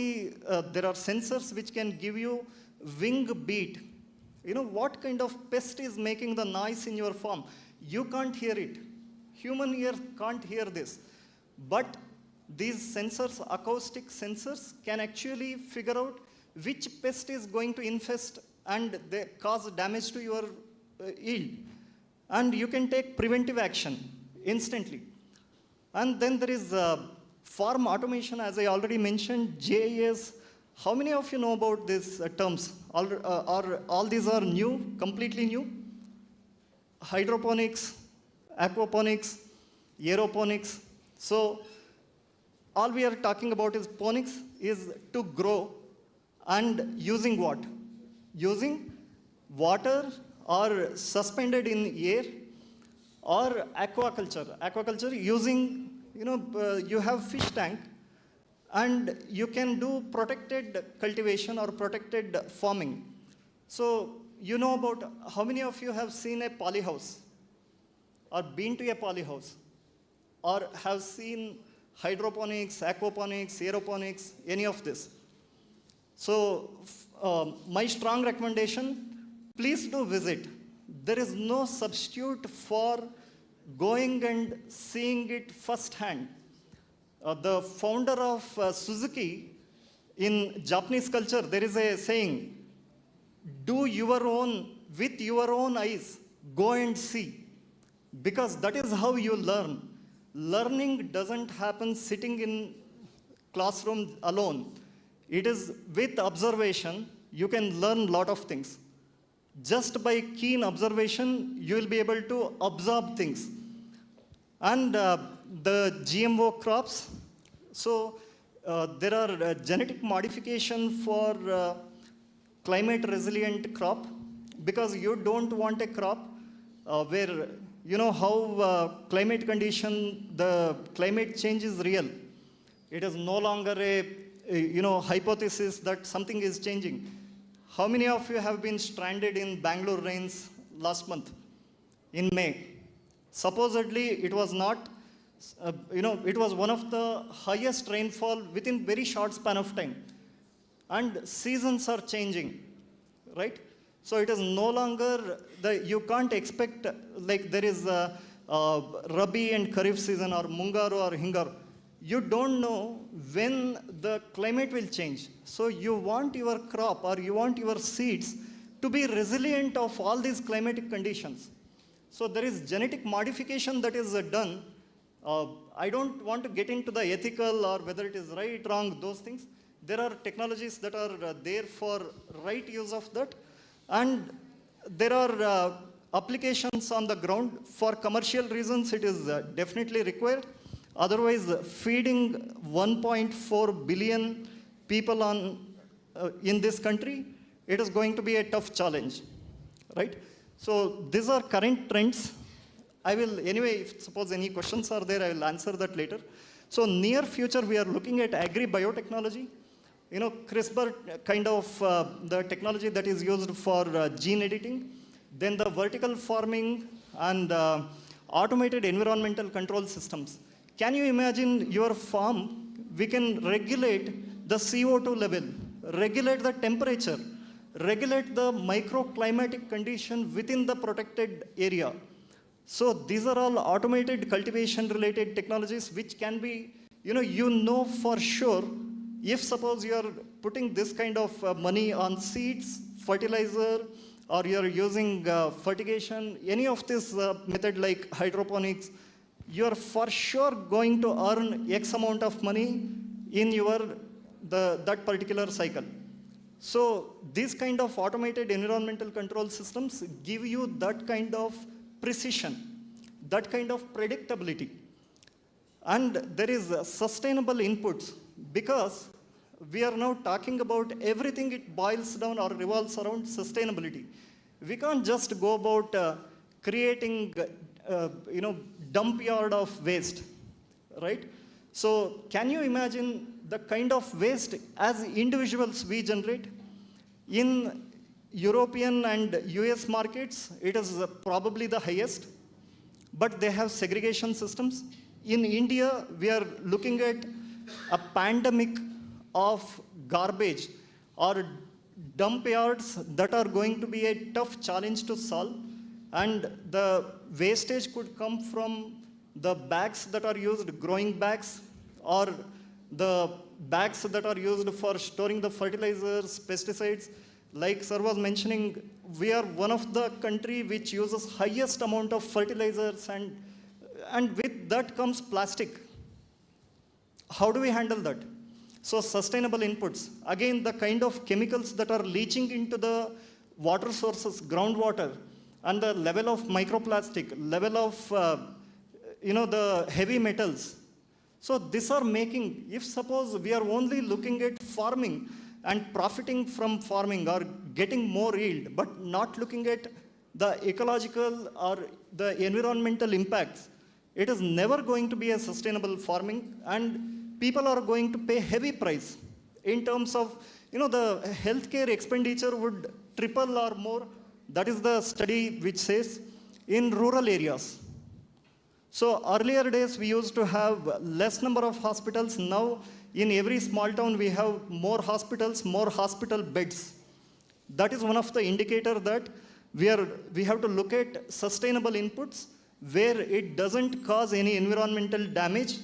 there are sensors which can give you wing beat. You know, what kind of pest is making the noise in your farm. You can't hear it. Human ear can't hear this. But these sensors, acoustic sensors, can actually figure out which pest is going to infest and they cause damage to your yield. And you can take preventive action instantly. And then there is farm automation, as I already mentioned, GIS. How many of you know about these terms? All these are new, completely new? Hydroponics, aquaponics, aeroponics. So all we are talking about is ponics is to grow and using what? Using water or suspended in air, or aquaculture. Aquaculture using, you have fish tank and you can do protected cultivation or protected farming. So you know about, how many of you have seen a polyhouse or been to a polyhouse or have seen hydroponics, aquaponics, aeroponics, any of this? So my strong recommendation, please do visit. There is no substitute for going and seeing it firsthand. The founder of Suzuki, in Japanese culture, there is a saying, do your own, with your own eyes, go and see. Because that is how you learn. Learning doesn't happen sitting in classroom alone. It is with observation, you can learn a lot of things. Just by keen observation, you will be able to absorb things. And the GMO crops, so there are genetic modification for climate resilient crop, because you don't want a crop where, you know how climate condition, the climate change is real. It is no longer a hypothesis that something is changing. How many of you have been stranded in Bengaluru rains last month, in May? Supposedly, it was not, it was one of the highest rainfall within very short span of time. And seasons are changing, right? So it is no longer, you can't expect, like there is a Rabi and Kharif season or Mungaru or Hingaru. You don't know when the climate will change. So you want your crop or you want your seeds to be resilient of all these climatic conditions. So there is genetic modification that is done. I don't want to get into the ethical or whether it is right, wrong, those things. There are technologies that are there for right use of that. And there are applications on the ground. For commercial reasons, it is definitely required. Otherwise, feeding 1.4 billion people in this country, it is going to be a tough challenge, right? So these are current trends. I will, anyway, if suppose any questions are there, I will answer that later. So near future, we are looking at agri-biotechnology. CRISPR kind of the technology that is used for gene editing, then the vertical farming and automated environmental control systems. Can you imagine your farm? We can regulate the CO2 level, regulate the temperature, regulate the microclimatic condition within the protected area. So these are all automated cultivation related technologies which can be, for sure, if suppose you are putting this kind of money on seeds, fertilizer, or you are using fertigation, any of this method like hydroponics, you are for sure going to earn X amount of money in that particular cycle. So these kind of automated environmental control systems give you that kind of precision, that kind of predictability. And there is sustainable inputs, because we are now talking about everything, it boils down or revolves around sustainability. We can't just go about creating, dump yard of waste, right? So can you imagine the kind of waste as individuals we generate? In European and US markets, it is probably the highest, but they have segregation systems. In India, we are looking at a pandemic of garbage or dump yards that are going to be a tough challenge to solve. And the wastage could come from the bags that are used, growing bags, or the bags that are used for storing the fertilizers, pesticides. Like sir was mentioning, we are one of the country which uses highest amount of fertilizers, and with that comes plastic. How do we handle that? So sustainable inputs. Again, the kind of chemicals that are leaching into the water sources, groundwater, and the level of microplastic, level of the heavy metals. So these are making, if suppose we are only looking at farming and profiting from farming or getting more yield, but not looking at the ecological or the environmental impacts, it is never going to be a sustainable farming, and people are going to pay heavy price in terms of, the healthcare expenditure would triple or more. That is the study which says in rural areas. So earlier days, we used to have less number of hospitals. Now, in every small town, we have more hospitals, more hospital beds. That is one of the indicator that we have to look at sustainable inputs where it doesn't cause any environmental damage.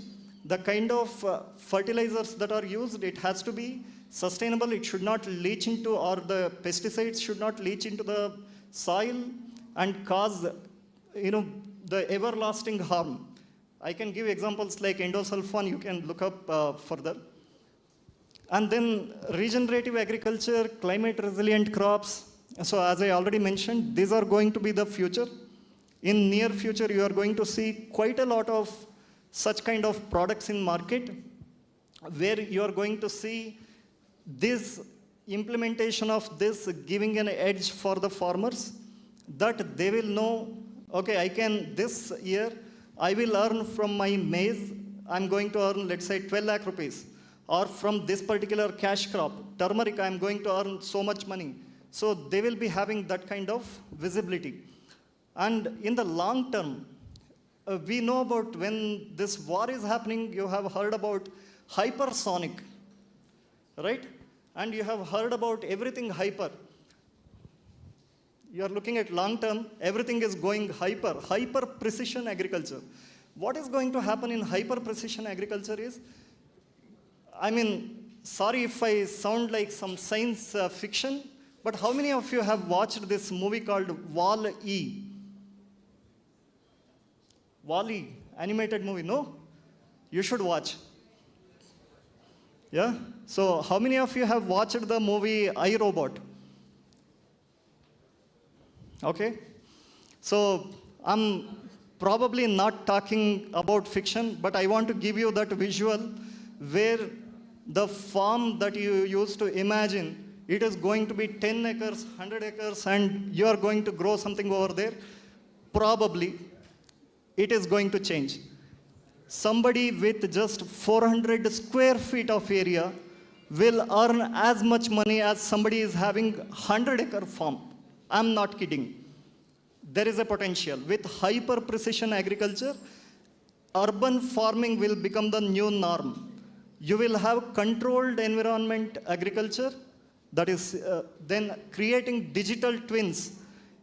The kind of fertilizers that are used, it has to be sustainable. It should not leach into, or the pesticides should not leach into the soil and cause, the everlasting harm. I can give examples like endosulfan, you can look up further. And then regenerative agriculture, climate resilient crops. So as I already mentioned, these are going to be the future. In near future, you are going to see quite a lot of such kind of products in market, where you are going to see this implementation of this giving an edge for the farmers, that they will know, okay, this year, I will earn from my maize, I'm going to earn, let's say, 12 lakh rupees. Or from this particular cash crop, turmeric, I'm going to earn so much money. So they will be having that kind of visibility. And in the long term, we know about when this war is happening, you have heard about hypersonic, right? And you have heard about everything hyper. You are looking at long term, everything is going hyper precision agriculture. What is going to happen in hyper precision agriculture is, sorry if I sound like some science fiction, but how many of you have watched this movie called Wall-E? Wall-E, animated movie, no? You should watch. Yeah? So how many of you have watched the movie iRobot? Okay? So I'm probably not talking about fiction, but I want to give you that visual where the farm that you used to imagine, it is going to be 10 acres, 100 acres, and you are going to grow something over there. Probably, it is going to change. Somebody with just 400 square feet of area will earn as much money as somebody is having 100-acre farm. I'm not kidding. There is a potential. With hyper-precision agriculture, urban farming will become the new norm. You will have controlled environment agriculture, that is then creating digital twins.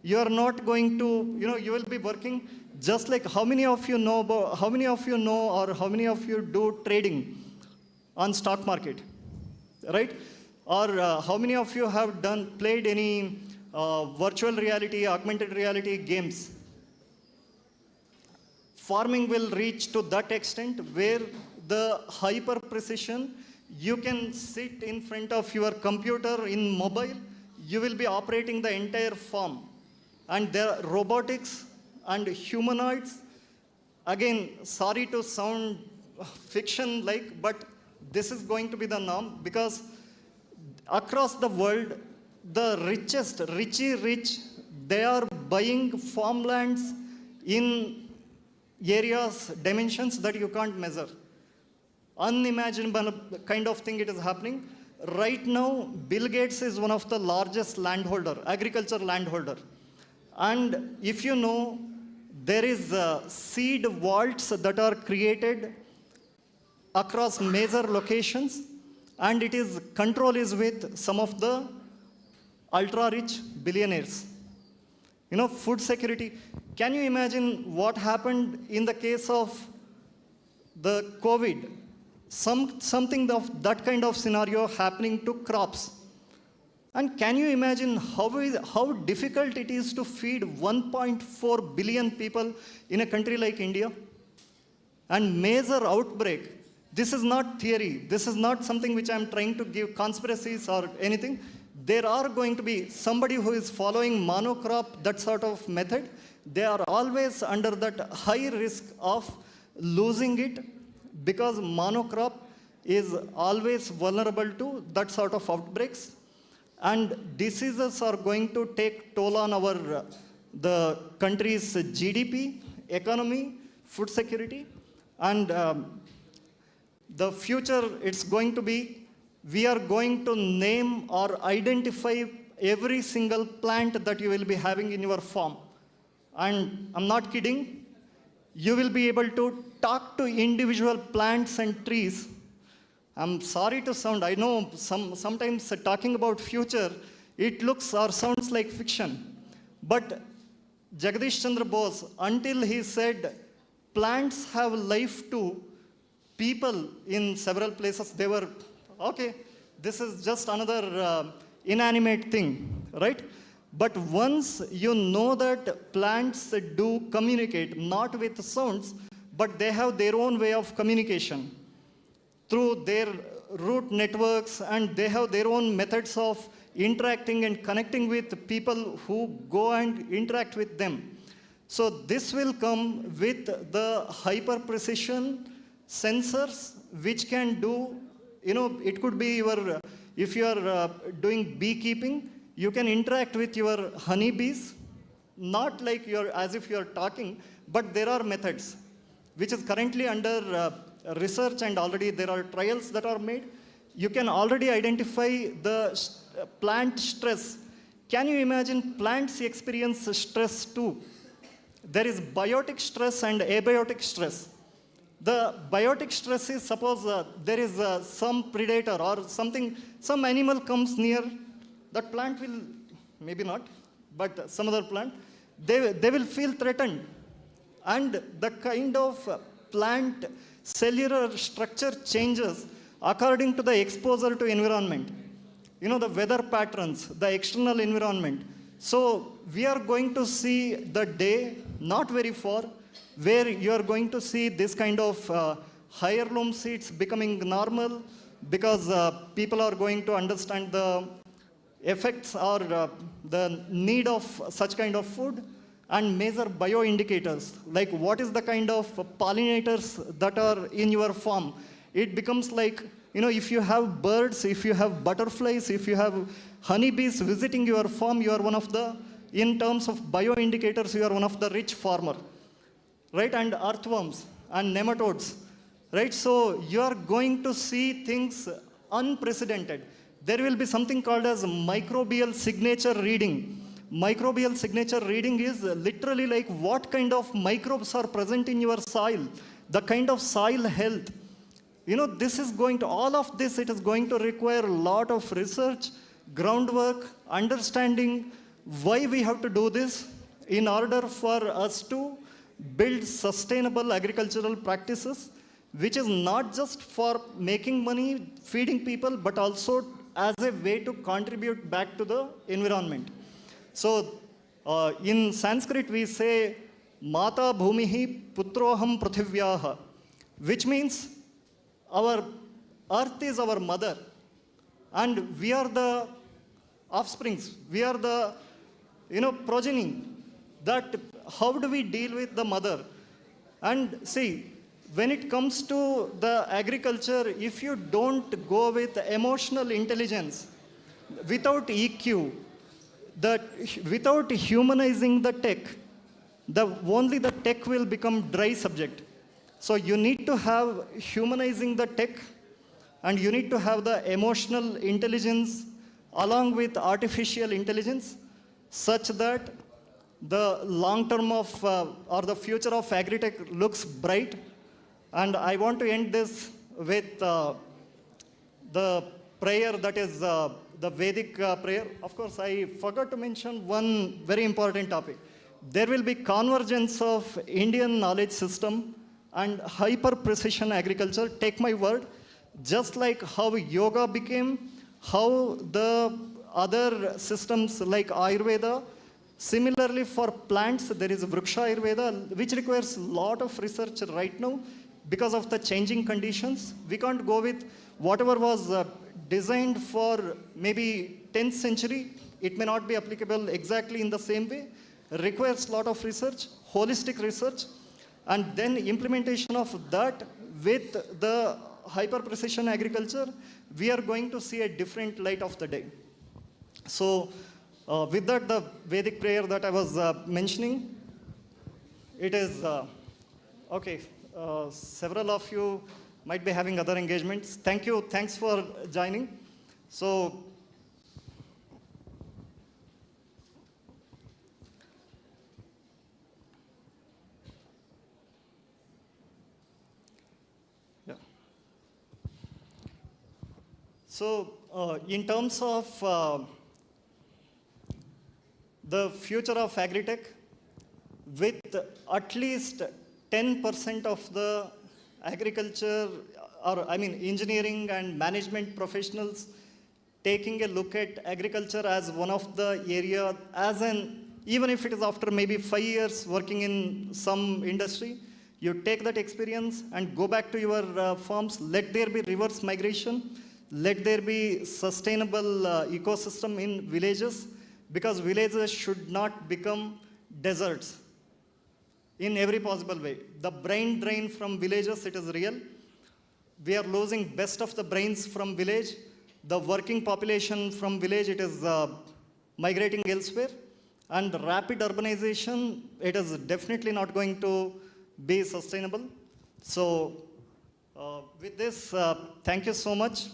You are not going to, you will be working just like how many of you know or how many of you do trading on stock market, right? Or how many of you have played any virtual reality, augmented reality games? Farming will reach to that extent where the hyper precision, you can sit in front of your computer in mobile, you will be operating the entire farm. And there are robotics and humanoids. Again, sorry to sound fiction-like, but this is going to be the norm, because across the world, the richest, rich, they are buying farmlands in areas, dimensions that you can't measure. Unimaginable kind of thing it is happening. Right now, Bill Gates is one of the largest landholder, agriculture landholder. And if you know, there is seed vaults that are created across major locations, and control is with some of the ultra-rich billionaires. Food security. Can you imagine what happened in the case of the COVID? Something of that kind of scenario happening to crops. And can you imagine how difficult it is to feed 1.4 billion people in a country like India? And major outbreak. This is not theory. This is not something which I'm trying to give conspiracies or anything. There are going to be somebody who is following monocrop, that sort of method. They are always under that high risk of losing it, because monocrop is always vulnerable to that sort of outbreaks. And diseases are going to take toll on the country's GDP, economy, food security. And the future, it's going to be, we are going to name or identify every single plant that you will be having in your farm. And I'm not kidding. You will be able to talk to individual plants and trees. I'm sorry to sound, I know sometimes talking about future, it looks or sounds like fiction. But Jagdish Chandra Bose, until he said plants have life too, people in several places, they were, okay, this is just another inanimate thing, right? But once you know that plants do communicate, not with sounds, but they have their own way of communication through their root networks, and they have their own methods of interacting and connecting with people who go and interact with them. So this will come with the hyper-precision sensors, which can do, it could be if you are doing beekeeping, you can interact with your honeybees, not like as if you are talking, but there are methods, which is currently under research, and already there are trials that are made. You can already identify the plant stress. Can you imagine plants experience stress too? There is biotic stress and abiotic stress. The biotic stress is, suppose there is some predator or something, some animal comes near, that plant will, maybe not, but some other plant, they will feel threatened. And the kind of plant cellular structure changes according to the exposure to environment. The weather patterns, the external environment. So we are going to see the day, not very far, where you are going to see this kind of heirloom seeds becoming normal, because people are going to understand the effects or the need of such kind of food, and measure bioindicators, like what is the kind of pollinators that are in your farm. It becomes like, if you have birds, if you have butterflies, if you have honeybees visiting your farm, you are one of the, in terms of bioindicators, you are one of the rich farmer, right? And earthworms and nematodes, right? So you are going to see things unprecedented. There will be something called as microbial signature reading. Microbial signature reading is literally like what kind of microbes are present in your soil, the kind of soil health. You know, this is going to, all of this, it is going to require a lot of research, groundwork, understanding why we have to do this in order for us to build sustainable agricultural practices, which is not just for making money, feeding people, but also as a way to contribute back to the environment. So in Sanskrit we say, Mata Bhumihi Putroham Prithivyaha, which means our earth is our mother, and we are the offsprings, we are the progeny. That how do we deal with the mother? And see, when it comes to the agriculture, if you don't go with emotional intelligence, without EQ, without humanizing the tech, only the tech will become dry subject. So you need to have humanizing the tech, and you need to have the emotional intelligence along with artificial intelligence, such that the long term of or the future of agri-tech looks bright. And I want to end this with the prayer that is the Vedic prayer. Of course, I forgot to mention one very important topic. There will be convergence of Indian knowledge system and hyper-precision agriculture. Take my word, just like how yoga became, how the other systems like Ayurveda, similarly for plants, there is Vriksha Ayurveda, which requires a lot of research right now because of the changing conditions. We can't go with whatever was designed for maybe 10th century. It may not be applicable exactly in the same way. Requires a lot of research, holistic research, and then implementation of that with the hyper-precision agriculture, we are going to see a different light of the day. So with that, the Vedic prayer that I was mentioning, it is, okay, several of you might be having other engagements. Thank you, thanks for joining. So, yeah. So, in terms of the future of agri-tech, with at least 10% of the agriculture, or I mean engineering and management professionals taking a look at agriculture as one of the area, as an, even if it is after maybe 5 years working in some industry, you take that experience and go back to your farms. Let there be reverse migration. Let there be sustainable ecosystem in villages, because villages should not become deserts in every possible way. The brain drain from villages, it is real. We are losing best of the brains from village. The working population from village, it is migrating elsewhere. And rapid urbanization, it is definitely not going to be sustainable. So with this, thank you so much.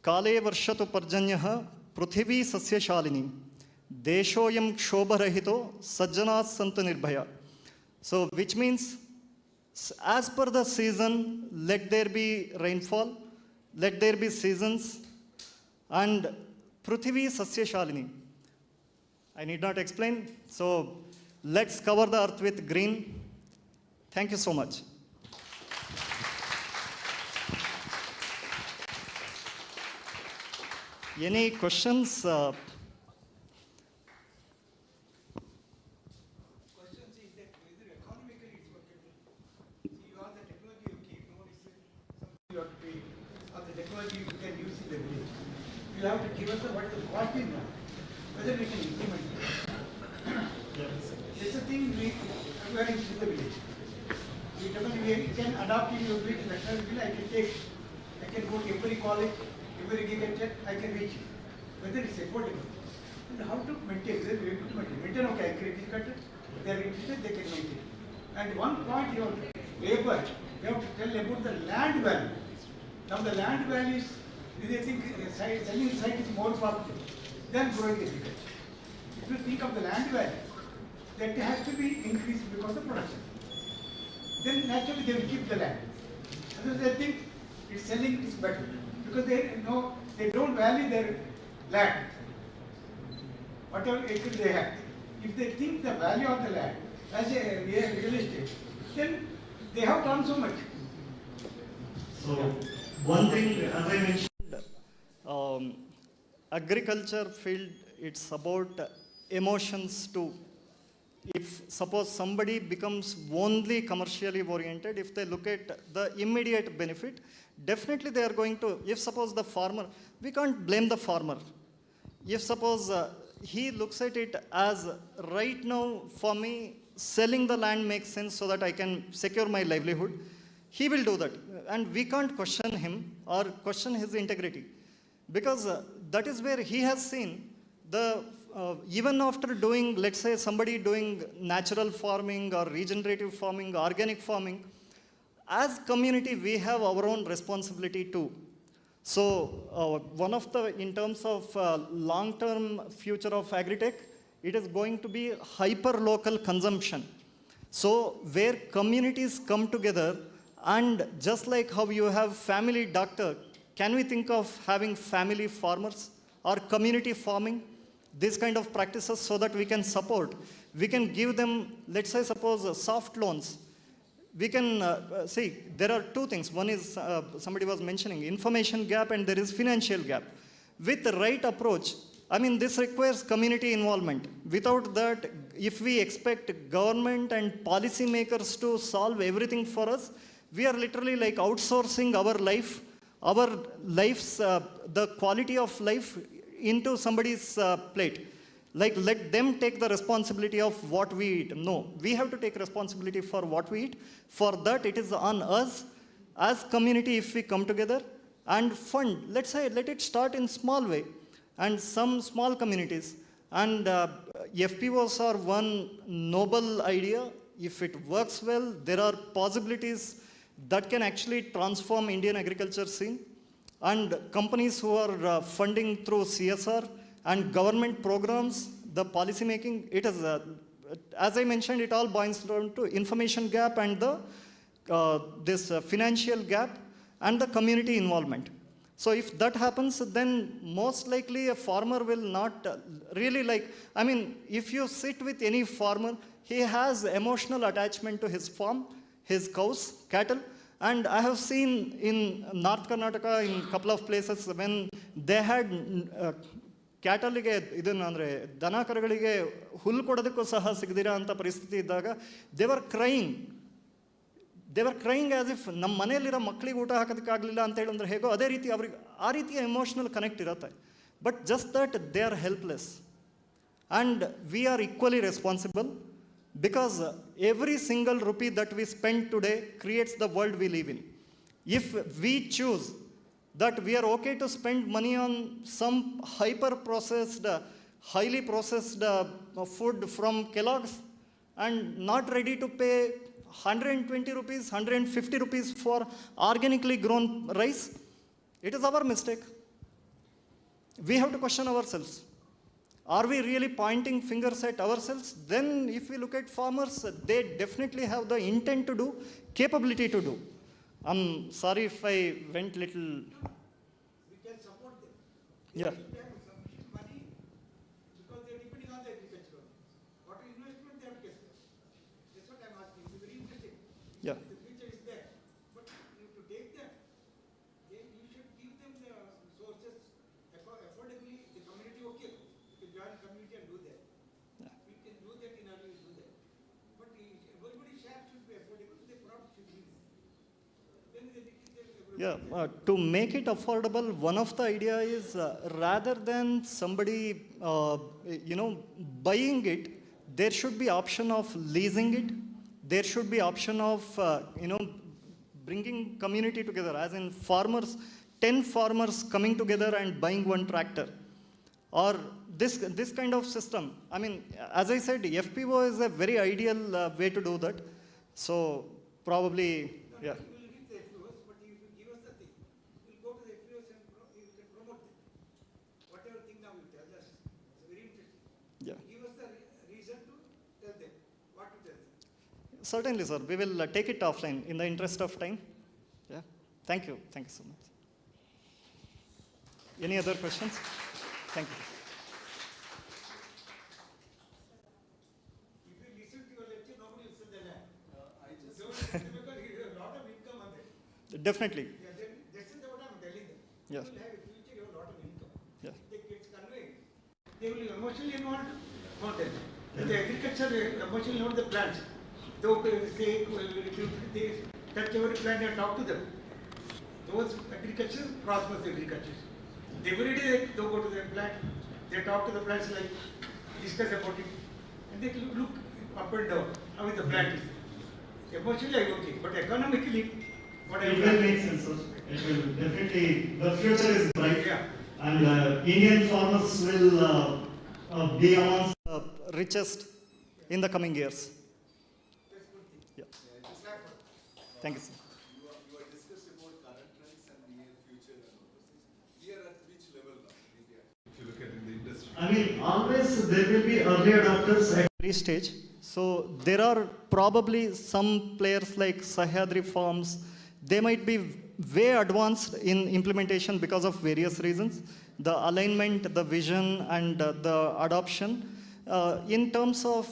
Kale varshatu parjanyah prithvi sasyashalini. Deshoyam kshobarahito sajjanas santu nirbhaya. So which means, as per the season, let there be rainfall, let there be seasons, and prithvi sasyashalini. I need not explain. So let's cover the earth with green. Thank you so much. Any questions? You have to give us what is working now, whether we can implement it. This is the thing we are in the village. We can adopt in your village, I can go to every college, every agriculture, I can reach it. Whether it's affordable. And how to maintain, whether we have to maintain, okay, agriculture, they are interested, they can maintain. And one point you have to labor, you have to tell about the land value. Now the land values, they think selling the site is more profitable than growing agriculture. If you think of the land value, that has to be increased because of production. Then naturally they will keep the land. Otherwise they think it's selling is better because they know they don't value their land, whatever acres they have. If they think the value of the land as a real estate, then they have done so much. So one thing, as I mentioned, agriculture field, it's about emotions too. If suppose somebody becomes only commercially oriented, if they look at the immediate benefit, definitely they are going to, if suppose the farmer, we can't blame the farmer. If suppose he looks at it as right now for me, selling the land makes sense so that I can secure my livelihood, he will do that. And we can't question him or question his integrity. Because that is where he has seen the, even after doing, let's say somebody doing natural farming or regenerative farming, organic farming, as community we have our own responsibility too. So one of the, in terms of long-term future of agri-tech, it is going to be hyper-local consumption. So where communities come together, and just like how you have family doctor, can we think of having family farmers or community farming? This kind of practices so that we can support. We can give them, let's say suppose soft loans. We can see, there are two things. One is, somebody was mentioning, information gap and there is financial gap. With the right approach, I mean, this requires community involvement. Without that, if we expect government and policymakers to solve everything for us, we are literally like outsourcing our life's, the quality of life into somebody's plate. Like, let them take the responsibility of what we eat. No, we have to take responsibility for what we eat. For that, it is on us as community if we come together and fund. Let's say, let it start in small way. And some small communities. And FPOs are one noble idea. If it works well, there are possibilities that can actually transform Indian agriculture scene. And companies who are funding through CSR and government programs, the policy making, it is, as I mentioned, it all boils down to information gap and the this financial gap and the community involvement. So if that happens, then most likely a farmer will not really like, I mean, if you sit with any farmer, he has emotional attachment to his farm, his cows, cattle. And I have seen in North Karnataka, in a couple of places, when they had cattle ಗೆ ಇದನ್ನ ಅಂದ್ರೆ ದನ ಕರುಗಳಿಗೆ ಹುಲ್ಲು ಕೊಡೋದಕ್ಕೂ ಸಹ ಸಿಗದಿರೋ ಅಂತ ಪರಿಸ್ಥಿತಿ ಇದ್ದಾಗ they were crying as if ನಮ್ಮ ಮನೆಯಲ್ಲಿರೋ ಮಕ್ಕಳಿಗೆ ಊಟ ಹಾಕೋದಕ್ಕಾಗಲಿಲ್ಲ ಅಂತ ಹೇಳಿದ್ರೆ ಹೇಗೋ ಅದೇ ರೀತಿ ಅವ್ರಿಗೆ ಆ ರೀತಿಯ ಎಮೋಷನಲ್ ಕನೆಕ್ಟ್ ಇರುತ್ತೆ. But just that they are helpless and we are equally responsible because every single rupee that we spend today creates the world we live in. If we choose that we are okay to spend money on some hyper-processed, highly processed food from Kellogg's and not ready to pay 120 rupees, 150 rupees for organically grown rice, it is our mistake. We have to question ourselves. Are we really pointing fingers at ourselves? Then if we look at farmers, they definitely have the intent to do, capability to do. I'm sorry if I went little... We can support them. Yeah. They have sufficient money because they are depending on the agriculture. What investment they have to get? That's what I'm asking. It's very interesting. Yeah. The future is there. But you have to take them. Then you should give them the resources affordably. The community, okay. Join community and do that. Yeah. We can do that in early, do that. But everybody's share should be affordable, the product should be. Then To make it affordable, one of the idea is rather than somebody, buying it, there should be option of leasing it. There should be option of, bringing community together, as in farmers, 10 farmers coming together and buying one tractor. Or this kind of system. I mean, as I said, FPO is a very ideal way to do that. So probably, yeah. We will give the FPOs, but if you give us the thing, Certainly, sir. We will take it offline in the interest of time. Yeah. Thank you. Thank you so much. Any other questions? Thank you. If you listen to your lecture, nobody will sell the land. Because you have a lot of income on that. Definitely. Yeah, this is what I'm telling them. Yeah. You will have a future, you have a lot of income. Yeah. If they get conveyed, they will emotionally involved. Not that. In the agriculture, emotionally involved the plants. They say, they touch every plant and talk to them. Those agriculture, prosperous agriculture. Every day they go to the plant, they talk to the plants, like discuss about it, and they look up and down how the plant is. Emotionally I'm okay, but economically, what It will make sense, sir. It will definitely. The future is bright, yeah. and Indian farmers will be amongst the richest in the coming years. Yeah. Thank you, sir. You are discussed about current trends and near future and all those things. We are at which level now in India? If you look at in the industry. I mean, always there will be early adopters at every stage. So there are probably some players like Sahyadri Farms. They might be way advanced in implementation because of various reasons. The alignment, the vision, and the adoption. In terms of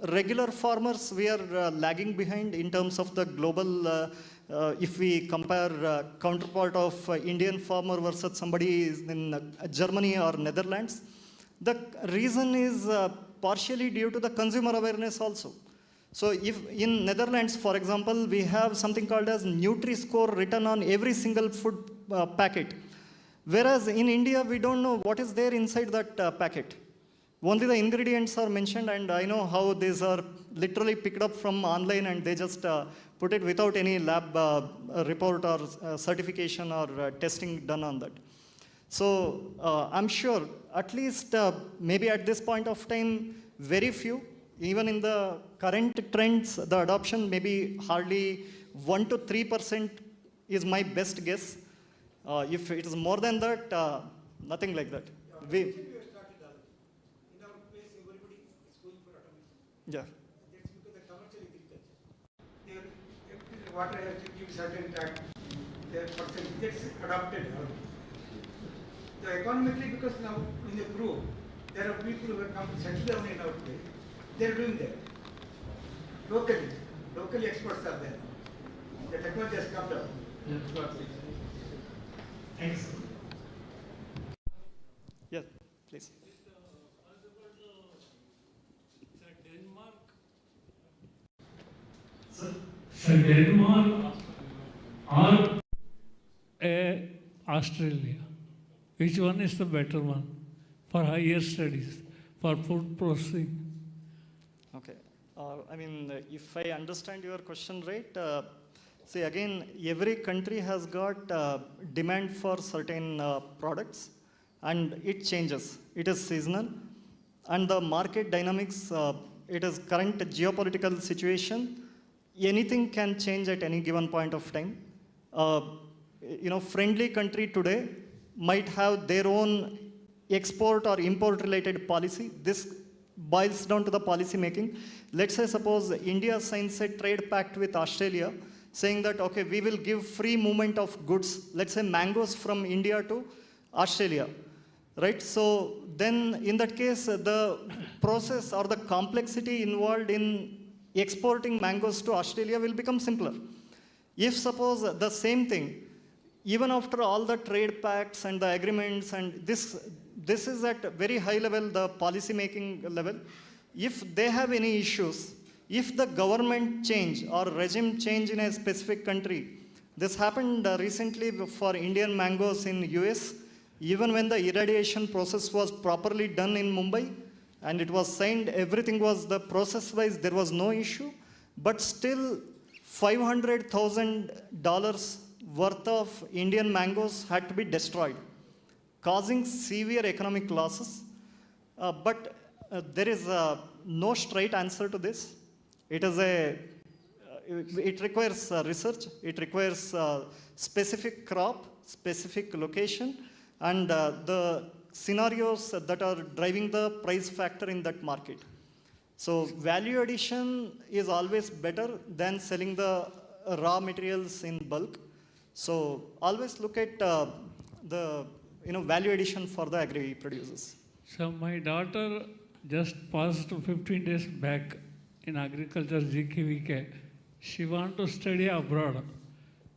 regular farmers, we are lagging behind in terms of the global, if we compare counterpart of Indian farmer versus somebody in Germany or Netherlands. The reason is partially due to the consumer awareness also. So if in Netherlands, for example, we have something called as Nutri-Score written on every single food packet. Whereas in India, we don't know what is there inside that packet. Only the ingredients are mentioned, and I know how these are literally picked up from online and they just put it without any lab report or certification or testing done on that. So I'm sure at least maybe at this point of time, very few, even in the current trends, the adoption maybe hardly 1 to 3% is my best guess. If it is more than that, nothing like that. Yeah. That's because the commercial agriculture. Water has to give certain tax, their percent gets adopted. So economically, because now in the group, there are people who have come to settle down in our place. They are doing that. Locally experts are there. The technology has come down. Thanks. Yeah, please. Sir, Denmark or Australia, which one is the better one for higher studies, for food processing? Okay. I mean, if I understand your question right, see again, every country has got demand for certain products, and it changes. It is seasonal, and the market dynamics, it is current geopolitical situation. Anything can change at any given point of time. Friendly country today might have their own export or import related policy. This boils down to the policy making. Let's say suppose India signs a trade pact with Australia saying that, okay, we will give free movement of goods, let's say mangoes from India to Australia, right? So then in that case, the process or the complexity involved in exporting mangoes to Australia will become simpler. If suppose the same thing, even after all the trade pacts and the agreements, and this is at very high level, the policy making level, if they have any issues, if the government change or regime change in a specific country, this happened recently for Indian mangoes in US, even when the irradiation process was properly done in Mumbai, and it was signed, everything was the process-wise, there was no issue, but still $500,000 worth of Indian mangoes had to be destroyed, causing severe economic losses. But there is no straight answer to this. It requires research, it requires specific crop, specific location, and the scenarios that are driving the price factor in that market. So value addition is always better than selling the raw materials in bulk. So always look at the value addition for the agri producers. So my daughter just passed 15 days back in agriculture 𝐁𝐶 𝐫𝐭. She wants to study abroad.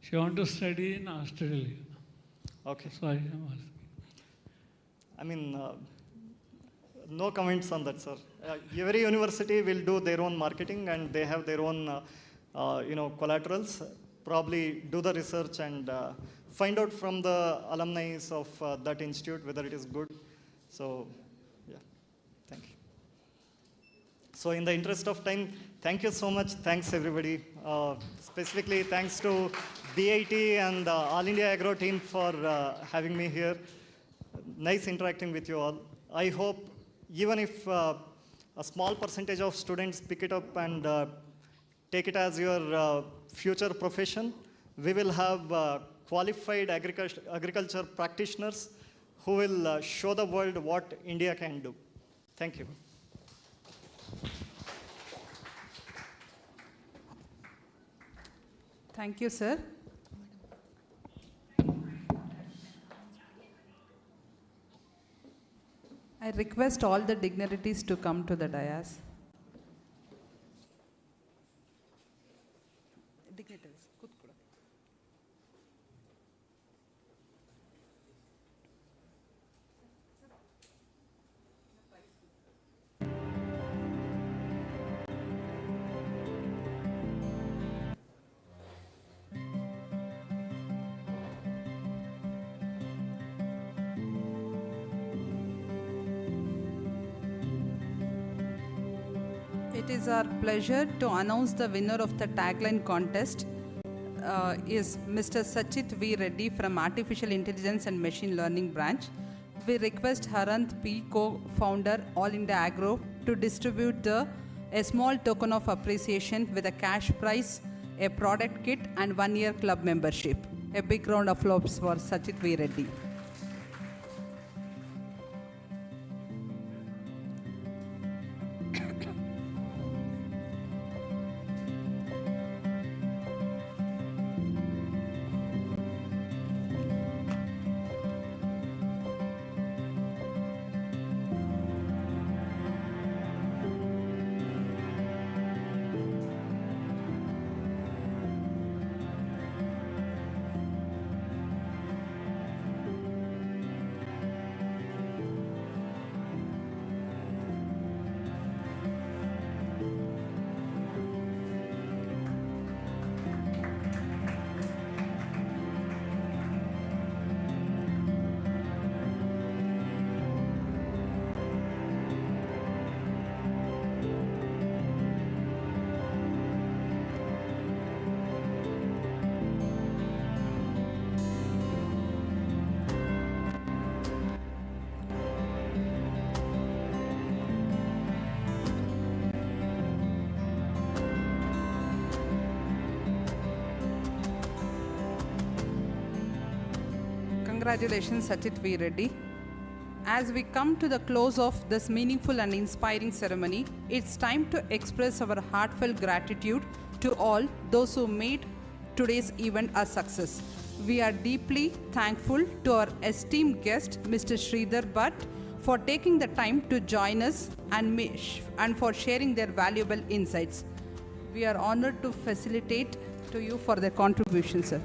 She wants to study in Australia. Okay. So I am asking. I mean, no comments on that, sir. Every university will do their own marketing and they have their own, collaterals. Probably do the research and find out from the alumni of that institute whether it is good. So, yeah, thank you. So in the interest of time, thank you so much. Thanks, everybody. Specifically, thanks to BIT and the All India Agro team for having me here. Nice interacting with you all. I hope even if a small percentage of students pick it up and take it as your future profession, we will have qualified agriculture practitioners who will show the world what India can do. Thank you. Thank you, sir. I request all the dignitaries to come to the dais. Dignitaries, ಕೂತ್ಕೊಳ್ಳಿ. It is our pleasure to announce the winner of the tagline contest is Mr. Sachit V. Reddy from Artificial Intelligence and Machine Learning branch. We request Haranth P. co-founder All India Agro to distribute a small token of appreciation with a cash prize, a product kit and 1-year club membership. A big round of applause for Sachit V. Reddy. Congratulations, Sachit V. Reddy. As we come to the close of this meaningful and inspiring ceremony, it's time to express our heartfelt gratitude to all those who made today's event a success. We are deeply thankful to our esteemed guest, Mr. Sridhar Bhatt, for taking the time to join us and for sharing their valuable insights. We are honored to facilitate to you for their contribution, sir.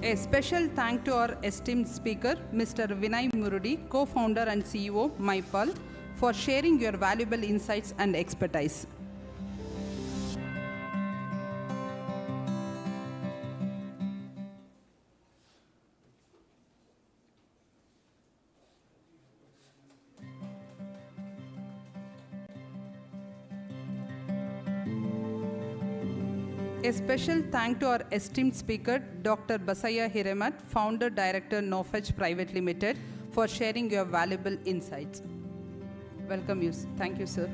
A special thank to our esteemed speaker, Mr. Vinay Murudi, co-founder and CEO, MyPal, for sharing your valuable insights and expertise. A special thank to our esteemed speaker, Dr. Basaya Hiremat, Founder Director, NoFetch Private Limited, for sharing your valuable insights. Welcome you. Thank you, sir.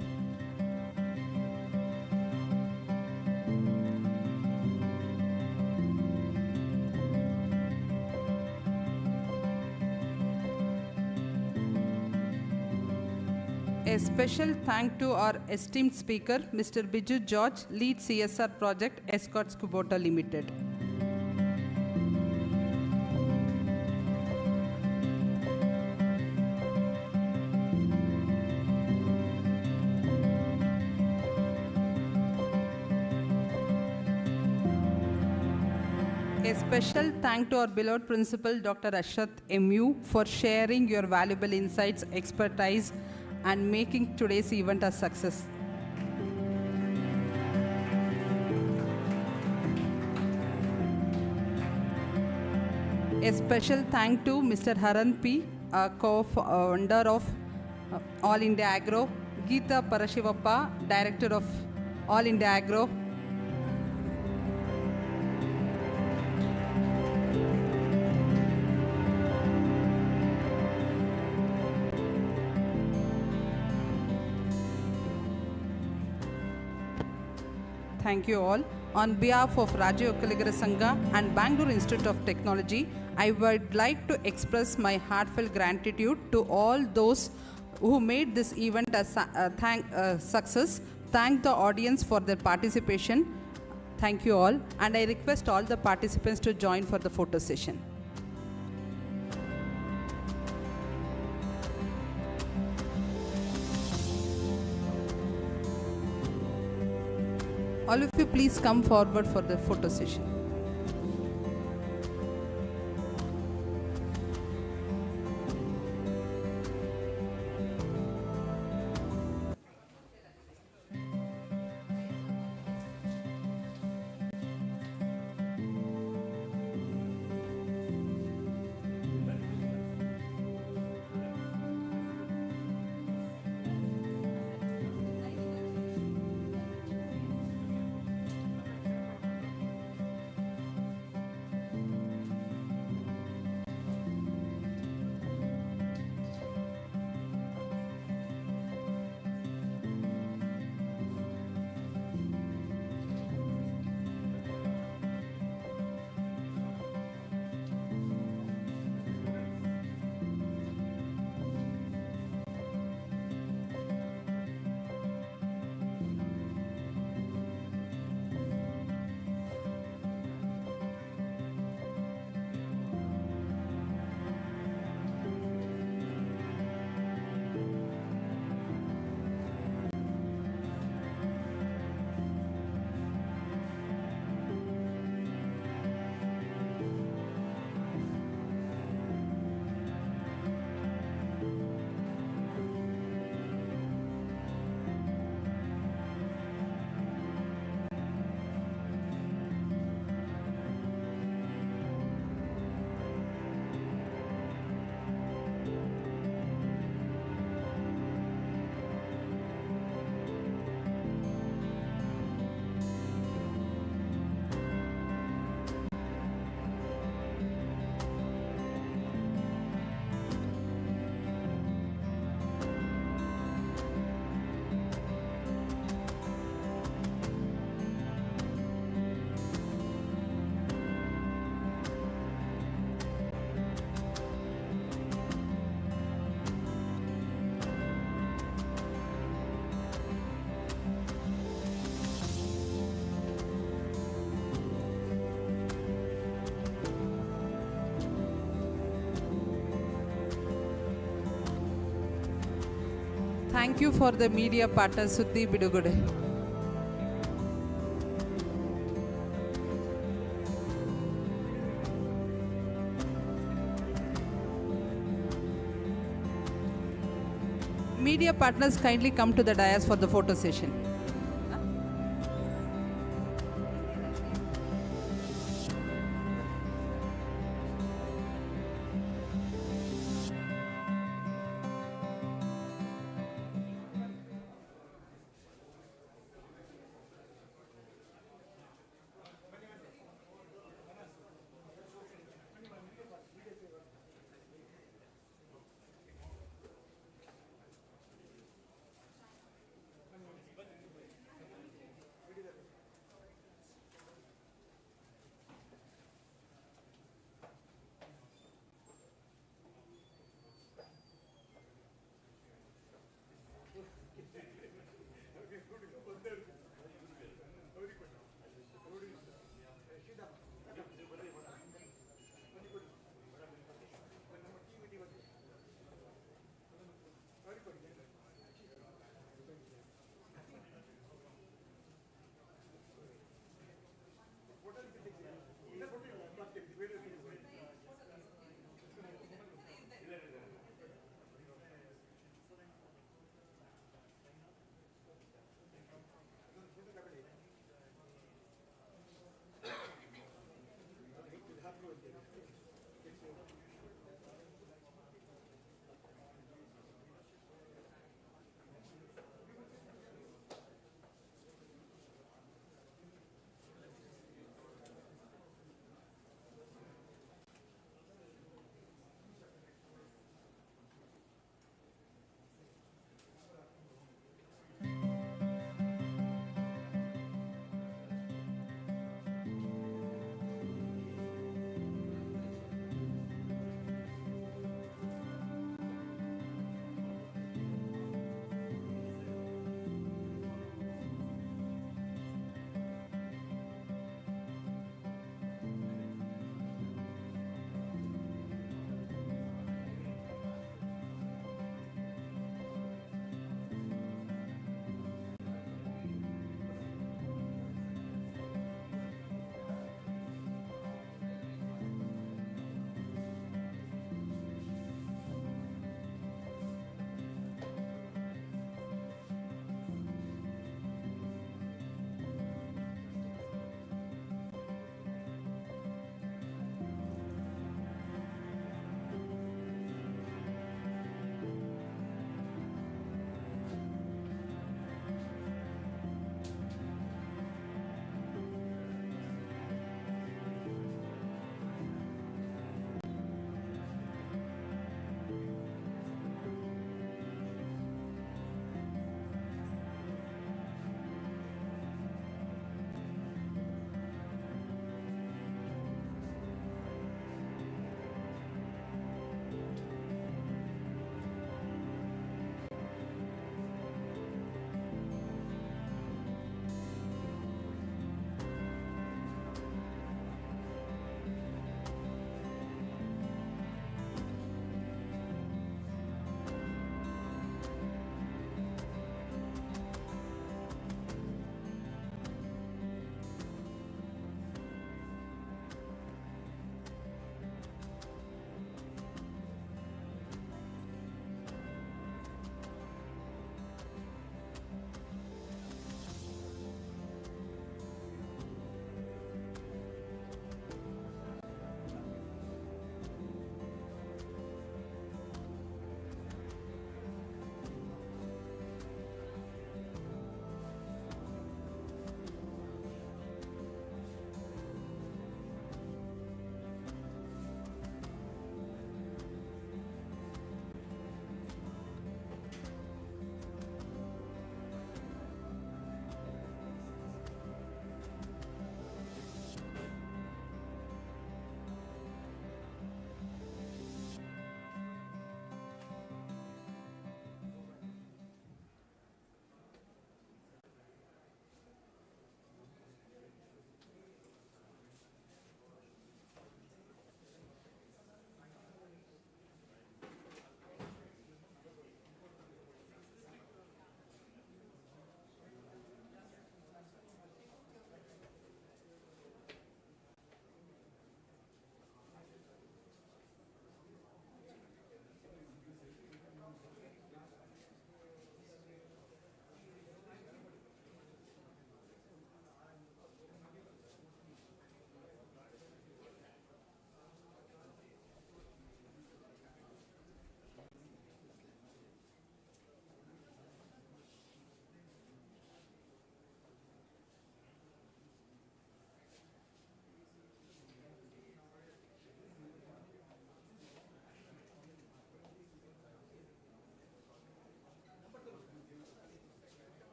A special thank to our esteemed speaker, Mr. Biju George, Lead CSR Project, 𝐻𝐿 Kubota Limited. A special thank to our beloved principal, Dr. Ashrat MU, for sharing your valuable insights, expertise, and making today's event a success. A special thank to Mr. Haran P., co-founder of All India Agro, Geeta Parashivappa, Director of All India Agro, thank you all. On behalf of 𝐼𝐸 𝐿 𝐶𝐻 and Bangalore Institute of Technology, I would like to express my heartfelt gratitude to all those who made this event a success. Thank the audience for their participation. Thank you all. And I request all the participants to join for the photo session. All of you, please come forward for the photo session. Thank you for the media partner, Suddi, Bidugade. Media partners, kindly come to the dais for the photo session.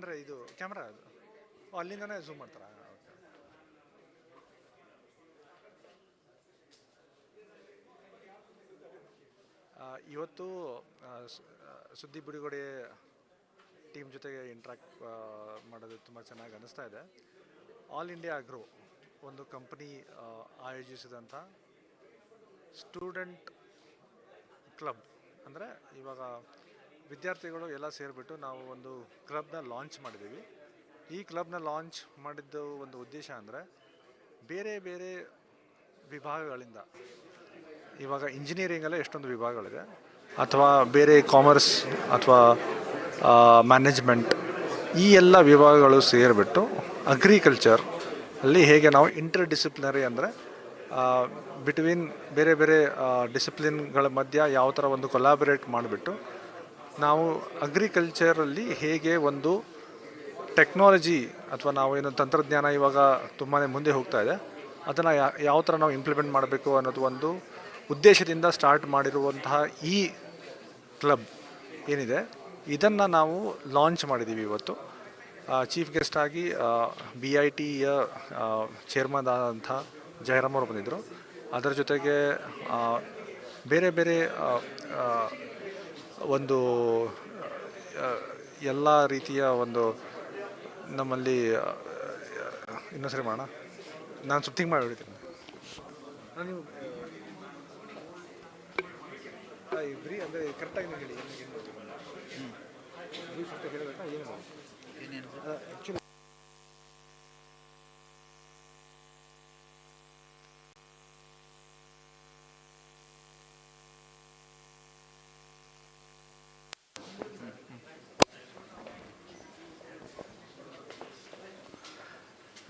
ಅಂದರೆ ಇದು camera ಅದು ಅಲ್ಲಿಂದನೇ zoom ಮಾಡ್ತಾರಾ? ಇವತ್ತು ಸುದ್ದಿ ಬಿಡುಗಡೆ team ಜೊತೆಗೆ interact ಮಾಡೋದು ತುಂಬ ಚೆನ್ನಾಗಿ ಅನ್ನಿಸ್ತಾ ಇದೆ. ಆಲ್ ಇಂಡಿಯಾ ಅಗ್ರೋ ಒಂದು ಕಂಪನಿ ಆಯೋಜಿಸಿದಂಥ ಸ್ಟೂಡೆಂಟ್ ಕ್ಲಬ್, ಅಂದರೆ ಇವಾಗ ವಿದ್ಯಾರ್ಥಿಗಳು ಎಲ್ಲ ಸೇರಿಬಿಟ್ಟು ನಾವು ಒಂದು ಕ್ಲಬ್ನ ಲಾಂಚ್ ಮಾಡಿದ್ದೀವಿ. ಈ ಕ್ಲಬ್ನ ಲಾಂಚ್ ಮಾಡಿದ್ದು ಒಂದು ಉದ್ದೇಶ ಅಂದರೆ ಬೇರೆ ಬೇರೆ ವಿಭಾಗಗಳಿಂದ, ಇವಾಗ ಇಂಜಿನಿಯರಿಂಗಲ್ಲೇ ಎಷ್ಟೊಂದು ವಿಭಾಗಗಳಿದೆ, ಅಥವಾ ಬೇರೆ ಕಾಮರ್ಸ್ ಅಥವಾ ಮ್ಯಾನೇಜ್ಮೆಂಟ್, ಈ ಎಲ್ಲ ವಿಭಾಗಗಳು ಸೇರಿಬಿಟ್ಟು ಅಗ್ರಿಕಲ್ಚರ್ ಅಲ್ಲಿ ಹೇಗೆ ನಾವು ಇಂಟರ್ ಡಿಸಿಪ್ಲಿನರಿ ಅಂದರೆ ಬಿಟ್ವೀನ್ ಬೇರೆ ಬೇರೆ ಡಿಸಿಪ್ಲಿನ್ಗಳ ಮಧ್ಯ ಯಾವ ಥರ ಒಂದು ಕೊಲಾಬರೇಟ್ ಮಾಡಿಬಿಟ್ಟು ನಾವು ಅಗ್ರಿಕಲ್ಚರಲ್ಲಿ ಹೇಗೆ ಒಂದು ಟೆಕ್ನಾಲಜಿ ಅಥವಾ ನಾವು ಏನು ತಂತ್ರಜ್ಞಾನ ಇವಾಗ ತುಂಬಾ ಮುಂದೆ ಹೋಗ್ತಾ ಇದೆ, ಅದನ್ನು ಯಾವ ಥರ ನಾವು ಇಂಪ್ಲಿಮೆಂಟ್ ಮಾಡಬೇಕು ಅನ್ನೋದು ಒಂದು ಉದ್ದೇಶದಿಂದ ಸ್ಟಾರ್ಟ್ ಮಾಡಿರುವಂತಹ ಈ ಕ್ಲಬ್ ಏನಿದೆ, ಇದನ್ನು ನಾವು ಲಾಂಚ್ ಮಾಡಿದ್ದೀವಿ ಇವತ್ತು. ಚೀಫ್ ಗೆಸ್ಟ್ ಆಗಿ BITಯ ಚೇರ್ಮನ್ ಆದಂಥ ಜಯರಾಮ್ ಅವರು ಬಂದಿದ್ದರು. ಅದರ ಜೊತೆಗೆ ಬೇರೆ ಬೇರೆ ಒಂದು ಎಲ್ಲ ರೀತಿಯ ಒಂದು ನಮ್ಮಲ್ಲಿ ಇನ್ನೊಂದ್ಸರಿ ಮಾಡೋಣ, ನಾನು ಸುತ್ತಿಂಗ್ ಮಾಡಿ ಹೊಡಿತೀನಿ. ನೀವು ಬ್ರೀ ಅಂದರೆ ಕರೆಕ್ಟಾಗಿ ಹೇಳಿ, ಬ್ರೀಫ್ ಅಂತ ಹೇಳಬೇಕಾ ಏನು ಆ್ಯಕ್ಚುಲಿ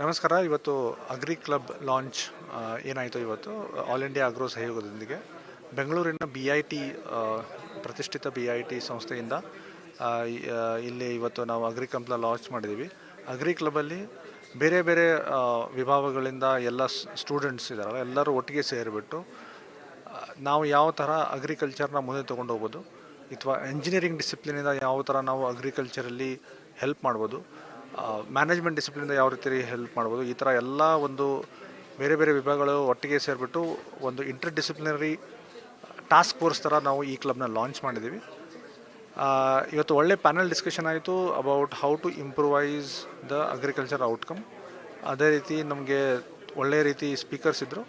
ನಮಸ್ಕಾರ. ಇವತ್ತು ಅಗ್ರಿ ಕ್ಲಬ್ ಲಾಂಚ್ ಏನಾಯಿತು ಇವತ್ತು ಆಲ್ ಇಂಡಿಯಾ ಅಗ್ರೋ ಸಹಯೋಗದೊಂದಿಗೆ ಬೆಂಗಳೂರಿನ BIT ಪ್ರತಿಷ್ಠಿತ BIT ಸಂಸ್ಥೆಯಿಂದ ಇಲ್ಲಿ ಇವತ್ತು ನಾವು ಅಗ್ರಿ ಕ್ಲಬ್ನ ಲಾಂಚ್ ಮಾಡಿದ್ದೀವಿ. ಅಗ್ರಿ ಕ್ಲಬ್ಬಲ್ಲಿ ಬೇರೆ ಬೇರೆ ವಿಭಾಗಗಳಿಂದ ಎಲ್ಲ ಸ್ಟೂಡೆಂಟ್ಸ್ ಇದ್ದಾರಲ್ಲ, ಎಲ್ಲರೂ ಒಟ್ಟಿಗೆ ಸೇರಿಬಿಟ್ಟು ನಾವು ಯಾವ ಥರ ಅಗ್ರಿಕಲ್ಚರ್ನ ಮುಂದೆ ತೊಗೊಂಡು ಹೋಗ್ಬೋದು, ಅಥವಾ ಇಂಜಿನಿಯರಿಂಗ್ ಡಿಸಿಪ್ಲಿನಿಂದ ಯಾವ ಥರ ನಾವು ಅಗ್ರಿಕಲ್ಚರಲ್ಲಿ ಹೆಲ್ಪ್ ಮಾಡ್ಬೋದು, ಮ್ಯಾನೇಜ್ಮೆಂಟ್ ಡಿಸಿಪ್ಲಿನಿಂದ ಯಾವ ರೀತಿ ಹೆಲ್ಪ್ ಮಾಡ್ಬೋದು, ಈ ಥರ ಎಲ್ಲ ಒಂದು ಬೇರೆ ಬೇರೆ ವಿಭಾಗಗಳು ಒಟ್ಟಿಗೆ ಸೇರಿಬಿಟ್ಟು ಒಂದು ಇಂಟರ್ ಡಿಸಿಪ್ಲಿನರಿ ಟಾಸ್ಕ್ ಫೋರ್ಸ್ ಥರ ನಾವು ಈ ಕ್ಲಬ್ನ ಲಾಂಚ್ ಮಾಡಿದ್ದೀವಿ. ಇವತ್ತು ಒಳ್ಳೆ ಪ್ಯಾನಲ್ ಡಿಸ್ಕಷನ್ ಆಯಿತು about how to improvise the agriculture outcome. ಅದೇ ರೀತಿ ನಮಗೆ ಒಳ್ಳೆಯ ರೀತಿ ಸ್ಪೀಕರ್ಸ್ ಇದ್ದರು.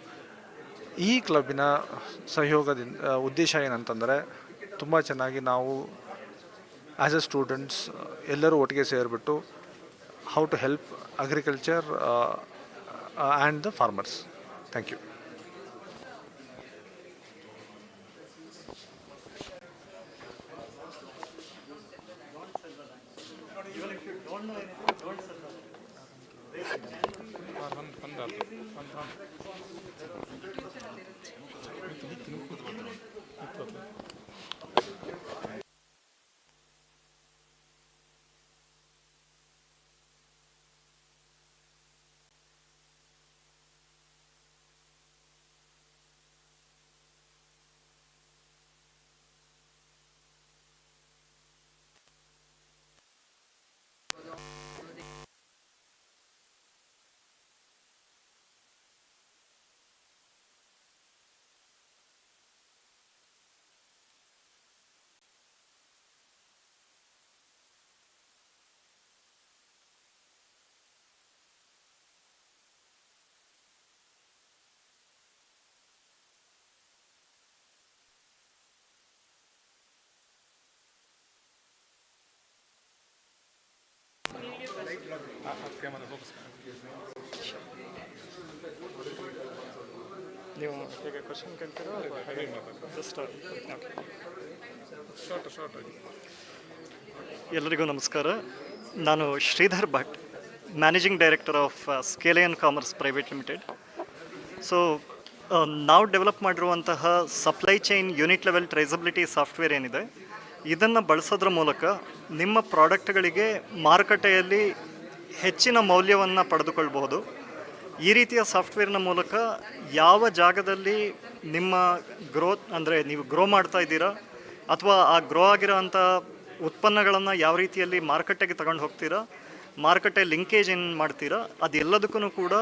ಈ ಕ್ಲಬ್ಬಿನ ಸಹಯೋಗದಿಂದ ಉದ್ದೇಶ ಏನಂತಂದರೆ, ತುಂಬ ಚೆನ್ನಾಗಿ ನಾವು ಆ್ಯಸ್ ಎ ಸ್ಟೂಡೆಂಟ್ಸ್ ಎಲ್ಲರೂ ಒಟ್ಟಿಗೆ ಸೇರಿಬಿಟ್ಟು how to help agriculture and the farmers. Thank you. ನೀವು ಈಗ ಕ್ವಶನ್ ಕೇಳ್ತೀರಾ? ಎಲ್ಲರಿಗೂ ನಮಸ್ಕಾರ. ನಾನು Sridhar Bhat, managing director of 𝐏𝐶 commerce private limited. So ನಾವು ಡೆವಲಪ್ ಮಾಡಿರುವಂತಹ supply chain unit level traceability software ಏನಿದೆ, ಇದನ್ನು ಬಳಸೋದ್ರ ಮೂಲಕ ನಿಮ್ಮ ಪ್ರಾಡಕ್ಟ್ಗಳಿಗೆ ಮಾರುಕಟ್ಟೆಯಲ್ಲಿ ಹೆಚ್ಚಿನ ಮೌಲ್ಯವನ್ನು ಪಡೆದುಕೊಳ್ಬಹುದು. ಈ ರೀತಿಯ ಸಾಫ್ಟ್ವೇರ್ನ ಮೂಲಕ ಯಾವ ಜಾಗದಲ್ಲಿ ನಿಮ್ಮ ಗ್ರೋತ್ ಅಂದರೆ ನೀವು ಗ್ರೋ ಮಾಡ್ತಾ ಇದ್ದೀರಾ, ಅಥವಾ ಆ ಗ್ರೋ ಆಗಿರೋ ಅಂಥ ಉತ್ಪನ್ನಗಳನ್ನು ಯಾವ ರೀತಿಯಲ್ಲಿ ಮಾರುಕಟ್ಟೆಗೆ ತಗೊಂಡು ಹೋಗ್ತೀರಾ, ಮಾರುಕಟ್ಟೆ ಲಿಂಕೇಜ್ ಏನು ಮಾಡ್ತೀರಾ, ಅದೆಲ್ಲದಕ್ಕೂ ಕೂಡ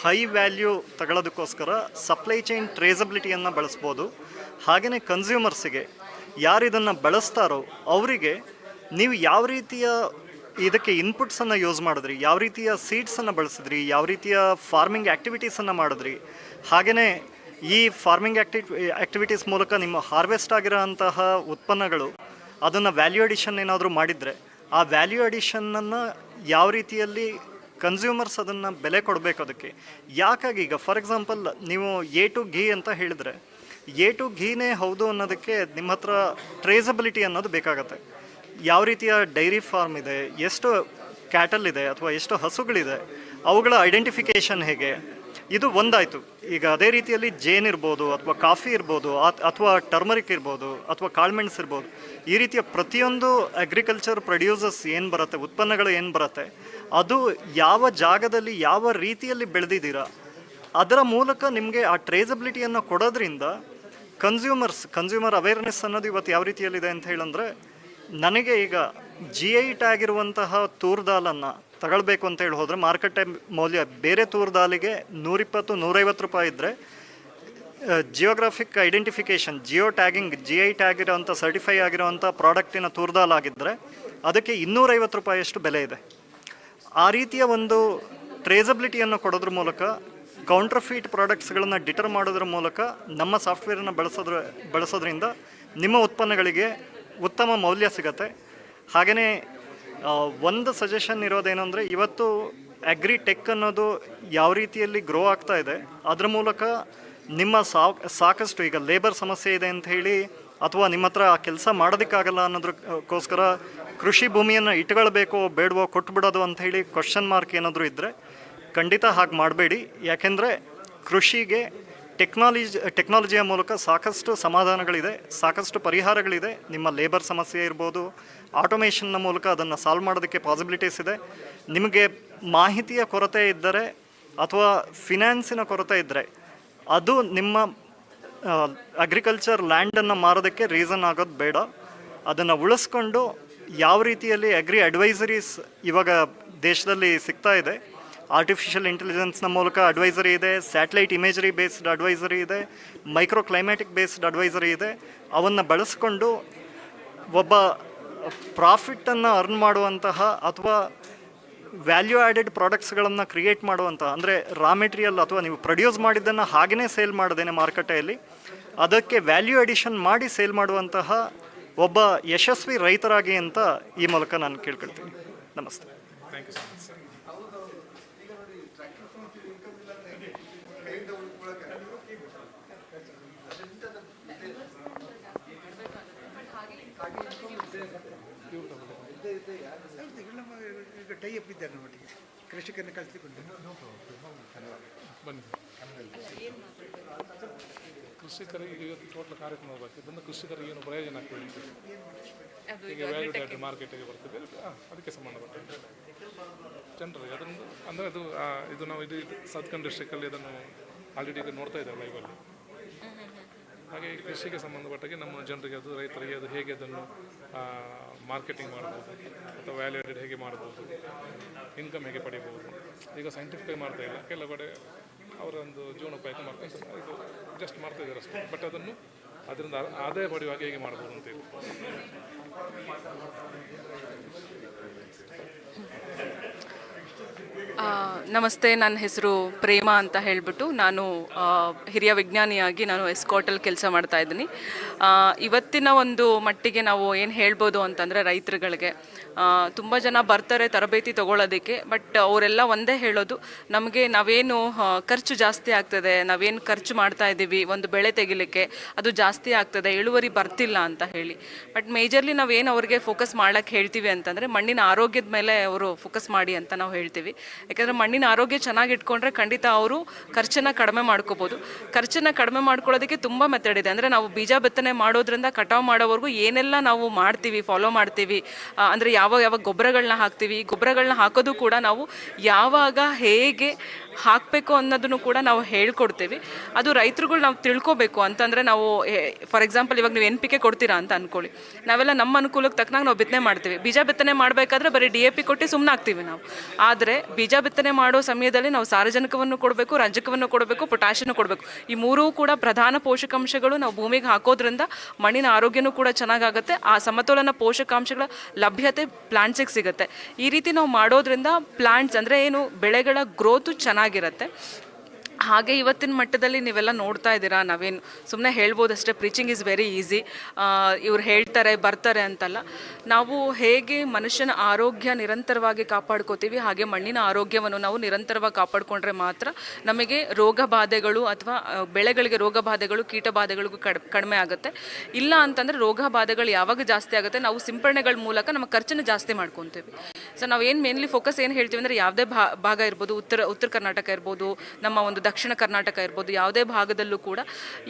ಹೈ ವ್ಯಾಲ್ಯೂ ತಗೊಳ್ಳೋದಕ್ಕೋಸ್ಕರ ಸಪ್ಲೈ ಚೈನ್ ಟ್ರೇಸಬಿಲಿಟಿಯನ್ನು ಬಳಸ್ಬೋದು. ಹಾಗೆಯೇ ಕನ್ಸ್ಯೂಮರ್ಸಿಗೆ ಯಾರು ಇದನ್ನು ಬಳಸ್ತಾರೋ ಅವರಿಗೆ ನೀವು ಯಾವ ರೀತಿಯ ಇದಕ್ಕೆ ಇನ್ಪುಟ್ಸನ್ನು ಯೂಸ್ ಮಾಡಿದ್ರಿ, ಯಾವ ರೀತಿಯ ಸೀಡ್ಸನ್ನು ಬಳಸಿದ್ರಿ, ಯಾವ ರೀತಿಯ ಫಾರ್ಮಿಂಗ್ ಆ್ಯಕ್ಟಿವಿಟೀಸನ್ನು ಮಾಡಿದ್ರಿ, ಹಾಗೆಯೇ ಈ ಫಾರ್ಮಿಂಗ್ ಆ್ಯಕ್ಟಿವಿಟೀಸ್ ಮೂಲಕ ನಿಮ್ಮ ಹಾರ್ವೆಸ್ಟ್ ಆಗಿರೋಂತಹ ಉತ್ಪನ್ನಗಳು ಅದನ್ನು ವ್ಯಾಲ್ಯೂ ಅಡಿಷನ್ ಏನಾದರೂ ಮಾಡಿದರೆ ಆ ವ್ಯಾಲ್ಯೂ ಅಡಿಷನನ್ನು ಯಾವ ರೀತಿಯಲ್ಲಿ ಕನ್ಸ್ಯೂಮರ್ಸ್ ಅದನ್ನು ಬೆಲೆ ಕೊಡಬೇಕು ಅದಕ್ಕೆ. ಯಾಕಾಗಿ ಈಗ ಫಾರ್ ಎಕ್ಸಾಂಪಲ್ ನೀವು 𝐴 ಟು ಘೀ ಅಂತ ಹೇಳಿದರೆ 𝐴 ಟು ಘೀನೇ ಹೌದು ಅನ್ನೋದಕ್ಕೆ ನಿಮ್ಮ ಹತ್ರ ಟ್ರೇಸಬಿಲಿಟಿ ಅನ್ನೋದು ಬೇಕಾಗತ್ತೆ. ಯಾವ ರೀತಿಯ ಡೈರಿ ಫಾರ್ಮ್ ಇದೆ, ಎಷ್ಟು ಕ್ಯಾಟಲ್ ಇದೆ ಅಥವಾ ಎಷ್ಟು ಹಸುಗಳಿದೆ, ಅವುಗಳ ಐಡೆಂಟಿಫಿಕೇಷನ್ ಹೇಗೆ, ಇದು ಒಂದಾಯಿತು. ಈಗ ಅದೇ ರೀತಿಯಲ್ಲಿ ಜೇನ್ ಇರ್ಬೋದು ಅಥವಾ ಕಾಫಿ ಇರ್ಬೋದು ಅಥವಾ ಟರ್ಮರಿಕ್ ಇರ್ಬೋದು ಅಥವಾ ಕಾಳುಮೆಣಸು ಇರ್ಬೋದು, ಈ ರೀತಿಯ ಪ್ರತಿಯೊಂದು ಅಗ್ರಿಕಲ್ಚರ್ ಪ್ರೊಡ್ಯೂಸರ್ಸ್ ಏನು ಬರುತ್ತೆ, ಉತ್ಪನ್ನಗಳು ಏನು ಬರುತ್ತೆ, ಅದು ಯಾವ ಜಾಗದಲ್ಲಿ ಯಾವ ರೀತಿಯಲ್ಲಿ ಬೆಳೆದಿದ್ದೀರಾ ಅದರ ಮೂಲಕ ನಿಮಗೆ ಆ ಟ್ರೇಸಬಿಲಿಟಿಯನ್ನು ಕೊಡೋದ್ರಿಂದ ಕನ್ಸ್ಯೂಮರ್ ಅವೇರ್ನೆಸ್ ಅನ್ನೋದು ಇವತ್ತು ಯಾವ ರೀತಿಯಲ್ಲಿದೆ ಅಂತ ಹೇಳಂದರೆ, ನನಗೆ ಈಗ GI ಟ್ಯಾಗ್ ಇರುವಂತಹ ತೂರ್ ದಾಲನ್ನು ತಗೊಳ್ಬೇಕು ಅಂತ ಹೇಳಿ ಹೋದರೆ ಮಾರುಕಟ್ಟೆ ಮೌಲ್ಯ ಬೇರೆ ತೂರ್ ದಾಲಿಗೆ 120-150 ರೂಪಾಯಿ ಇದ್ದರೆ, ಜಿಯೋಗ್ರಾಫಿಕ್ ಐಡೆಂಟಿಫಿಕೇಷನ್ GI ಟ್ಯಾಗ್ ಇರೋವಂಥ ಸರ್ಟಿಫೈ ಆಗಿರೋವಂಥ ಪ್ರಾಡಕ್ಟಿನ ತೂರ್ ದಾಲ್ ಆಗಿದ್ದರೆ ಅದಕ್ಕೆ 250 ರೂಪಾಯಿಯಷ್ಟು ಬೆಲೆ ಇದೆ. ಆ ರೀತಿಯ ಒಂದು ಟ್ರೇಸಬಿಲಿಟಿಯನ್ನು ಕೊಡೋದ್ರ ಮೂಲಕ ಕೌಂಟರ್ಫೀಟ್ ಪ್ರಾಡಕ್ಟ್ಸ್ಗಳನ್ನು ಡಿಟರ್ ಮಾಡೋದ್ರ ಮೂಲಕ ನಮ್ಮ ಸಾಫ್ಟ್ವೇರನ್ನು ಬಳಸೋದ್ರಿಂದ ನಿಮ್ಮ ಉತ್ಪನ್ನಗಳಿಗೆ ಉತ್ತಮ ಮೌಲ್ಯ ಸಿಗತ್ತೆ. ಹಾಗೆಯೇ ಒಂದು ಸಜೆಷನ್ ಇರೋದೇನು ಅಂದರೆ, ಇವತ್ತು ಅಗ್ರಿ-ಟೆಕ್ ಅನ್ನೋದು ಯಾವ ರೀತಿಯಲ್ಲಿ ಗ್ರೋ ಆಗ್ತಾ ಇದೆ ಅದರ ಮೂಲಕ ನಿಮ್ಮ ಸಾಕಷ್ಟು ಈಗ ಲೇಬರ್ ಸಮಸ್ಯೆ ಇದೆ ಅಂತ ಹೇಳಿ ಅಥವಾ ನಿಮ್ಮ ಹತ್ರ ಆ ಕೆಲಸ ಮಾಡೋದಕ್ಕಾಗಲ್ಲ ಅನ್ನೋದಕ್ಕೋಸ್ಕರ ಕೃಷಿ ಭೂಮಿಯನ್ನು ಇಟ್ಕೊಳ್ಬೇಕೋ ಬೇಡವೋ ಕೊಟ್ಬಿಡೋದು ಅಂತ ಹೇಳಿ ಕ್ವಶನ್ ಮಾರ್ಕ್ ಏನಾದರೂ ಇದ್ದರೆ ಖಂಡಿತ ಹಾಗೆ ಮಾಡಬೇಡಿ. ಯಾಕೆಂದರೆ ಕೃಷಿಗೆ ಟೆಕ್ನಾಲಜಿಯ ಮೂಲಕ ಸಾಕಷ್ಟು ಸಮಾಧಾನಗಳಿದೆ, ಸಾಕಷ್ಟು ಪರಿಹಾರಗಳಿದೆ. ನಿಮ್ಮ ಲೇಬರ್ ಸಮಸ್ಯೆ ಇರ್ಬೋದು, ಆಟೋಮೇಷನ್ನ ಮೂಲಕ ಅದನ್ನು ಸಾಲ್ವ್ ಮಾಡೋದಕ್ಕೆ ಪಾಸಿಬಿಲಿಟೀಸ್ ಇದೆ. ನಿಮಗೆ ಮಾಹಿತಿಯ ಕೊರತೆ ಇದ್ದರೆ ಅಥವಾ ಫಿನಾನ್ಸಿನ ಕೊರತೆ ಇದ್ದರೆ ಅದು ನಿಮ್ಮ ಅಗ್ರಿಕಲ್ಚರ್ ಲ್ಯಾಂಡನ್ನು ಮಾರೋದಕ್ಕೆ ರೀಸನ್ ಆಗೋದು ಬೇಡ. ಅದನ್ನು ಉಳಿಸ್ಕೊಂಡು ಯಾವ ರೀತಿಯಲ್ಲಿ ಅಗ್ರಿ ಅಡ್ವೈಸರೀಸ್ ಇವಾಗ ದೇಶದಲ್ಲಿ ಸಿಗ್ತಾ ಇದೆ, ಆರ್ಟಿಫಿಷಿಯಲ್ ಇಂಟೆಲಿಜೆನ್ಸ್ನ ಮೂಲಕ ಅಡ್ವೈಸರಿ ಇದೆ, ಸ್ಯಾಟಲೈಟ್ ಇಮೇಜರಿ ಬೇಸ್ಡ್ ಅಡ್ವೈಸರಿ ಇದೆ, ಮೈಕ್ರೋ ಕ್ಲೈಮ್ಯಾಟಿಕ್ ಬೇಸ್ಡ್ ಅಡ್ವೈಸರಿ ಇದೆ. ಅವನ್ನು ಬಳಸ್ಕೊಂಡು ಒಬ್ಬ ಪ್ರಾಫಿಟನ್ನು ಅರ್ನ್ ಮಾಡುವಂತಹ ಅಥವಾ ವ್ಯಾಲ್ಯೂ ಆ್ಯಡೆಡ್ ಪ್ರಾಡಕ್ಟ್ಸ್ಗಳನ್ನು ಕ್ರಿಯೇಟ್ ಮಾಡುವಂತಹ, ಅಂದರೆ ರಾ ಮೆಟೀರಿಯಲ್ ಅಥವಾ ನೀವು ಪ್ರೊಡ್ಯೂಸ್ ಮಾಡಿದ್ದನ್ನು ಹಾಗೆಯೇ ಸೇಲ್ ಮಾಡೋದೇನೆ ಮಾರುಕಟ್ಟೆಯಲ್ಲಿ ಅದಕ್ಕೆ ವ್ಯಾಲ್ಯೂ ಅಡಿಷನ್ ಮಾಡಿ ಸೇಲ್ ಮಾಡುವಂತಹ ಒಬ್ಬ ಯಶಸ್ವಿ ರೈತರಾಗಿ ಅಂತ ಈ ಮೂಲಕ ನಾನು ಕೇಳ್ಕೊಳ್ತೀನಿ. ನಮಸ್ತೆ. Thank you so much. ಈಗ ಟೈ ಅಪ್ ಇದ್ದಾರೆ ನಮ್ಮೊಟ್ಟಿಗೆ ಕೃಷಿಕರನ್ನು ಕಳಿಸಿಕೊಂಡು ಬನ್ನಿ. ಕೃಷಿಕರಿಗೆ ಇವತ್ತು ಟೋಟಲ್ ಕಾರ್ಯಕ್ರಮ ಹೋಗಬೇಕು. ಇದನ್ನು ಕೃಷಿಕರಿಗೆ ಏನು ಪ್ರಯೋಜನ ಆಗ್ತದೆ ಈಗ ವ್ಯಾಲ್ಯೂ ಆ್ಯಡ್ ಮಾರ್ಕೆಟಿಗೆ ಬರ್ತದೆ, ಅದಕ್ಕೆ ಸಂಬಂಧಪಟ್ಟಂತೆ ಜನರಿಗೆ ಅದೊಂದು ಅಂದರೆ ಇದು ನಾವು ಇದು ಸದ್ಕನ್ ಡಿಸ್ಟ್ರಿಕ್ಟಲ್ಲಿ ಇದನ್ನು ಆಲ್ರೆಡಿ ಈಗ ನೋಡ್ತಾ ಇದ್ದೇವೆ ಲೈವಲ್ಲಿ. ಹಾಗೆ ಕೃಷಿಗೆ ಸಂಬಂಧಪಟ್ಟಾಗೆ ನಮ್ಮ ಜನರಿಗೆ ಅದು ರೈತರಿಗೆ ಅದು ಹೇಗೆ ಅದನ್ನು ಮಾರ್ಕೆಟಿಂಗ್ ಮಾಡ್ಬೋದು ಅಥವಾ ವ್ಯಾಲ್ಯೂ ಆ್ಯಡೆಡ್ ಹೇಗೆ ಮಾಡ್ಬೋದು, ಇನ್ಕಮ್ ಹೇಗೆ ಪಡಿಬೋದು. ಈಗ ಸೈಂಟಿಫಿಕಾಗಿ ಮಾಡ್ತಾ ಇಲ್ಲ, ಕೆಲವು ಕಡೆ ಅವರ ಒಂದು ಜೀವನೋಪಾಯಕ್ಕೆ ಮಾಡ್ಕೊಂಡು ಇದು ಜಸ್ಟ್ ಮಾಡ್ತಾ ಇದ್ದಾರೆ ಅಷ್ಟೇ. ಬಟ್ ಅದರಿಂದ ಆದಾಯ ಪಡೆಯುವಾಗ ಹೇಗೆ ಮಾಡ್ಬೋದು ಅಂತೇಳಿ. ನಮಸ್ತೆ, ನನ್ನ ಹೆಸರು ಪ್ರೇಮಾ ಅಂತ ಹೇಳಿಬಿಟ್ಟು ನಾನು ಹಿರಿಯ ವಿಜ್ಞಾನಿಯಾಗಿ ನಾನು ಎಸ್ಕಾಟಲ್ಲಿ ಕೆಲಸ ಮಾಡ್ತಾ ಇದ್ದೀನಿ. ಇವತ್ತಿನ ಒಂದು ಮಟ್ಟಿಗೆ ನಾವು ಏನು ಹೇಳ್ಬೋದು ಅಂತಂದರೆ, ರೈತರುಗಳಿಗೆ ತುಂಬ ಜನ ಬರ್ತಾರೆ ತರಬೇತಿ ತೊಗೊಳ್ಳೋದಕ್ಕೆ. ಬಟ್ ಅವರೆಲ್ಲ ಒಂದೇ ಹೇಳೋದು, ನಮಗೆ ನಾವೇನು ಖರ್ಚು ಜಾಸ್ತಿ ಆಗ್ತದೆ, ನಾವೇನು ಖರ್ಚು ಮಾಡ್ತಾ ಇದ್ದೀವಿ ಒಂದು ಬೆಳೆ ತೆಗಿಲಿಕ್ಕೆ ಅದು ಜಾಸ್ತಿ ಆಗ್ತದೆ, ಇಳುವರಿ ಬರ್ತಿಲ್ಲ ಅಂತ ಹೇಳಿ. ಬಟ್ ಮೇಜರ್ಲಿ ನಾವೇನು ಅವ್ರಿಗೆ ಫೋಕಸ್ ಮಾಡೋಕ್ಕೆ ಹೇಳ್ತೀವಿ ಅಂತಂದರೆ, ಮಣ್ಣಿನ ಆರೋಗ್ಯದ ಮೇಲೆ ಅವರು ಫೋಕಸ್ ಮಾಡಿ ಅಂತ ನಾವು ಹೇಳ್ತೀವಿ. ಯಾಕಂದರೆ ಮಣ್ಣಿನ ಆರೋಗ್ಯ ಚೆನ್ನಾಗಿ ಇಟ್ಕೊಂಡ್ರೆ ಖಂಡಿತ ಅವರು ಖರ್ಚನ್ನು ಕಡಿಮೆ ಮಾಡ್ಕೋಬೋದು. ಖರ್ಚನ್ನು ಕಡಿಮೆ ಮಾಡ್ಕೊಳ್ಳೋದಕ್ಕೆ ತುಂಬ ಮೆಥಡ್ ಇದೆ. ಅಂದರೆ ನಾವು ಬೀಜ ಬಿತ್ತನೆ ಮಾಡೋದ್ರಿಂದ ಕಟಾವು ಮಾಡೋವರೆಗೂ ಏನೆಲ್ಲ ನಾವು ಮಾಡ್ತೀವಿ, ಫಾಲೋ ಮಾಡ್ತೀವಿ, ಅಂದರೆ ಯಾವ ಗೊಬ್ಬರಗಳನ್ನ ಹಾಕ್ತೀವಿ, ಈ ಗೊಬ್ಬರಗಳನ್ನ ಹಾಕೋದು ಕೂಡ ನಾವು ಯಾವಾಗ ಹೇಗೆ ಹಾಕಬೇಕು ಅನ್ನೋದನ್ನು ಕೂಡ ನಾವು ಹೇಳ್ಕೊಡ್ತೀವಿ. ಅದು ರೈತರುಗಳು ನಾವು ತಿಳ್ಕೊಬೇಕು ಅಂತಂದರೆ ನಾವು ಫಾರ್ ಎಕ್ಸಾಂಪಲ್ ಇವಾಗ ನೀವು NPK ಕೊಡ್ತೀರಾ ಅಂತ ಅಂದ್ಕೊಳ್ಳಿ, ನಾವೆಲ್ಲ ನಮ್ಮ ಅನುಕೂಲಕ್ಕೆ ತಕ್ಕನಾಗಿ ನಾವು ಬಿತ್ತನೆ ಮಾಡ್ತೀವಿ. ಬೀಜ ಬಿತ್ತನೆ ಮಾಡಬೇಕಾದ್ರೆ ಬರೀ DAP ಕೊಟ್ಟು ಸುಮ್ಮನೆ ಆಗ್ತೀವಿ ನಾವು. ಆದರೆ ಬೀಜ ಬಿತ್ತನೆ ಮಾಡೋ ಸಮಯದಲ್ಲಿ ನಾವು ಸಾರಜನಕವನ್ನು ಕೊಡಬೇಕು, ರಂಜಕವನ್ನು ಕೊಡಬೇಕು, ಪೊಟ್ಯಾಷಿಯನ್ನು ಕೊಡಬೇಕು. ಈ ಮೂರೂ ಕೂಡ ಪ್ರಧಾನ ಪೋಷಕಾಂಶಗಳು ನಾವು ಭೂಮಿಗೆ ಹಾಕೋದ್ರಿಂದ ಮಣ್ಣಿನ ಆರೋಗ್ಯನೂ ಕೂಡ ಚೆನ್ನಾಗಾಗುತ್ತೆ. ಆ ಸಮತೋಲನ ಪೋಷಕಾಂಶಗಳ ಲಭ್ಯತೆ ಪ್ಲಾಂಟ್ಸಿಗೆ ಸಿಗುತ್ತೆ. ಈ ರೀತಿ ನಾವು ಮಾಡೋದ್ರಿಂದ ಪ್ಲಾಂಟ್ಸ್ ಅಂದರೆ ಏನು ಬೆಳೆಗಳ ಗ್ರೋತು ಚೆನ್ನಾಗಿರುತ್ತೆ. ಹಾಗೆ ಇವತ್ತಿನ ಮಟ್ಟದಲ್ಲಿ ನೀವೆಲ್ಲ ನೋಡ್ತಾ ಇದ್ದೀರಾ, ನಾವೇನು ಸುಮ್ಮನೆ ಹೇಳ್ಬೋದಷ್ಟೇ, ಪ್ರೀಚಿಂಗ್ ಈಸ್ ವೆರಿ ಈಸಿ, ಇವ್ರು ಹೇಳ್ತಾರೆ ಬರ್ತಾರೆ ಅಂತಲ್ಲ. ನಾವು ಹೇಗೆ ಮನುಷ್ಯನ ಆರೋಗ್ಯ ನಿರಂತರವಾಗಿ ಕಾಪಾಡ್ಕೋತೀವಿ, ಹಾಗೆ ಮಣ್ಣಿನ ಆರೋಗ್ಯವನ್ನು ನಾವು ನಿರಂತರವಾಗಿ ಕಾಪಾಡಿಕೊಂಡ್ರೆ ಮಾತ್ರ ನಮಗೆ ರೋಗ ಬಾಧೆಗಳು ಅಥವಾ ಬೆಳೆಗಳಿಗೆ ರೋಗ ಬಾಧೆಗಳು ಕೀಟ ಬಾಧೆಗಳಿಗೂ ಕಡಿಮೆ ಆಗುತ್ತೆ. ಇಲ್ಲ ಅಂತಂದರೆ ರೋಗ ಬಾಧೆಗಳು ಯಾವಾಗ ಜಾಸ್ತಿ ಆಗುತ್ತೆ, ನಾವು ಸಿಂಪರಣೆಗಳ ಮೂಲಕ ನಮ್ಮ ಖರ್ಚನ್ನು ಜಾಸ್ತಿ ಮಾಡ್ಕೊತೀವಿ. ಸೊ ನಾವು ಏನು ಮೇನ್ಲಿ ಫೋಕಸ್ ಏನು ಹೇಳ್ತೀವಿ ಅಂದರೆ ಯಾವುದೇ ಭಾಗ ಇರ್ಬೋದು, ಉತ್ತರ ಕರ್ನಾಟಕ ಇರ್ಬೋದು, ನಮ್ಮ ಒಂದು ದಕ್ಷಿಣ ಕರ್ನಾಟಕ ಇರ್ಬೋದು, ಯಾವುದೇ ಭಾಗದಲ್ಲೂ ಕೂಡ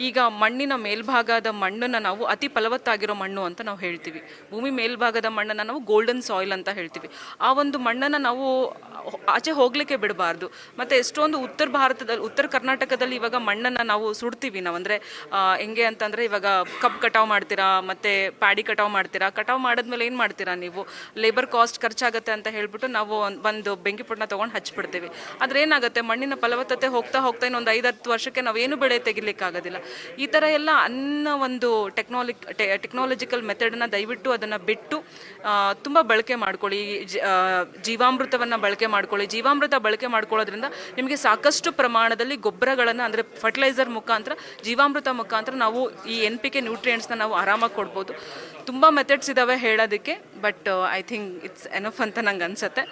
ಈಗ ಮಣ್ಣಿನ ಮೇಲ್ಭಾಗದ ಮಣ್ಣನ್ನು ನಾವು ಅತಿ ಫಲವತ್ತಾಗಿರೋ ಮಣ್ಣು ಅಂತ ನಾವು ಹೇಳ್ತೀವಿ. ಭೂಮಿ ಮೇಲ್ಭಾಗದ ಮಣ್ಣನ್ನು ನಾವು ಗೋಲ್ಡನ್ ಸಾಯಿಲ್ ಅಂತ ಹೇಳ್ತೀವಿ. ಆ ಒಂದು ಮಣ್ಣನ್ನು ನಾವು ಆಚೆ ಹೋಗಲಿಕ್ಕೆ ಬಿಡಬಾರ್ದು. ಮತ್ತು ಎಷ್ಟೊಂದು ಉತ್ತರ ಕರ್ನಾಟಕದಲ್ಲಿ ಇವಾಗ ಮಣ್ಣನ್ನು ನಾವು ಸುಡ್ತೀವಿ. ನಾವು ಅಂದರೆ ಹೆಂಗೆ ಅಂತಂದರೆ ಇವಾಗ ಕಬ್ಬು ಕಟಾವು ಮಾಡ್ತೀರಾ, ಮತ್ತು ಪ್ಯಾಡಿ ಕಟಾವು ಮಾಡ್ತೀರಾ. ಕಟಾವು ಮಾಡಿದ್ಮೇಲೆ ಏನು ಮಾಡ್ತೀರಾ ನೀವು, ಲೇಬರ್ ಕಾಸ್ಟ್ ಖರ್ಚಾಗುತ್ತೆ ಅಂತ ಹೇಳ್ಬಿಟ್ಟು ನಾವು ಒಂದು ಬೆಂಕಿ ಪುಟ್ಟಣ ತೊಗೊಂಡು ಹಚ್ಬಿಡ್ತೀವಿ. ಆದರೆ ಏನಾಗುತ್ತೆ, ಮಣ್ಣಿನ ಫಲವತ್ತತೆ ಹೋಗ್ತಾ ಇನ್ನೊಂದು 5-10 ವರ್ಷಕ್ಕೆ ನಾವೇನು ಬೆಳೆ ತೆಗಿಲಿಕ್ಕಾಗೋದಿಲ್ಲ. ಈ ಥರ ಎಲ್ಲ ಒಂದು ಟೆಕ್ನಾಲಜಿಕಲ್ ಮೆಥಡನ್ನು ದಯವಿಟ್ಟು ಅದನ್ನು ಬಿಟ್ಟು ತುಂಬ ಬಳಕೆ ಮಾಡ್ಕೊಳ್ಳಿ. ಜೀವಾಮೃತವನ್ನು ಬಳಕೆ ಮಾಡ್ಕೊಳ್ಳಿ. ಜೀವಾಮೃತ ಬಳಕೆ ಮಾಡ್ಕೊಳ್ಳೋದ್ರಿಂದ ನಿಮಗೆ ಸಾಕಷ್ಟು ಪ್ರಮಾಣದಲ್ಲಿ ಗೊಬ್ಬರಗಳನ್ನು ಅಂದರೆ ಫರ್ಟಿಲೈಸರ್ ಮುಖಾಂತರ, ಜೀವಾಮೃತ ಮುಖಾಂತರ ನಾವು ಈ NPK ನ್ಯೂಟ್ರಿಯೆಂಟ್ಸ್ನ ನಾವು ಆರಾಮಾಗಿ ಕೊಡ್ಬೋದು. ತುಂಬ ಮೆಥಡ್ಸ್ ಇದ್ದಾವೆ ಹೇಳೋದಕ್ಕೆ, but I think it's enough ಅಂತ ನಂಗೆ ಅನಿಸುತ್ತೆ.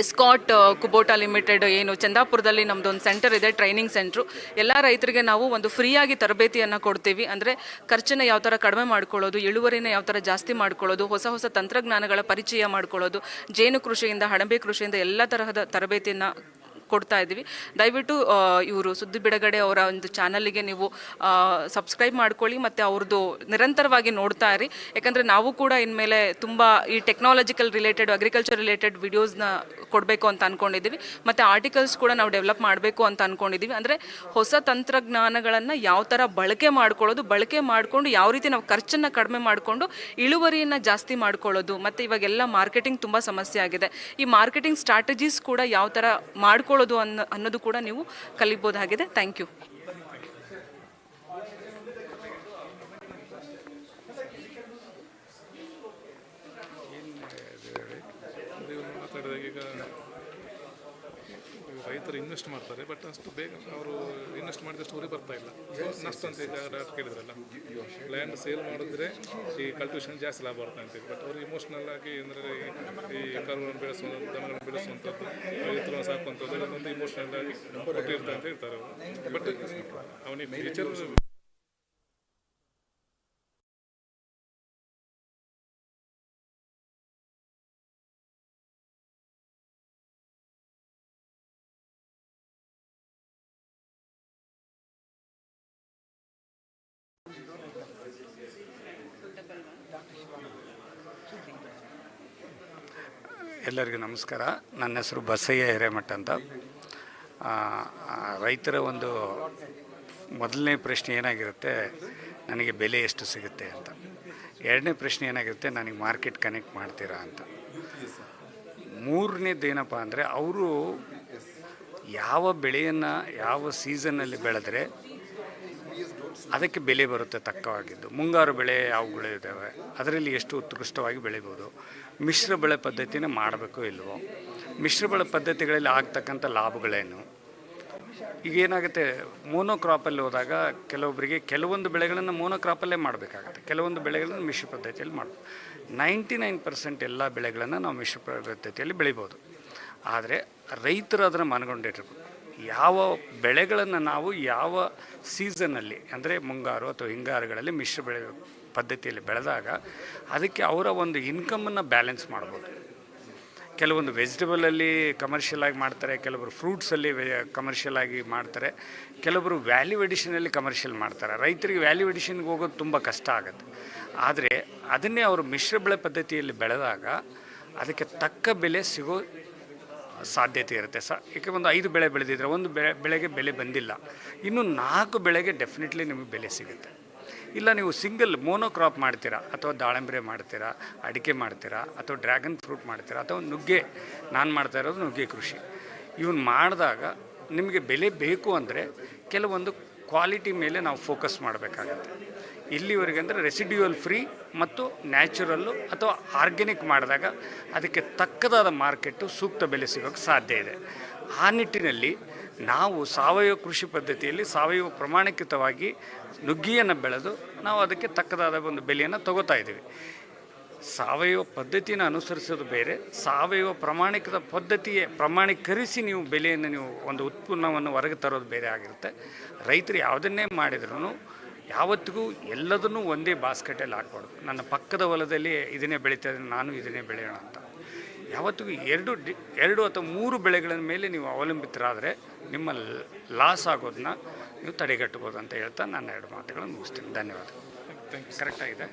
ಎಸ್ಕಾಟ್ ಕುಬೋಟಾ ಲಿಮಿಟೆಡ್ ಏನು ಚಂದಾಪುರದಲ್ಲಿ ನಮ್ಮದೊಂದು ಸೆಂಟರ್ ಇದೆ, ಟ್ರೈನಿಂಗ್ ಸೆಂಟ್ರು. ಎಲ್ಲ ರೈತರಿಗೆ ನಾವು ಒಂದು ಫ್ರೀಯಾಗಿ ತರಬೇತಿಯನ್ನು ಕೊಡ್ತೀವಿ. ಅಂದರೆ ಖರ್ಚನ್ನು ಯಾವ ಥರ ಕಡಿಮೆ ಮಾಡ್ಕೊಳ್ಳೋದು, ಇಳುವರಿನ ಯಾವ ಥರ ಜಾಸ್ತಿ ಮಾಡ್ಕೊಳ್ಳೋದು, ಹೊಸ ತಂತ್ರಜ್ಞಾನಗಳ ಪರಿಚಯ ಮಾಡ್ಕೊಳ್ಳೋದು, ಜೇನು ಕೃಷಿಯಿಂದ ಅಣಬೆ ಕೃಷಿಯಿಂದ ಎಲ್ಲ ತರಹದ ತರಬೇತಿಯನ್ನು ಕೊಡ್ತಾ ಇದ್ದೀವಿ. ದಯವಿಟ್ಟು ಇವರು ಸುದ್ದಿ ಬಿಡುಗಡೆ ಅವರ ಒಂದು ಚಾನಲ್ಗೆ ನೀವು ಸಬ್ಸ್ಕ್ರೈಬ್ ಮಾಡ್ಕೊಳ್ಳಿ ಮತ್ತು ಅವ್ರದ್ದು ನಿರಂತರವಾಗಿ ನೋಡ್ತಾ ಇರಿ. ಯಾಕಂದರೆ ನಾವು ಕೂಡ ಇನ್ಮೇಲೆ ತುಂಬ ಈ ಟೆಕ್ನಾಲಜಿಕಲ್ ರಿಲೇಟೆಡ್, ಅಗ್ರಿಕಲ್ಚರ್ ರಿಲೇಟೆಡ್ ವಿಡಿಯೋಸ್ನ ಕೊಡಬೇಕು ಅಂತ ಅಂದ್ಕೊಂಡಿದ್ದೀವಿ. ಮತ್ತು ಆರ್ಟಿಕಲ್ಸ್ ಕೂಡ ನಾವು ಡೆವಲಪ್ ಮಾಡಬೇಕು ಅಂತ ಅಂದ್ಕೊಂಡಿದ್ದೀವಿ. ಅಂದರೆ ಹೊಸ ತಂತ್ರಜ್ಞಾನಗಳನ್ನು ಯಾವ ಥರ ಬಳಕೆ ಮಾಡಿಕೊಂಡು ಯಾವ ರೀತಿ ನಾವು ಖರ್ಚನ್ನು ಕಡಿಮೆ ಮಾಡಿಕೊಂಡು ಇಳುವರಿಯನ್ನು ಜಾಸ್ತಿ ಮಾಡ್ಕೊಳ್ಳೋದು. ಮತ್ತು ಇವಾಗೆಲ್ಲ ಮಾರ್ಕೆಟಿಂಗ್ ತುಂಬ ಸಮಸ್ಯೆ ಆಗಿದೆ. ಈ ಮಾರ್ಕೆಟಿಂಗ್ ಸ್ಟ್ರಾಟಜೀಸ್ ಕೂಡ ಯಾವ ಥರ ಮಾಡ್ಕೊಳ್ಳೋದು ಅನ್ನೋದು ಕೂಡ ನೀವು ಕಲಿಬೋದಾಗಿದೆ. Thank you. ಈಗ ರೈತರು ಇನ್ವೆಸ್ಟ್ ಮಾಡ್ತಾರೆ, ಬಟ್ ಅಷ್ಟು ಬೇಗ ಅವರು ಇನ್ವೆಸ್ಟ್ ಮಾಡಿದಷ್ಟು ಊರಿಗೆ ಬರ್ತಾ ಇಲ್ಲ. ನಷ್ಟ ಅಂತ ಈಗ ಕೇಳಿದ್ರಲ್ಲ, ಲ್ಯಾಂಡ್ ಸೇಲ್ ಮಾಡಿದ್ರೆ ಈ ಕಲ್ಟಿವೇಷನ್ ಜಾಸ್ತಿ ಲಾಭ ಬರುತ್ತೆ ಅಂತೇಳಿ. ಬಟ್ ಅವರು ಇಮೋಷ್ನಲ್ ಆಗಿ ಅಂದರೆ ಈ ಕರುಗಳನ್ನು ಬೆಳೆಸುವಂಥದ್ದು, ದನಗಳನ್ನು ಬೆಳೆಸುವಂಥದ್ದು, ರೈತರನ್ನು ಸಾಕುವಂಥದ್ದು ಇದೊಂದು ಇಮೋಷ್ನಲ್ ಆಗಿ ಕೊಟ್ಟಿರ್ತಾರೆ ಅಂತ ಹೇಳ್ತಾರೆ ಅವರು. ಬಟ್ ಅವನಿಗೆ ಫ್ಯೂಚರ್ ಎಲ್ಲರಿಗೂ ನಮಸ್ಕಾರ. ನನ್ನ ಹೆಸರು ಬಸಯ್ಯ ಹಿರೇಮಠ ಅಂತ. ರೈತರ ಒಂದು ಮೊದಲನೇ ಪ್ರಶ್ನೆ ಏನಾಗಿರುತ್ತೆ, ನನಗೆ ಬೆಲೆ ಎಷ್ಟು ಸಿಗುತ್ತೆ ಅಂತ. ಎರಡನೇ ಪ್ರಶ್ನೆ ಏನಾಗಿರುತ್ತೆ, ನನಗೆ ಮಾರ್ಕೆಟ್ ಕನೆಕ್ಟ್ ಮಾಡ್ತೀರಾ ಅಂತ. ಮೂರನೇದು ಏನಪ್ಪ ಅಂದರೆ, ಅವರು ಯಾವ ಬೆಳೆಯನ್ನು ಯಾವ ಸೀಸನ್ನಲ್ಲಿ ಬೆಳೆದ್ರೆ ಅದಕ್ಕೆ ಬೆಲೆ ಬರುತ್ತೆ ತಕ್ಕವಾಗಿದ್ದು. ಮುಂಗಾರು ಬೆಳೆ ಯಾವುಗಳು ಇದ್ದಾವೆ, ಅದರಲ್ಲಿ ಎಷ್ಟು ಉತ್ಕೃಷ್ಟವಾಗಿ ಬೆಳಿಬೋದು, ಮಿಶ್ರ ಬೆಳೆ ಪದ್ಧತಿನ ಮಾಡಬೇಕೋ ಇಲ್ವೋ, ಮಿಶ್ರ ಬೆಳೆ ಪದ್ಧತಿಗಳಲ್ಲಿ ಆಗ್ತಕ್ಕಂಥ ಲಾಭಗಳೇನು. ಈಗೇನಾಗುತ್ತೆ, ಮೋನೋಕ್ರಾಪಲ್ಲಿ ಹೋದಾಗ ಕೆಲವೊಬ್ಬರಿಗೆ ಕೆಲವೊಂದು ಬೆಳೆಗಳನ್ನು ಮೋನೋಕ್ರಾಪಲ್ಲೇ ಮಾಡಬೇಕಾಗುತ್ತೆ, ಕೆಲವೊಂದು ಬೆಳೆಗಳನ್ನು ಮಿಶ್ರ ಪದ್ಧತಿಯಲ್ಲಿ ಮಾಡ್ಬೋದು. 99% ಎಲ್ಲ ಬೆಳೆಗಳನ್ನು ನಾವು ಮಿಶ್ರ ಪದ್ಧತಿಯಲ್ಲಿ ಬೆಳಿಬೋದು. ಆದರೆ ರೈತರು ಅದನ್ನು ಮನಗೊಂಡಿರಬೇಕು. ಯಾವ ಬೆಳೆಗಳನ್ನು ನಾವು ಯಾವ ಸೀಸನ್ನಲ್ಲಿ, ಅಂದರೆ ಮುಂಗಾರು ಅಥವಾ ಹಿಂಗಾರುಗಳಲ್ಲಿ ಮಿಶ್ರ ಬೆಳೆ ಪದ್ಧತಿಯಲ್ಲಿ ಬೆಳೆದಾಗ ಅದಕ್ಕೆ ಅವರ ಒಂದು ಇನ್ಕಮನ್ನು ಬ್ಯಾಲೆನ್ಸ್ ಮಾಡ್ಬೋದು. ಕೆಲವೊಂದು ವೆಜಿಟೇಬಲಲ್ಲಿ ಕಮರ್ಷಿಯಲ್ ಆಗಿ ಮಾಡ್ತಾರೆ, ಕೆಲವರು ಫ್ರೂಟ್ಸಲ್ಲಿ ಕಮರ್ಷಿಯಲ್ ಆಗಿ ಮಾಡ್ತಾರೆ, ಕೆಲವರು ವ್ಯಾಲ್ಯೂ ಎಡಿಷನಲ್ಲಿ ಕಮರ್ಷಿಯಲ್ ಮಾಡ್ತಾರೆ. ರೈತರಿಗೆ ವ್ಯಾಲ್ಯೂ ಎಡಿಷನ್ಗೆ ಹೋಗೋದು ತುಂಬ ಕಷ್ಟ ಆಗುತ್ತೆ. ಆದರೆ ಅದನ್ನೇ ಅವರು ಮಿಶ್ರ ಬೆಳೆ ಪದ್ಧತಿಯಲ್ಲಿ ಬೆಳೆದಾಗ ಅದಕ್ಕೆ ತಕ್ಕ ಬೆಲೆ ಸಿಗೋ ಸಾಧ್ಯತೆ ಇರುತ್ತೆ ಏಕೆ ಒಂದು 5 ಬೆಳೆ ಬೆಳೆದಿದ್ರೆ ಒಂದು ಬೆಳೆಗೆ ಬೆಲೆ ಬಂದಿಲ್ಲ, ಇನ್ನು 4 ಬೆಳೆಗೆ ಡೆಫಿನೆಟ್ಲಿ ನಿಮಗೆ ಬೆಲೆ ಸಿಗುತ್ತೆ. ಇಲ್ಲ ನೀವು ಸಿಂಗಲ್ ಮೋನೋಕ್ರಾಪ್ ಮಾಡ್ತೀರಾ, ಅಥವಾ ದಾಳಿಂಬೆ ಮಾಡ್ತೀರಾ, ಅಡಿಕೆ ಮಾಡ್ತೀರಾ, ಅಥವಾ ಡ್ರ್ಯಾಗನ್ ಫ್ರೂಟ್ ಮಾಡ್ತೀರಾ, ಅಥವಾ ನುಗ್ಗೆ, ನಾನು ಮಾಡ್ತಾ ಇರೋದು ನುಗ್ಗೆ ಕೃಷಿ, ಇವನ್ನ ಮಾಡಿದಾಗ ನಿಮಗೆ ಬೆಲೆ ಬೇಕು ಅಂದರೆ ಕೆಲವೊಂದು ಕ್ವಾಲಿಟಿ ಮೇಲೆ ನಾವು ಫೋಕಸ್ ಮಾಡಬೇಕಾಗತ್ತೆ. ಇಲ್ಲಿವರೆಗೆ ಅಂದರೆ ರೆಸಿಡ್ಯೂಯಲ್ ಫ್ರೀ ಮತ್ತು ನ್ಯಾಚುರಲ್ಲು ಅಥವಾ ಆರ್ಗ್ಯಾನಿಕ್ ಮಾಡಿದಾಗ ಅದಕ್ಕೆ ತಕ್ಕದಾದ ಮಾರ್ಕೆಟು, ಸೂಕ್ತ ಬೆಲೆ ಸಿಗೋಕ್ಕೆ ಸಾಧ್ಯ ಇದೆ. ಆ ನಿಟ್ಟಿನಲ್ಲಿ ನಾವು ಸಾವಯವ ಕೃಷಿ ಪದ್ಧತಿಯಲ್ಲಿ ಸಾವಯವ ಪ್ರಮಾಣೀಕೃತವಾಗಿ ನುಗ್ಗಿಯನ್ನು ಬೆಳೆದು ನಾವು ಅದಕ್ಕೆ ತಕ್ಕದಾದ ಒಂದು ಬೆಲೆಯನ್ನು ತಗೋತಾ ಇದ್ದೀವಿ. ಸಾವಯವ ಪದ್ಧತಿಯನ್ನು ಅನುಸರಿಸೋದು ಬೇರೆ, ಸಾವಯವ ಪ್ರಮಾಣಿಕದ ಪ್ರಮಾಣೀಕರಿಸಿ ನೀವು ಬೆಲೆಯನ್ನು ನೀವು ಒಂದು ಉತ್ಪನ್ನವನ್ನು ಹೊರಗೆ ತರೋದು ಬೇರೆ ಆಗಿರುತ್ತೆ. ರೈತರು ಯಾವುದನ್ನೇ ಮಾಡಿದ್ರೂ ಯಾವತ್ತಿಗೂ ಎಲ್ಲದನ್ನೂ ಒಂದೇ ಬಾಸ್ಕೆಟಲ್ಲಿ ಹಾಕ್ಬಾರ್ದು. ನನ್ನ ಪಕ್ಕದ ಹೊಲದಲ್ಲಿ ಇದನ್ನೇ ಬೆಳೀತಾ ಇದ್ದೀನಿ, ನಾನು ಇದನ್ನೇ ಬೆಳೆಯೋಣ ಅಂತ. ಯಾವತ್ತಿಗೂ 2 ಅಥವಾ 3 ಬೆಳೆಗಳ ಮೇಲೆ ನೀವು ಅವಲಂಬಿತರಾದರೆ ನಿಮ್ಮ ಲಾಸ್ ಆಗೋದನ್ನ ನೀವು ತಡೆಗಟ್ಟಬೋದು ಅಂತ ಹೇಳ್ತಾ ನಾನು 2 ಮಾತುಗಳನ್ನು ಮುಗಿಸ್ತೀನಿ. ಧನ್ಯವಾದ. ಕರೆಕ್ಟಾಗಿದೆ.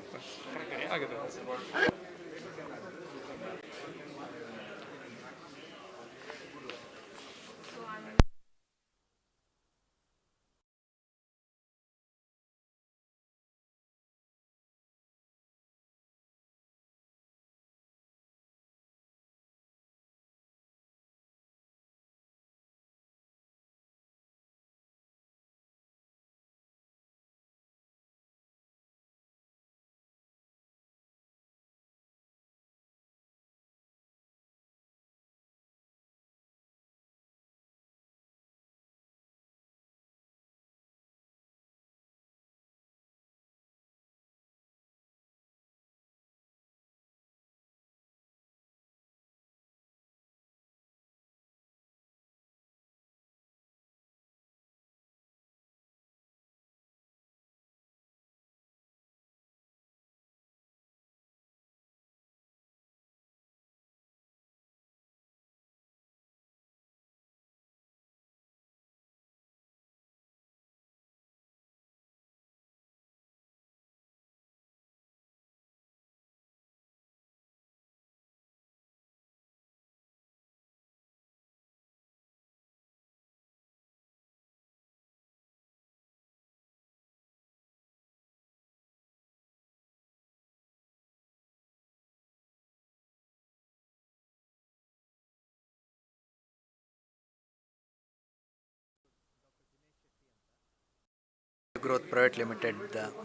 Growth private limited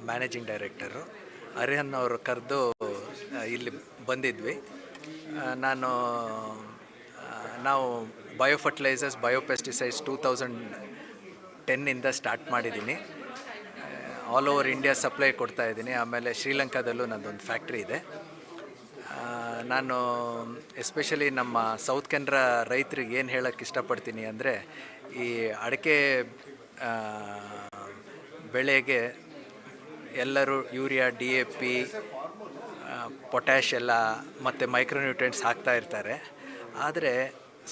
managing director Harihan ಅವರು ಕರೆದು ಇಲ್ಲಿ ಬಂದಿದ್ವಿ. ನಾವು bio fertilisers, bio pesticides 2010 start ಮಾಡಿದ್ದೀನಿ. ಆಲ್ ಓವರ್ ಇಂಡಿಯಾ ಸಪ್ಲೈ ಕೊಡ್ತಾ ಇದ್ದೀನಿ. ಆಮೇಲೆ ಶ್ರೀಲಂಕಾದಲ್ಲೂ ನನ್ನದೊಂದು ಫ್ಯಾಕ್ಟ್ರಿ ಇದೆ. ನಾನು ಎಸ್ಪೆಷಲಿ ನಮ್ಮ ಸೌತ್ ಕೆನರಾ ರೈತರಿಗೆ ಏನು ಹೇಳೋಕ್ಕೆ ಇಷ್ಟಪಡ್ತೀನಿ ಅಂದರೆ, ಈ ಅಡಿಕೆ ಬೆಳೆಗೆ ಎಲ್ಲರೂ ಯೂರಿಯಾ, DAP, ಪೊಟ್ಯಾಷ್ ಎಲ್ಲ ಮತ್ತು ಮೈಕ್ರೋನ್ಯೂಟ್ರಿಯೆಂಟ್ಸ್ ಹಾಕ್ತಾ ಇರ್ತಾರೆ. ಆದರೆ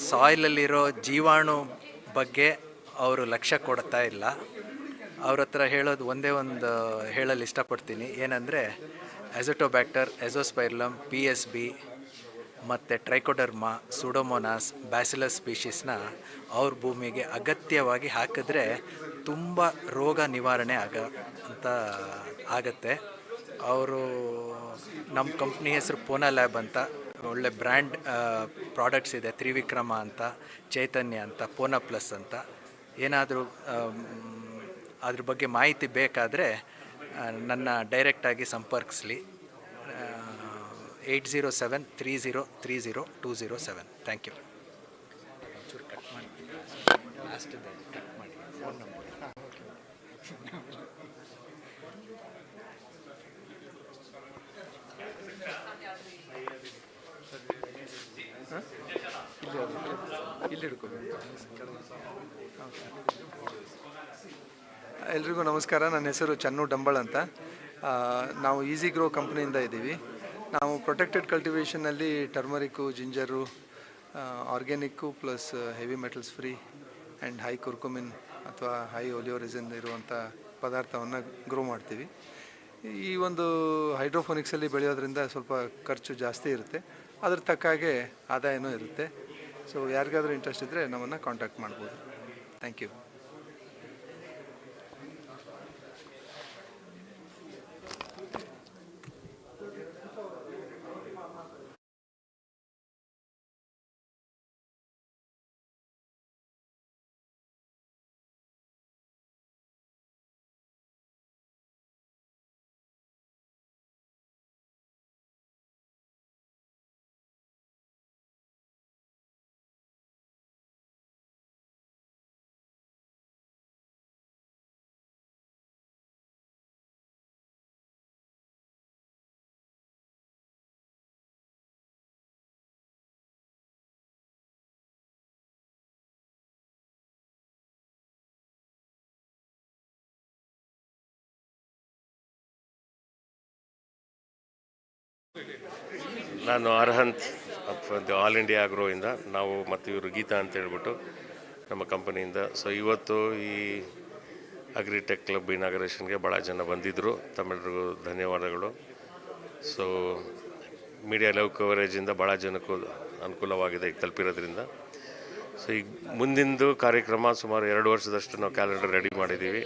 ಸಾಯಿಲಲ್ಲಿರೋ ಜೀವಾಣು ಬಗ್ಗೆ ಅವರು ಲಕ್ಷ್ಯ ಕೊಡ್ತಾ ಇಲ್ಲ. ಅವ್ರ ಹತ್ರ ಹೇಳೋದು ಒಂದೇ ಒಂದು ಹೇಳಲು ಇಷ್ಟಪಡ್ತೀನಿ. ಏನಂದರೆ ಅಜೋಟೋಬ್ಯಾಕ್ಟರ್, ಅಜೋಸ್ಪೈರ್ಲಮ್, PSB ಮತ್ತು ಟ್ರೈಕೋಡರ್ಮಾ, ಸೂಡೋಮೋನಾಸ್, ಬ್ಯಾಸಿಲಸ್ ಸ್ಪೀಷೀಸ್ನ ಅವ್ರ ಭೂಮಿಗೆ ಅಗತ್ಯವಾಗಿ ಹಾಕಿದ್ರೆ ತುಂಬ ರೋಗ ನಿವಾರಣೆ ಆಗತ್ತೆ. ಅವರು ನಮ್ಮ ಕಂಪ್ನಿ ಹೆಸರು ಪೂನಾ ಲ್ಯಾಬ್ ಅಂತ, ಒಳ್ಳೆ ಬ್ರ್ಯಾಂಡ್ ಪ್ರಾಡಕ್ಟ್ಸ್ ಇದೆ. ತ್ರಿವಿಕ್ರಮ ಅಂತ, ಚೈತನ್ಯ ಅಂತ, ಪೂನಾ ಪ್ಲಸ್ ಅಂತ. ಏನಾದರೂ ಅದ್ರ ಬಗ್ಗೆ ಮಾಹಿತಿ ಬೇಕಾದರೆ ನನ್ನ ಡೈರೆಕ್ಟಾಗಿ ಸಂಪರ್ಕಿಸಲಿ. 807-3030-207. Thank you. ಕಟ್ ಮಾಡಿ ಲಾಸ್ಟ್ ಕಟ್ ಮಾಡಿ ಫೋನ್ ನಂಬರ್. ಎಲ್ರಿಗೂ ನಮಸ್ಕಾರ. ನನ್ನ ಹೆಸರು ಚನ್ನು ಡಂಬಳ್ ಅಂತ. ನಾವು ಈಸಿ ಗ್ರೋ ಕಂಪ್ನಿಯಿಂದ ಇದ್ದೀವಿ. ನಾವು ಪ್ರೊಟೆಕ್ಟೆಡ್ ಕಲ್ಟಿವೇಷನಲ್ಲಿ turmeric, ginger, organic plus heavy metals free and high curcumin ಅಥವಾ ಹೈ ಒಲಿಯೋರಿಸಿನ್ ಇರುವಂಥ ಪದಾರ್ಥವನ್ನು ಗ್ರೋ ಮಾಡ್ತೀವಿ. ಈ ಒಂದು ಹೈಡ್ರೋಫೋನಿಕ್ಸಲ್ಲಿ ಬೆಳೆಯೋದ್ರಿಂದ ಸ್ವಲ್ಪ ಖರ್ಚು ಜಾಸ್ತಿ ಇರುತ್ತೆ, ಅದ್ರ ತಕ್ಕಾಗೆ ಆದಾಯನೂ ಇರುತ್ತೆ. ಸೊ ಯಾರಿಗಾದರೂ ಇಂಟ್ರೆಸ್ಟ್ ಇದ್ದರೆ ನಮ್ಮನ್ನು ಕಾಂಟ್ಯಾಕ್ಟ್ ಮಾಡ್ಬೋದು. Thank you. ನಾನು ಅರ್ಹಂತ್ ಆಲ್ ಇಂಡಿಯಾ ಆಗ್ರೋಯಿಂದ ನಾವು ಮತ್ತು ಇವರು ಗೀತಾ ಅಂತ ಹೇಳ್ಬಿಟ್ಟು ನಮ್ಮ ಕಂಪನಿಯಿಂದ. ಸೊ ಇವತ್ತು ಈ ಅಗ್ರಿ-ಟೆಕ್ ಕ್ಲಬ್ ಇನಾಗರೇಷನ್ಗೆ ಭಾಳ ಜನ ಬಂದಿದ್ದರು. ತಮ್ಮೆಲ್ಲರಿಗೂ ಧನ್ಯವಾದಗಳು. ಸೊ ಮೀಡಿಯಾ ಲೈವ್ ಕವರೇಜಿಂದ ಭಾಳ ಜನಕ್ಕೂ ಅನುಕೂಲವಾಗಿದೆ ಈಗ ತಲುಪಿರೋದ್ರಿಂದ. ಸೊ ಈಗ ಮುಂದಿಂದು ಕಾರ್ಯಕ್ರಮ ಸುಮಾರು 2 ವರ್ಷದಷ್ಟು ನಾವು ಕ್ಯಾಲೆಂಡರ್ ರೆಡಿ ಮಾಡಿದ್ದೀವಿ.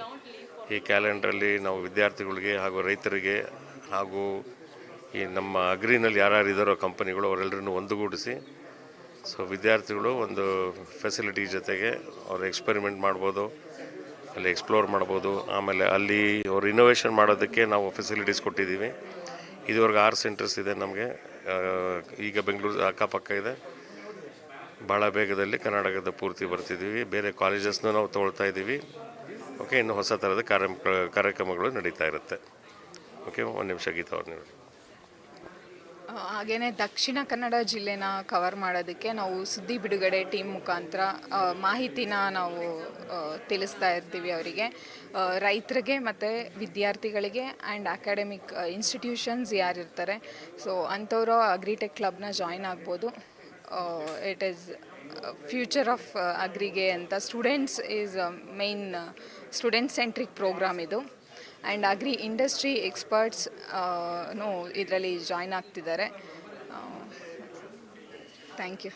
ಈ ಕ್ಯಾಲೆಂಡ್ರಲ್ಲಿ ನಾವು ವಿದ್ಯಾರ್ಥಿಗಳಿಗೆ ಹಾಗೂ ರೈತರಿಗೆ ಹಾಗೂ ಈ ನಮ್ಮ ಅಗ್ರಿನಲ್ಲಿ ಯಾರ್ಯಾರು ಇದ್ದಾರೋ ಕಂಪನಿಗಳು ಅವರೆಲ್ಲರನ್ನು ಒಂದುಗೂಡಿಸಿ, ಸೊ ವಿದ್ಯಾರ್ಥಿಗಳು ಒಂದು ಫೆಸಿಲಿಟಿ ಜೊತೆಗೆ ಅವ್ರು ಎಕ್ಸ್ಪೆರಿಮೆಂಟ್ ಮಾಡ್ಬೋದು, ಅಲ್ಲಿ ಎಕ್ಸ್ಪ್ಲೋರ್ ಮಾಡ್ಬೋದು. ಆಮೇಲೆ ಅಲ್ಲಿ ಅವ್ರು ಇನೋವೇಷನ್ ಮಾಡೋದಕ್ಕೆ ನಾವು ಫೆಸಿಲಿಟೀಸ್ ಕೊಟ್ಟಿದ್ದೀವಿ. ಇದುವರೆಗೆ 6 ಸೆಂಟರ್ಸ್ ಇದೆ ನಮಗೆ. ಈಗ ಬೆಂಗಳೂರು ಅಕ್ಕಪಕ್ಕ ಇದೆ. ಭಾಳ ಬೇಗದಲ್ಲಿ ಕರ್ನಾಟಕದ ಪೂರ್ತಿ ಬರ್ತಿದ್ದೀವಿ. ಬೇರೆ ಕಾಲೇಜಸ್ನೂ ನಾವು ತೊಗೊಳ್ತಾ ಇದ್ದೀವಿ. ಓಕೆ, ಇನ್ನು ಹೊಸ ಥರದ ಕಾರ್ಯಕ್ರಮಗಳು ನಡೀತಾ ಇರುತ್ತೆ. ಓಕೆ, ಒಂದು ನಿಮಿಷ ಗೀತಾ ಅವ್ರು ನೀವು. ಹಾಗೆಯೇ ದಕ್ಷಿಣ ಕನ್ನಡ ಜಿಲ್ಲೆನ ಕವರ್ ಮಾಡೋದಕ್ಕೆ ನಾವು ಸುದ್ದಿ ಬಿಡುಗಡೆ ಟೀಮ್ ಮುಖಾಂತರ ಮಾಹಿತಿನ ನಾವು ತಿಳಿಸ್ತಾ ಇರ್ತೀವಿ ಅವರಿಗೆ, ರೈತರಿಗೆ ಮತ್ತು ವಿದ್ಯಾರ್ಥಿಗಳಿಗೆ ಆ್ಯಂಡ್ ಅಕಾಡೆಮಿಕ್ ಇನ್ಸ್ಟಿಟ್ಯೂಷನ್ಸ್ ಯಾರಿರ್ತಾರೆ. ಸೊ ಅಂಥವರು ಅಗ್ರಿ-ಟೆಕ್ ಕ್ಲಬ್ನ ಜಾಯ್ನ್ ಆಗ್ಬೋದು. ಇಟ್ ಈಸ್ ಫ್ಯೂಚರ್ ಆಫ್ ಅಗ್ರಿಗೆ ಅಂತ students is main student centric program ಇದು. ಆ್ಯಂಡ್ ಅಗ್ರಿ ಇಂಡಸ್ಟ್ರಿ ಎಕ್ಸ್ಪರ್ಟ್ಸ್ ಇದರಲ್ಲಿ ಜಾಯ್ನ್ ಆಗ್ತಿದ್ದಾರೆ. Thank you.